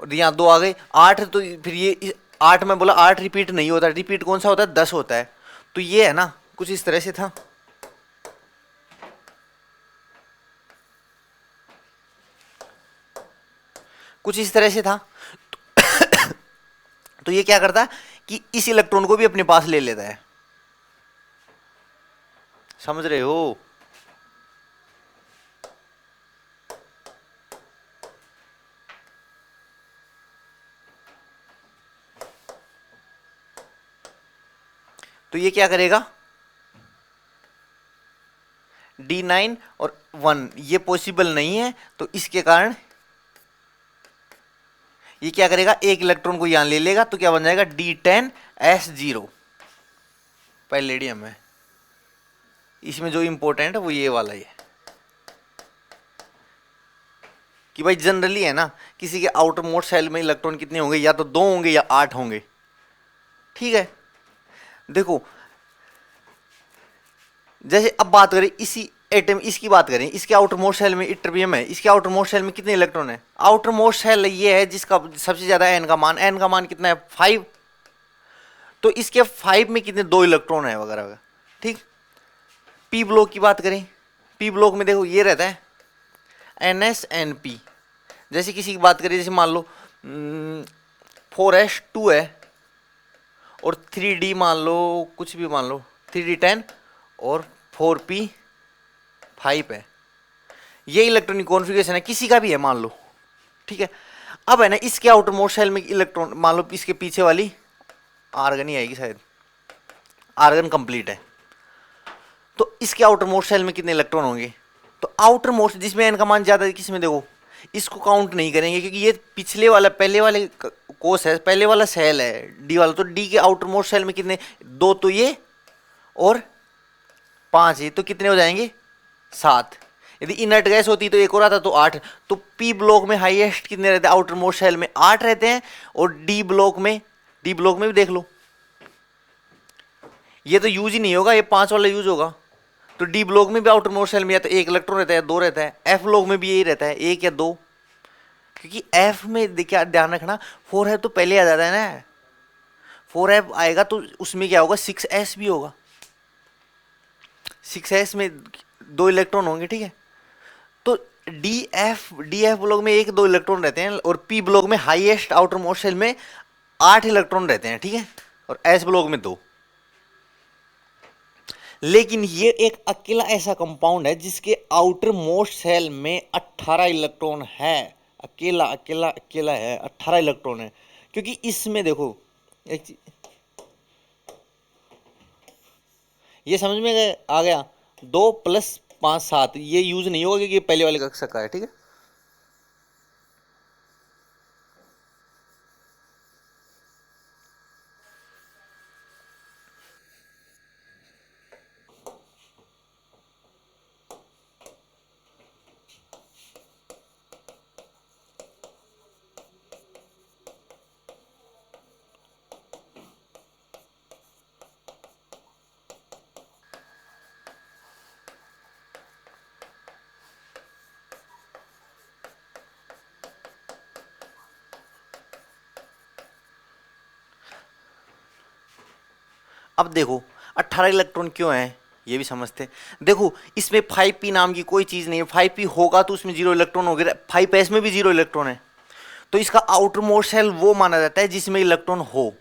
और यहाँ 2 आ गए 8, तो फिर ये 8 में बोला 8 रिपीट नहीं होता, रिपीट कौन सा होता है 10 होता है, तो ये है ना कुछ इस तरह से था, कुछ इस तरह से था। तो ये क्या करता है कि इस इलेक्ट्रॉन को भी अपने पास ले लेता है, समझ रहे हो? तो ये क्या करेगा, D9 और 1 ये पॉसिबल नहीं है, तो इसके कारण ये क्या करेगा, एक इलेक्ट्रॉन को यहां ले लेगा, तो क्या बन जाएगा D10S0 पैलेडियम है। इसमें जो इंपॉर्टेंट है वो ये वाला ही है कि भाई जनरली है ना, किसी के आउटर मोस्ट शेल में इलेक्ट्रॉन कितने होंगे, या तो 2 होंगे या 8 होंगे। ठीक है, देखो जैसे अब बात करें इसी एटम, इसकी बात करें, इसके आउटर मोस्ट शेल में इट्रियम है, इसके आउटर मोस्ट शेल में कितने इलेक्ट्रॉन है? आउटर मोस्ट शेल ये है जिसका सबसे ज्यादा एन का मान, एन का मान कितना है 5, तो इसके 5 में कितने 2 इलेक्ट्रॉन है वगैरह वगैरह। ठीक, पी ब्लॉक की बात करें, पी ब्लॉक में देखो ये रहता है NSNP। जैसे किसी की बात करें, जैसे मान लो 4S2 है और 3D मान लो, कुछ भी मान लो 3D10 और 4P5 है, ये इलेक्ट्रॉनिक कॉन्फ़िगरेशन है, किसी का भी है मान लो। ठीक है, अब है ना इसके आउटर मोस्ट शेल में इलेक्ट्रॉन, मान लो इसके पीछे वाली आर्गन ही आएगी शायद, आर्गन कंप्लीट है, तो इसके आउटर मोस्ट शेल में कितने इलेक्ट्रॉन होंगे? तो आउटर मोस्ट जिसमें एन का मान ज्यादा है, किसमें देखो इसको काउंट नहीं करेंगे क्योंकि ये पिछले वाला पहले वाले कोस है, पहले वाला सेल है डी वाला, तो डी के आउटर मोस्ट सेल में कितने, 2 तो ये और 5 ये, तो कितने हो जाएंगे 7। यदि इनर्ट गैस होती तो एक और आता तो 8। तो पी ब्लॉक में हाईएस्ट कितने रहते हैं, आउटर मोस्ट सेल में 8 रहते हैं, और डी ब्लॉक में भी देख लो, ये तो यूज ही नहीं होगा, ये 5 वाला यूज होगा। तो डी ब्लॉक में भी आउटर मोस्ट सेल में या तो 1 इलेक्ट्रॉन रहता है, 2 रहता है। एफ ब्लॉक में भी यही रहता है, 1 या 2, क्योंकि एफ में देखिए ध्यान रखना 4 है तो पहले आ जाता है ना, 4F आएगा तो उसमें क्या होगा 6S भी होगा, 6S में 2 इलेक्ट्रॉन होंगे। ठीक है, तो डी एफ ब्लॉक में 1-2 इलेक्ट्रॉन रहते हैं, और पी ब्लॉक में हाईएस्ट आउटर मोस्ट सेल में 8 इलेक्ट्रॉन रहते हैं। ठीक है, और एस ब्लॉक में 2। लेकिन ये एक अकेला ऐसा कंपाउंड है जिसके आउटर मोस्ट सेल में 18 इलेक्ट्रॉन है, अकेला अकेला अकेला है, 18 इलेक्ट्रॉन है। क्योंकि इसमें देखो एक चीज ये समझ में आ गया, 2 + 5 7 ये यूज नहीं होगा क्योंकि ये पहले वाले कक्षा का है। ठीक है, अब देखो 18 इलेक्ट्रॉन क्यों है ये भी समझते हैं। देखो इसमें 5p नाम की कोई चीज नहीं है, 5p होगा तो उसमें 0 इलेक्ट्रॉन हो गया, 5s में भी 0 इलेक्ट्रॉन है, तो इसका आउटर मोस्ट शेल वो माना जाता है जिसमें इलेक्ट्रॉन हो,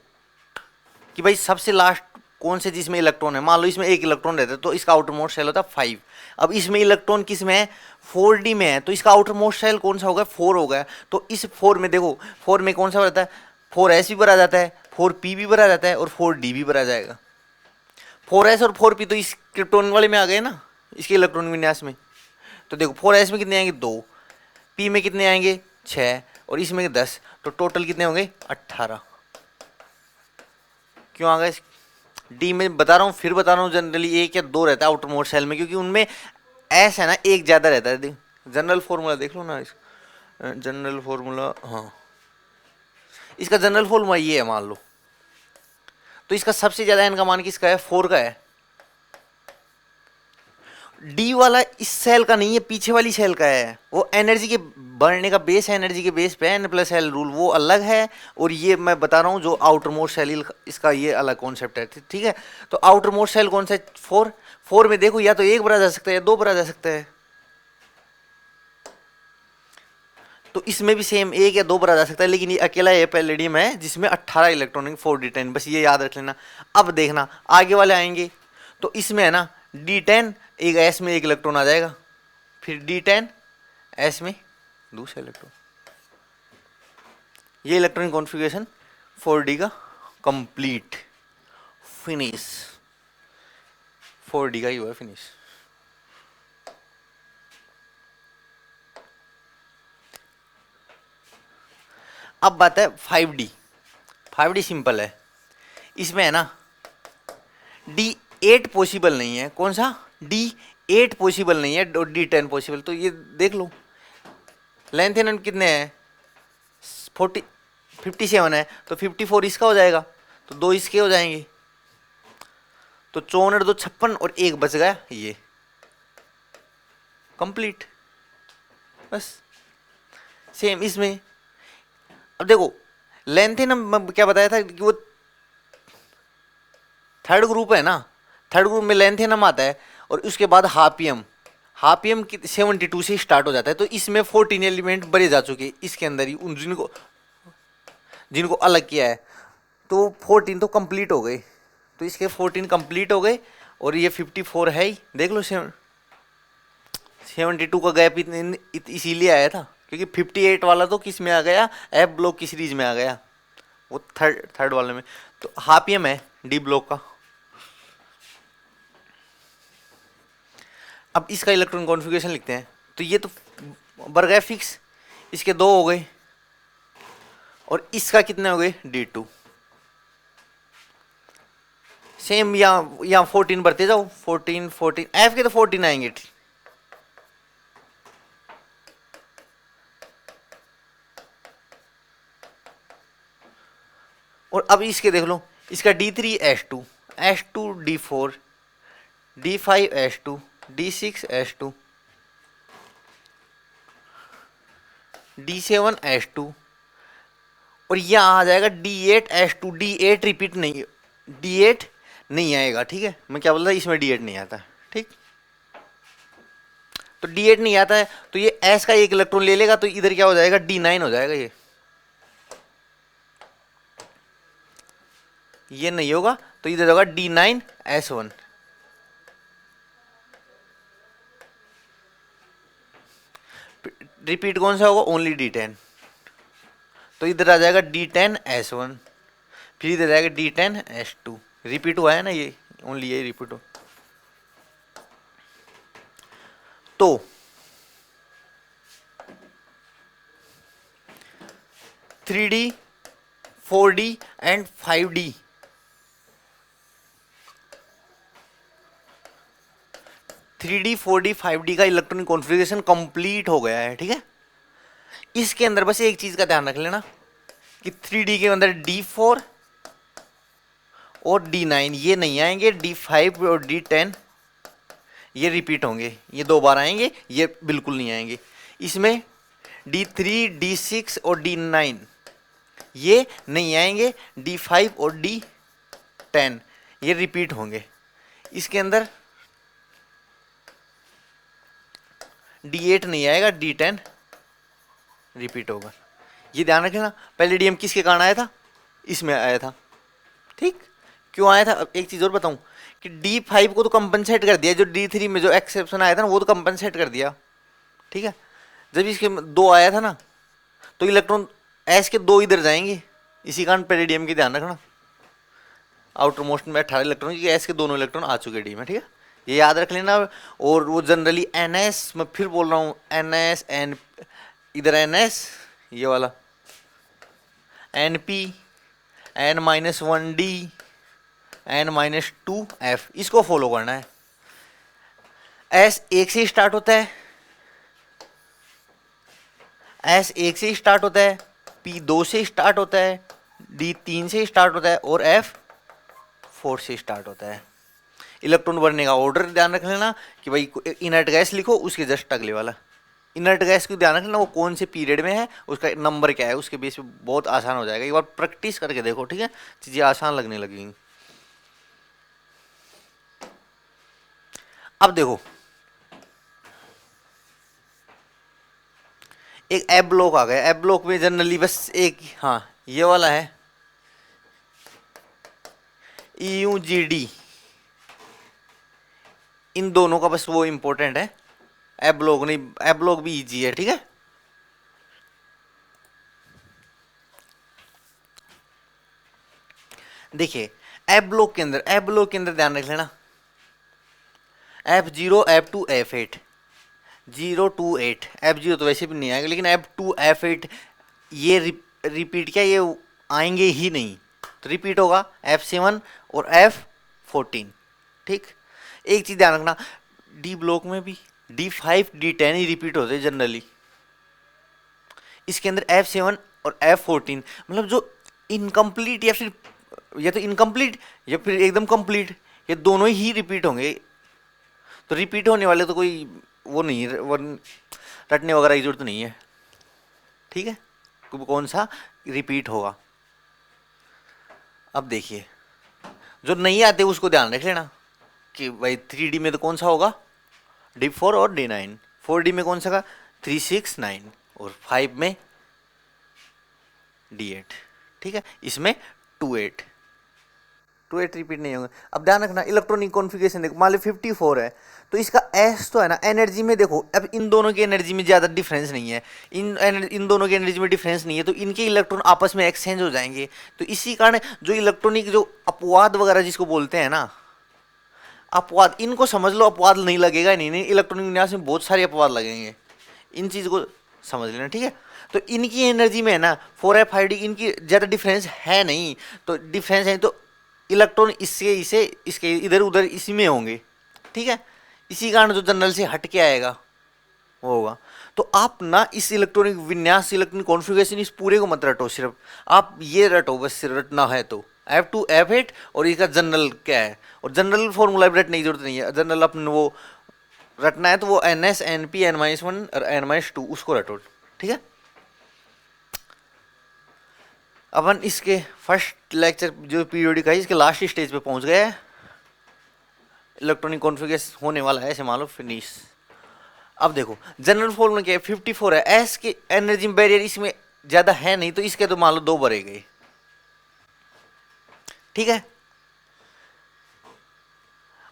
कि भाई सबसे लास्ट कौन से जिसमें इलेक्ट्रॉन है। मान लो इसमें 1 इलेक्ट्रॉन रहता है तो इसका आउटर मोस्ट शेल होता है 5। अब इसमें इलेक्ट्रॉन किस में है, 4d में है, तो इसका आउटर मोस्ट शेल कौन सा होगा, 4 होगा। तो इस 4 में देखो 4 में कौन सा रहता है, 4s भी भरा जाता है, 4p भी भरा जाता है, और 4d भी भरा जाएगा। 4s और 4p तो इस क्रिप्टोन वाले में आ गए ना, इसके इलेक्ट्रॉन विन्यास में। तो देखो 4s में कितने आएंगे 2, p में कितने आएंगे 6, और इसमें 10, तो टोटल कितने होंगे 18। क्यों आ गए, डी में बता रहा हूँ, फिर बता रहा हूँ, जनरली 1 या 2 रहता है आउटर मोस्ट सेल में, क्योंकि उनमें एस है ना 1 ज़्यादा रहता है। जनरल फॉर्मूला देख लो ना, जनरल फॉर्मूला, हाँ इसका जनरल फॉर्मूला ये है मान लो, तो इसका सबसे ज़्यादा एन का मान किसका है, 4 का है। डी वाला इस सेल का नहीं है, पीछे वाली सेल का है, वो एनर्जी के बढ़ने का बेस है, एनर्जी के बेस पे n+l रूल वो अलग है, और ये मैं बता रहा हूँ जो आउटर मोस्ट सेल इसका ये अलग कॉन्सेप्ट है। ठीक है, तो आउटर मोस्ट सेल कौन सा है, 4 में देखो या तो 1 भरा जा सकता है या 2 भरा जा सकता है, तो इसमें भी सेम 1 या 2 भरा जा सकता है, लेकिन ये अकेला ये पैलेडियम है जिसमें 18 इलेक्ट्रॉन 4d10, बस ये याद रख लेना। अब देखना आगे वाले आएंगे, तो इसमें है ना D10 एक S में एक इलेक्ट्रॉन आ जाएगा, फिर D10 S में दूसरा इलेक्ट्रॉन। ये इलेक्ट्रॉनिक कॉन्फ़िगरेशन 4D का कंप्लीट फिनिश, 4D का ही हुआ फिनिश। अब बात है 5D। 5D सिंपल है, इसमें है ना D8 पॉसिबल नहीं है। कौन सा? D8 पॉसिबल नहीं है और D10 पॉसिबल। तो ये देख लो, लेंथ इन कितने हैं? 57 है, तो 54 इसका हो जाएगा, तो 2 इसके हो जाएंगे, तो 64 2 56 और 1 बच गया, ये कंप्लीट। बस सेम इसमें। अब देखो लेंथेनम क्या बताया था कि वो थर्ड ग्रुप है ना, थर्ड ग्रुप में लेंथेनम आता है और उसके बाद हाफियम। हाफियम 72 से स्टार्ट हो जाता है, तो इसमें 14 एलिमेंट भरे जा चुके इसके अंदर ही, उन जिनको अलग किया है, तो 14 तो कंप्लीट हो गए। तो इसके 14 कंप्लीट हो गए और ये 54 है ही। देख लो 72 का गैप इसीलिए आया था क्योंकि 58 वाला तो किस में आ गया? एफ ब्लॉक की सीरीज में आ गया, वो थर्ड वाले में। तो हाफियम है डी ब्लॉक का। अब इसका इलेक्ट्रॉन कॉन्फ़िगरेशन लिखते हैं। तो ये तो बढ़ गए फिक्स, इसके 2 हो गए और इसका कितने हो गए? D2। सेम यहाँ 14 बढ़ते जाओ, 14 एफ के तो 14 आएंगे। और अब इसके देख लो, इसका D3 H2, H2 D4, D5 H2, D6 H2, D7 H2 और यहाँ आ जाएगा D8 H2। D8 रिपीट नहीं, D8 नहीं आएगा, ठीक है। मैं क्या बोल रहा था, इसमें D8 नहीं आता, ठीक। तो D8 नहीं आता है, तो ये S का एक इलेक्ट्रॉन ले लेगा, तो इधर क्या हो जाएगा? D9 हो जाएगा। ये नहीं होगा, तो इधर होगा D9 S1। रिपीट कौन सा होगा? Only D10। तो इधर आ जाएगा D10 S1, फिर इधर जाएगा D10 S2। रिपीट हुआ है ना, ये ओनली ये रिपीट हो। तो 3D 4D and 5D, 3D 4D 5D का इलेक्ट्रॉनिक कॉन्फ़िगरेशन कंप्लीट हो गया है, ठीक है। इसके अंदर बस एक चीज का ध्यान रख लेना कि 3D के अंदर D4 और D9 ये नहीं आएंगे, D5 और D10 ये रिपीट होंगे, ये 2 बार आएंगे, ये बिल्कुल नहीं आएंगे। इसमें D3 D6 और D9 ये नहीं आएंगे, D5 और D10 ये रिपीट होंगे। इसके अंदर D8 नहीं आएगा, D10 रिपीट होगा। ये ध्यान रखना। पहले DM किसके कारण आया था? इसमें आया था, ठीक। क्यों आया था? अब एक चीज और बताऊं कि D5 को तो कंपनसेट कर दिया, जो D3 में जो एक्सेप्शन आया था ना, वो तो कंपनसेट कर दिया, ठीक है। जब इसके 2 आया था ना, तो इलेक्ट्रॉन S के 2 इधर जाएंगे, इसी कारण पेरिडियम की ध्यान रखना। आउटर मोस्ट में 18 इलेक्ट्रॉन, क्योंकि S के दोनों इलेक्ट्रॉन आ चुके डी में, ठीक है, ये याद रख लेना। और वो जनरली NS, मैं फिर बोल रहा हूँ NS, N इधर NS ये वाला, NP, N-1D, N-2F, इसको फॉलो करना है। S 1 से स्टार्ट होता है, S 1 से स्टार्ट होता है, P 2 से स्टार्ट होता है, D 3 से स्टार्ट होता है और F 4 से स्टार्ट होता है। इलेक्ट्रॉन भरने का ऑर्डर ध्यान रख लेना कि भाई इनर्ट गैस लिखो, उसके जस्ट अगले वाला इनर्ट गैस को ध्यान रखना, वो कौन से पीरियड में है, उसका नंबर क्या है, उसके बेस पे बहुत आसान हो जाएगा। एक बार प्रैक्टिस करके देखो, ठीक है, चीजें आसान लगने लगेंगी। अब देखो एक एब ब्लॉक आ गया। एब ब्लॉक में जनरली बस एक, हाँ ये वाला है EUGD, इन दोनों का बस वो इंपॉर्टेंट है, एफ ब्लॉक नहीं, एफ ब्लॉक भी इजी है, ठीक है। देखिए एफ ब्लॉक के अंदर ध्यान रख लेना, F0 F2 F8, 0 to 8, F0 तो वैसे भी नहीं आएगा, लेकिन F2 F8 ये रिपीट क्या, ये आएंगे ही नहीं, तो रिपीट होगा F7 और F14, ठीक। एक चीज ध्यान रखना, डी ब्लॉक में भी D5 D10 ही रिपीट होते हैं जनरली, इसके अंदर F7 और F14 मतलब जो इनकम्प्लीट या फिर या तो इनकम्प्लीट या फिर एकदम कंप्लीट, ये दोनों ही रिपीट होंगे। तो रिपीट होने वाले तो कोई वो नहीं है, वो रटने वगैरह की जरूरत नहीं है, ठीक है। कौन सा रिपीट होगा, अब देखिए जो नहीं आते उसको ध्यान रख लेना कि भाई 3D में तो कौन सा होगा, D4 और D9, 4D में कौन सा का 3 6 9 और 5 में D8, ठीक है। इसमें 2 8 रिपीट नहीं होंगे। अब ध्यान रखना इलेक्ट्रॉनिक कॉन्फ़िगरेशन देखो, मान लो 54 है तो इसका एस तो है ना एनर्जी में, देखो अब इन दोनों की एनर्जी में ज़्यादा डिफरेंस नहीं है, इन दोनों की एनर्जी में डिफरेंस नहीं है, तो इनके इलेक्ट्रॉन आपस में एक्सचेंज हो जाएंगे। तो इसी कारण जो इलेक्ट्रॉनिक जो अपवाद वगैरह जिसको बोलते हैं ना, अपवाद, इनको समझ लो, अपवाद नहीं लगेगा, नहीं इलेक्ट्रॉनिक विन्यास में बहुत सारे अपवाद लगेंगे, इन चीज़ को समझ लेना, ठीक है। तो इनकी एनर्जी में है ना 4f5d इनकी ज़्यादा डिफरेंस है नहीं, तो डिफरेंस है तो इलेक्ट्रॉन इससे इसे इसके इधर उधर इसी में होंगे, ठीक है। इसी कारण जो जनरल से हट के आएगा वो होगा। तो आप ना इस इलेक्ट्रॉनिक विन्यास, इलेक्ट्रॉनिक कॉन्फ़िगरेशन इस पूरे को मत रटो, सिर्फ आप ये रटो, बस रटना है तो F2 F8 और इसका जनरल क्या है, और जनरल फॉर्मूला भी रटने की जरूरत नहीं है, जनरल अपन वो रटना है तो वो NS NP N-1 और N-2 उसको रटो, ठीक है। अपन इसके फर्स्ट लेक्चर जो पीरियोडिक है इसके लास्ट स्टेज पे पहुंच गए हैं, इलेक्ट्रॉनिक कॉन्फ़िगरेशन होने वाला है, ऐसे मान लो फिनिश। अब देखो जनरल फॉर्मूला क्या है, 54 है, एस की एनर्जी बैरियर इसमें ज्यादा है नहीं, तो इसके तो मान लो 2 भरे गए, ठीक है।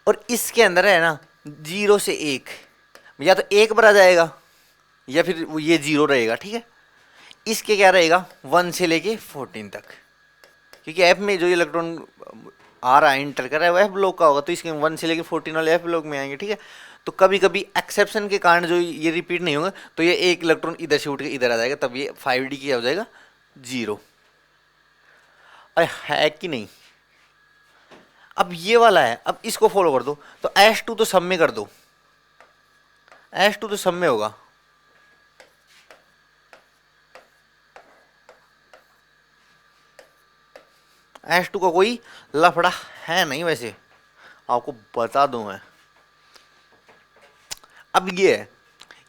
और इसके अंदर है ना 0 से 1, या तो 1 भरा जाएगा या फिर ये 0 रहेगा, ठीक है। इसके क्या रहेगा 1 से लेके 14 तक, क्योंकि एफ में जो इलेक्ट्रॉन आ रहा है इंटर कर रहा है वो एफ ब्लॉक का होगा, तो इसके 1 से लेके 14 वाले एफ ब्लॉक में आएंगे, ठीक है। तो कभी कभी एक्सेप्शन के कारण जो ये रिपीट नहीं होगा, तो ये एक इलेक्ट्रॉन इधर से उठ के इधर आ जाएगा, तब ये 5d क्या हो जाएगा 0। अरे है कि नहीं। अब ये वाला है, अब इसको फॉलो कर दो, तो H2 तो सब में कर दो, H2 तो सब में होगा, H2 का कोई लफड़ा है नहीं, वैसे आपको बता दूं मैं। अब ये है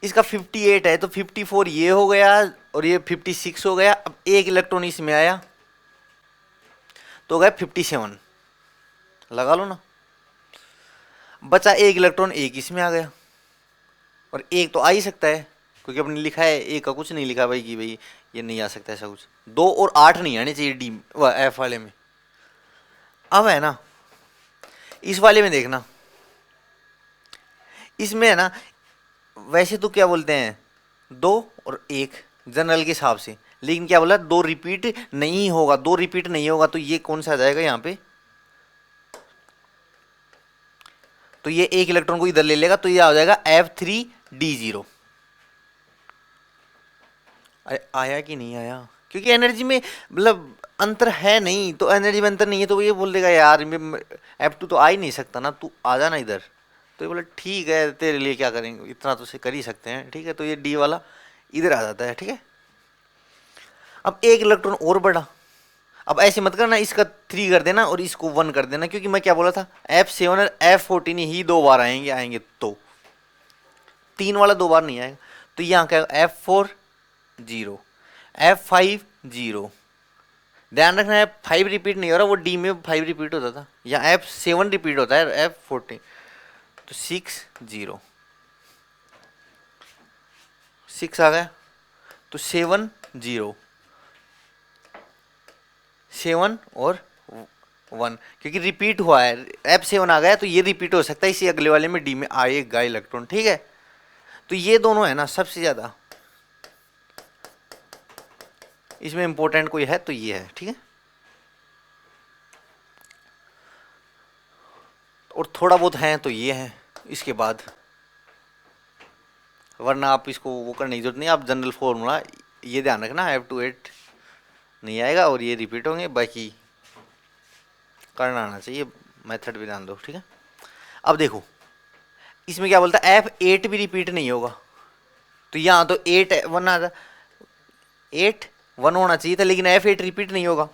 इसका 58 है, तो 54 ये हो गया और ये 56 हो गया। अब एक इलेक्ट्रॉन इसमें आया तो हो गया 57, लगा लो ना, बचा एक इलेक्ट्रॉन, एक इसमें आ गया, और एक तो आ ही सकता है क्योंकि अपने लिखा है, एक का कुछ नहीं लिखा भाई कि भाई ये नहीं आ सकता ऐसा कुछ। 2 और 8 नहीं आने चाहिए डी एफ वाले में। अब है ना इस वाले में देखना, इसमें है ना वैसे तो क्या बोलते हैं 2 और 1 जनरल के हिसाब से, लेकिन क्या बोला 2 रिपीट नहीं होगा, 2 रिपीट नहीं होगा, तो ये कौन सा आ जाएगा यहाँ पे, तो ये एक इलेक्ट्रॉन को इधर ले लेगा, तो ये आ जाएगा F3D0। अरे आया कि नहीं आया, क्योंकि एनर्जी में मतलब अंतर है नहीं, तो एनर्जी में अंतर नहीं है तो ये बोल देगा यार F2 तो आ ही नहीं सकता ना, तू आ जाना इधर। तो ये बोला ठीक है तेरे लिए क्या करेंगे, इतना तो से कर ही सकते हैं, ठीक है। तो ये डी वाला इधर आ जाता है, ठीक है। अब एक इलेक्ट्रॉन और बढ़ा, अब ऐसे मत करना इसका 3 कर देना और इसको 1 कर देना, क्योंकि मैं क्या बोला था F7 और F14 ही 2 बार आएंगे, तो 3 वाला 2 बार नहीं आएगा। तो यहाँ क्या F4 0, F5 0, ध्यान रखना है 5 रिपीट नहीं हो रहा, वो डी में 5 रिपीट होता था, यहाँ F7 रिपीट होता है, F14, तो 6 0, 6 आ गया, तो 7 0, 7 और 1, क्योंकि रिपीट हुआ है, F7 आ गया तो ये रिपीट हो सकता है, इसी अगले वाले में D में आएगा इलेक्ट्रॉन, ठीक है। तो ये दोनों है ना सबसे ज्यादा, इसमें इंपॉर्टेंट कोई है तो ये है, ठीक है। और थोड़ा बहुत है तो ये है इसके बाद, वरना आप इसको वो करने की जरूरत नहीं। आप जनरल फॉर्मूला ये ध्यान रखना, F28 नहीं आएगा और ये रिपीट होंगे, बाकी करना आना चाहिए, मेथड भी ध्यान दो, ठीक है। अब देखो इसमें क्या बोलता है, F8 भी रिपीट नहीं होगा, तो यहाँ तो 8 1 आ, 8 1 होना चाहिए था, लेकिन F8 रिपीट नहीं होगा।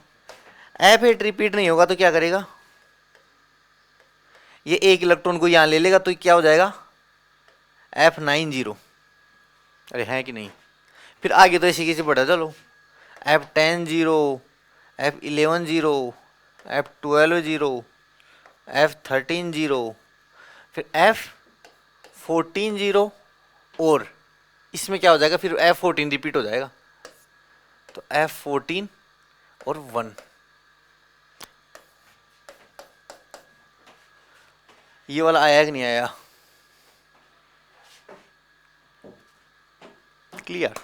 F8 रिपीट नहीं होगा तो क्या करेगा, ये एक इलेक्ट्रॉन को यहाँ ले लेगा, तो क्या हो जाएगा F90, अरे है कि नहीं। फिर आगे तो ऐसे कैसे बढ़ा, चलो F10 0, F11 0, F12 0, F13 0, फिर F14 0, और इसमें क्या हो जाएगा, फिर F14 रिपीट हो जाएगा, तो F14 और 1, ये वाला आया कि नहीं आया, क्लियर।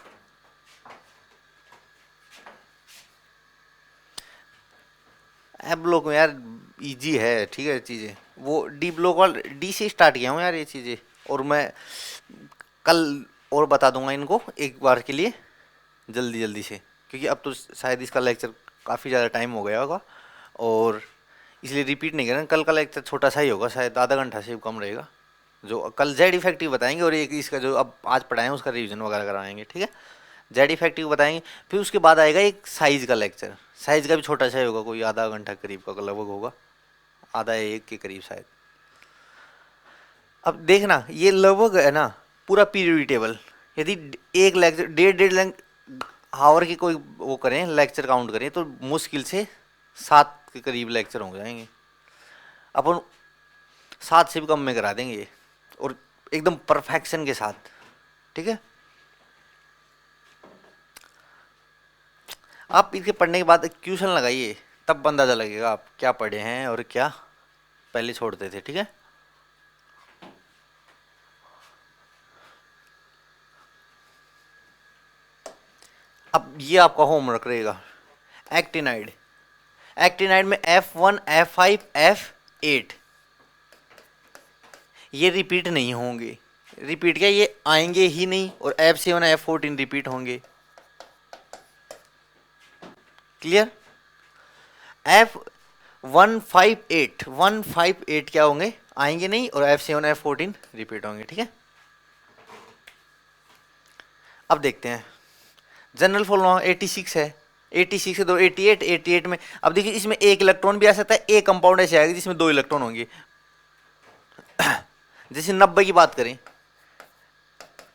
एफ ब्लॉक में यार इजी है, ठीक है चीज़ें, वो डी ब्लॉक वाला डी से स्टार्ट किया हूँ यार ये चीज़ें, और मैं कल और बता दूंगा इनको एक बार के लिए जल्दी जल्दी से, क्योंकि अब तो शायद इसका लेक्चर काफ़ी ज़्यादा टाइम हो गया होगा, और इसलिए रिपीट नहीं करेंगे। कल का लेक्चर छोटा सा ही होगा, शायद आधा घंटा से कम रहेगा, जो कल जेड इफेक्टिव बताएंगे, और एक इसका जो अब आज पढ़ाएं उसका रिवीजन वगैरह करवाएंगे, ठीक है। जेड इफेक्टिव बताएंगे, फिर उसके बाद आएगा एक साइज का लेक्चर, साइज का भी छोटा सा ही होगा, कोई आधा घंटा करीब का लगभग होगा, आधा या एक के करीब शायद। अब देखना ये लगभग है ना पूरा पीरियड टेबल, यदि एक लेक्चर 1.5 आवर की कोई वो करें लेक्चर काउंट करें, तो मुश्किल से 7 के करीब लेक्चर हो जाएंगे, अपन 7 से भी कम में करा देंगे, और एकदम परफेक्शन के साथ, ठीक है। आप इसके पढ़ने के बाद क्वेश्चन लगाइए, तब अंदाजा लगेगा आप क्या पढ़े हैं और क्या पहले छोड़ते थे, ठीक है। अब ये आपका होमवर्क रहेगा, एक्टिनाइड। एक्टिनाइड में F1 F5 F8 ये रिपीट नहीं होंगे, रिपीट क्या ये आएंगे ही नहीं, और F7 F14 रिपीट होंगे, क्लियर। F158 क्या होंगे, आएंगे नहीं, और F7 F14 रिपीट होंगे, ठीक है। अब देखते हैं जनरल फॉर्मूला 86 है, 86 से 2 88, 88 में अब देखिए इसमें एक इलेक्ट्रॉन भी आ सकता है, एक कंपाउंड ऐसे आएगा जिसमें 2 इलेक्ट्रॉन होंगे। जैसे 90 की बात करें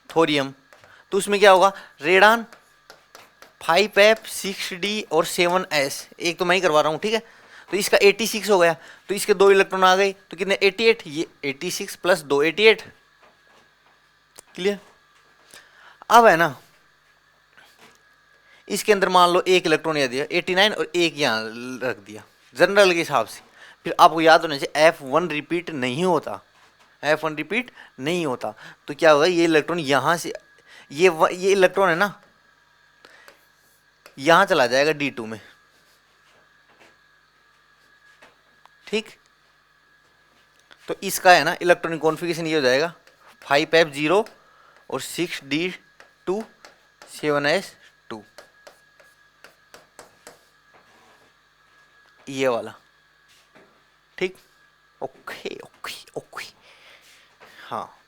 थोरियम, तो उसमें क्या होगा, रेडान 5F 6D और 7S, एक तो मैं ही करवा रहा हूँ, ठीक है। तो इसका 86 हो गया, तो इसके 2 इलेक्ट्रॉन आ गए, तो कितने 88, ये 86 प्लस 2 88, क्लियर। अब है ना इसके अंदर मान लो एक इलेक्ट्रॉन यह दिया 89 और एक यहाँ रख दिया जनरल के हिसाब से, फिर आपको याद होना चाहिए F1 रिपीट नहीं होता, F1 रिपीट नहीं होता, तो क्या होगा ये इलेक्ट्रॉन यहाँ से ये इलेक्ट्रॉन है ना यहाँ चला जाएगा D2 में, ठीक। तो इसका है ना इलेक्ट्रॉनिक कॉन्फ़िगरेशन ये हो जाएगा 5F0 और 6D2 7S2, ये वाला, ठीक। ओके ओके ओके, हाँ।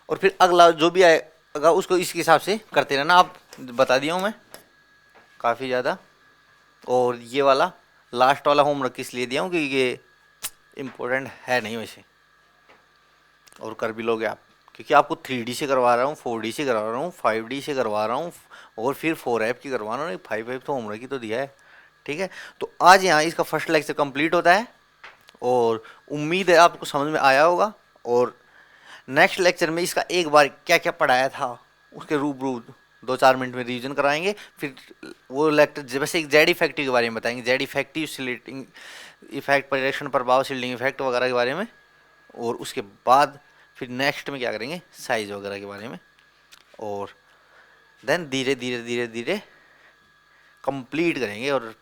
और फिर अगला जो भी आएगा उसको इसके हिसाब से करते रहना, आप बता दिया हूँ मैं काफ़ी ज़्यादा। और ये वाला लास्ट वाला होमवर्क किस लिए दिया हूँ कि ये इम्पोर्टेंट है नहीं वैसे, और कर भी लोगे आप, क्योंकि आपको 3D से करवा रहा हूँ, 4D से करवा रहा हूँ, 5D से करवा रहा हूँ, और फिर 4F की करवा रहा हूँ, 5F तो होमवर्क ही तो दिया है, ठीक है। तो आज यहाँ इसका फर्स्ट लेक्चर कंप्लीट होता है, और उम्मीद है आपको समझ में आया होगा, और नेक्स्ट लेक्चर में इसका एक बार क्या क्या पढ़ाया था उसके रूबरू 2-4 मिनट में रिवीजन कराएंगे। फिर वो लेक्चर वैसे एक जेड इफेक्टिव के बारे में बताएंगे, जेड इफेक्टिव, सिलेटिंग इफेक्ट, परिरक्षण प्रभाव, शील्डिंग इफेक्ट वगैरह के बारे में। और उसके बाद फिर नेक्स्ट में क्या करेंगे, साइज वगैरह के बारे में। और देन धीरे धीरे धीरे धीरे कंप्लीट करेंगे। और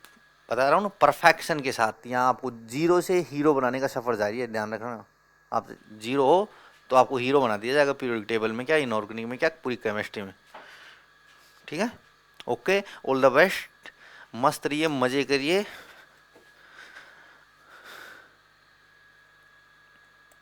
बता रहा हूँ ना, परफेक्शन के साथ। यहाँ आपको जीरो से हीरो बनाने का सफ़र जारी है, ध्यान रखना। आप जीरो हो तो आपको हीरो बना दिया जाएगा, पीरियोडिक टेबल में क्या, इनऑर्गेनिक में क्या, पूरी केमिस्ट्री में। ठीक है, ओके, ऑल द बेस्ट, मस्त रहिए, मज़े करिए।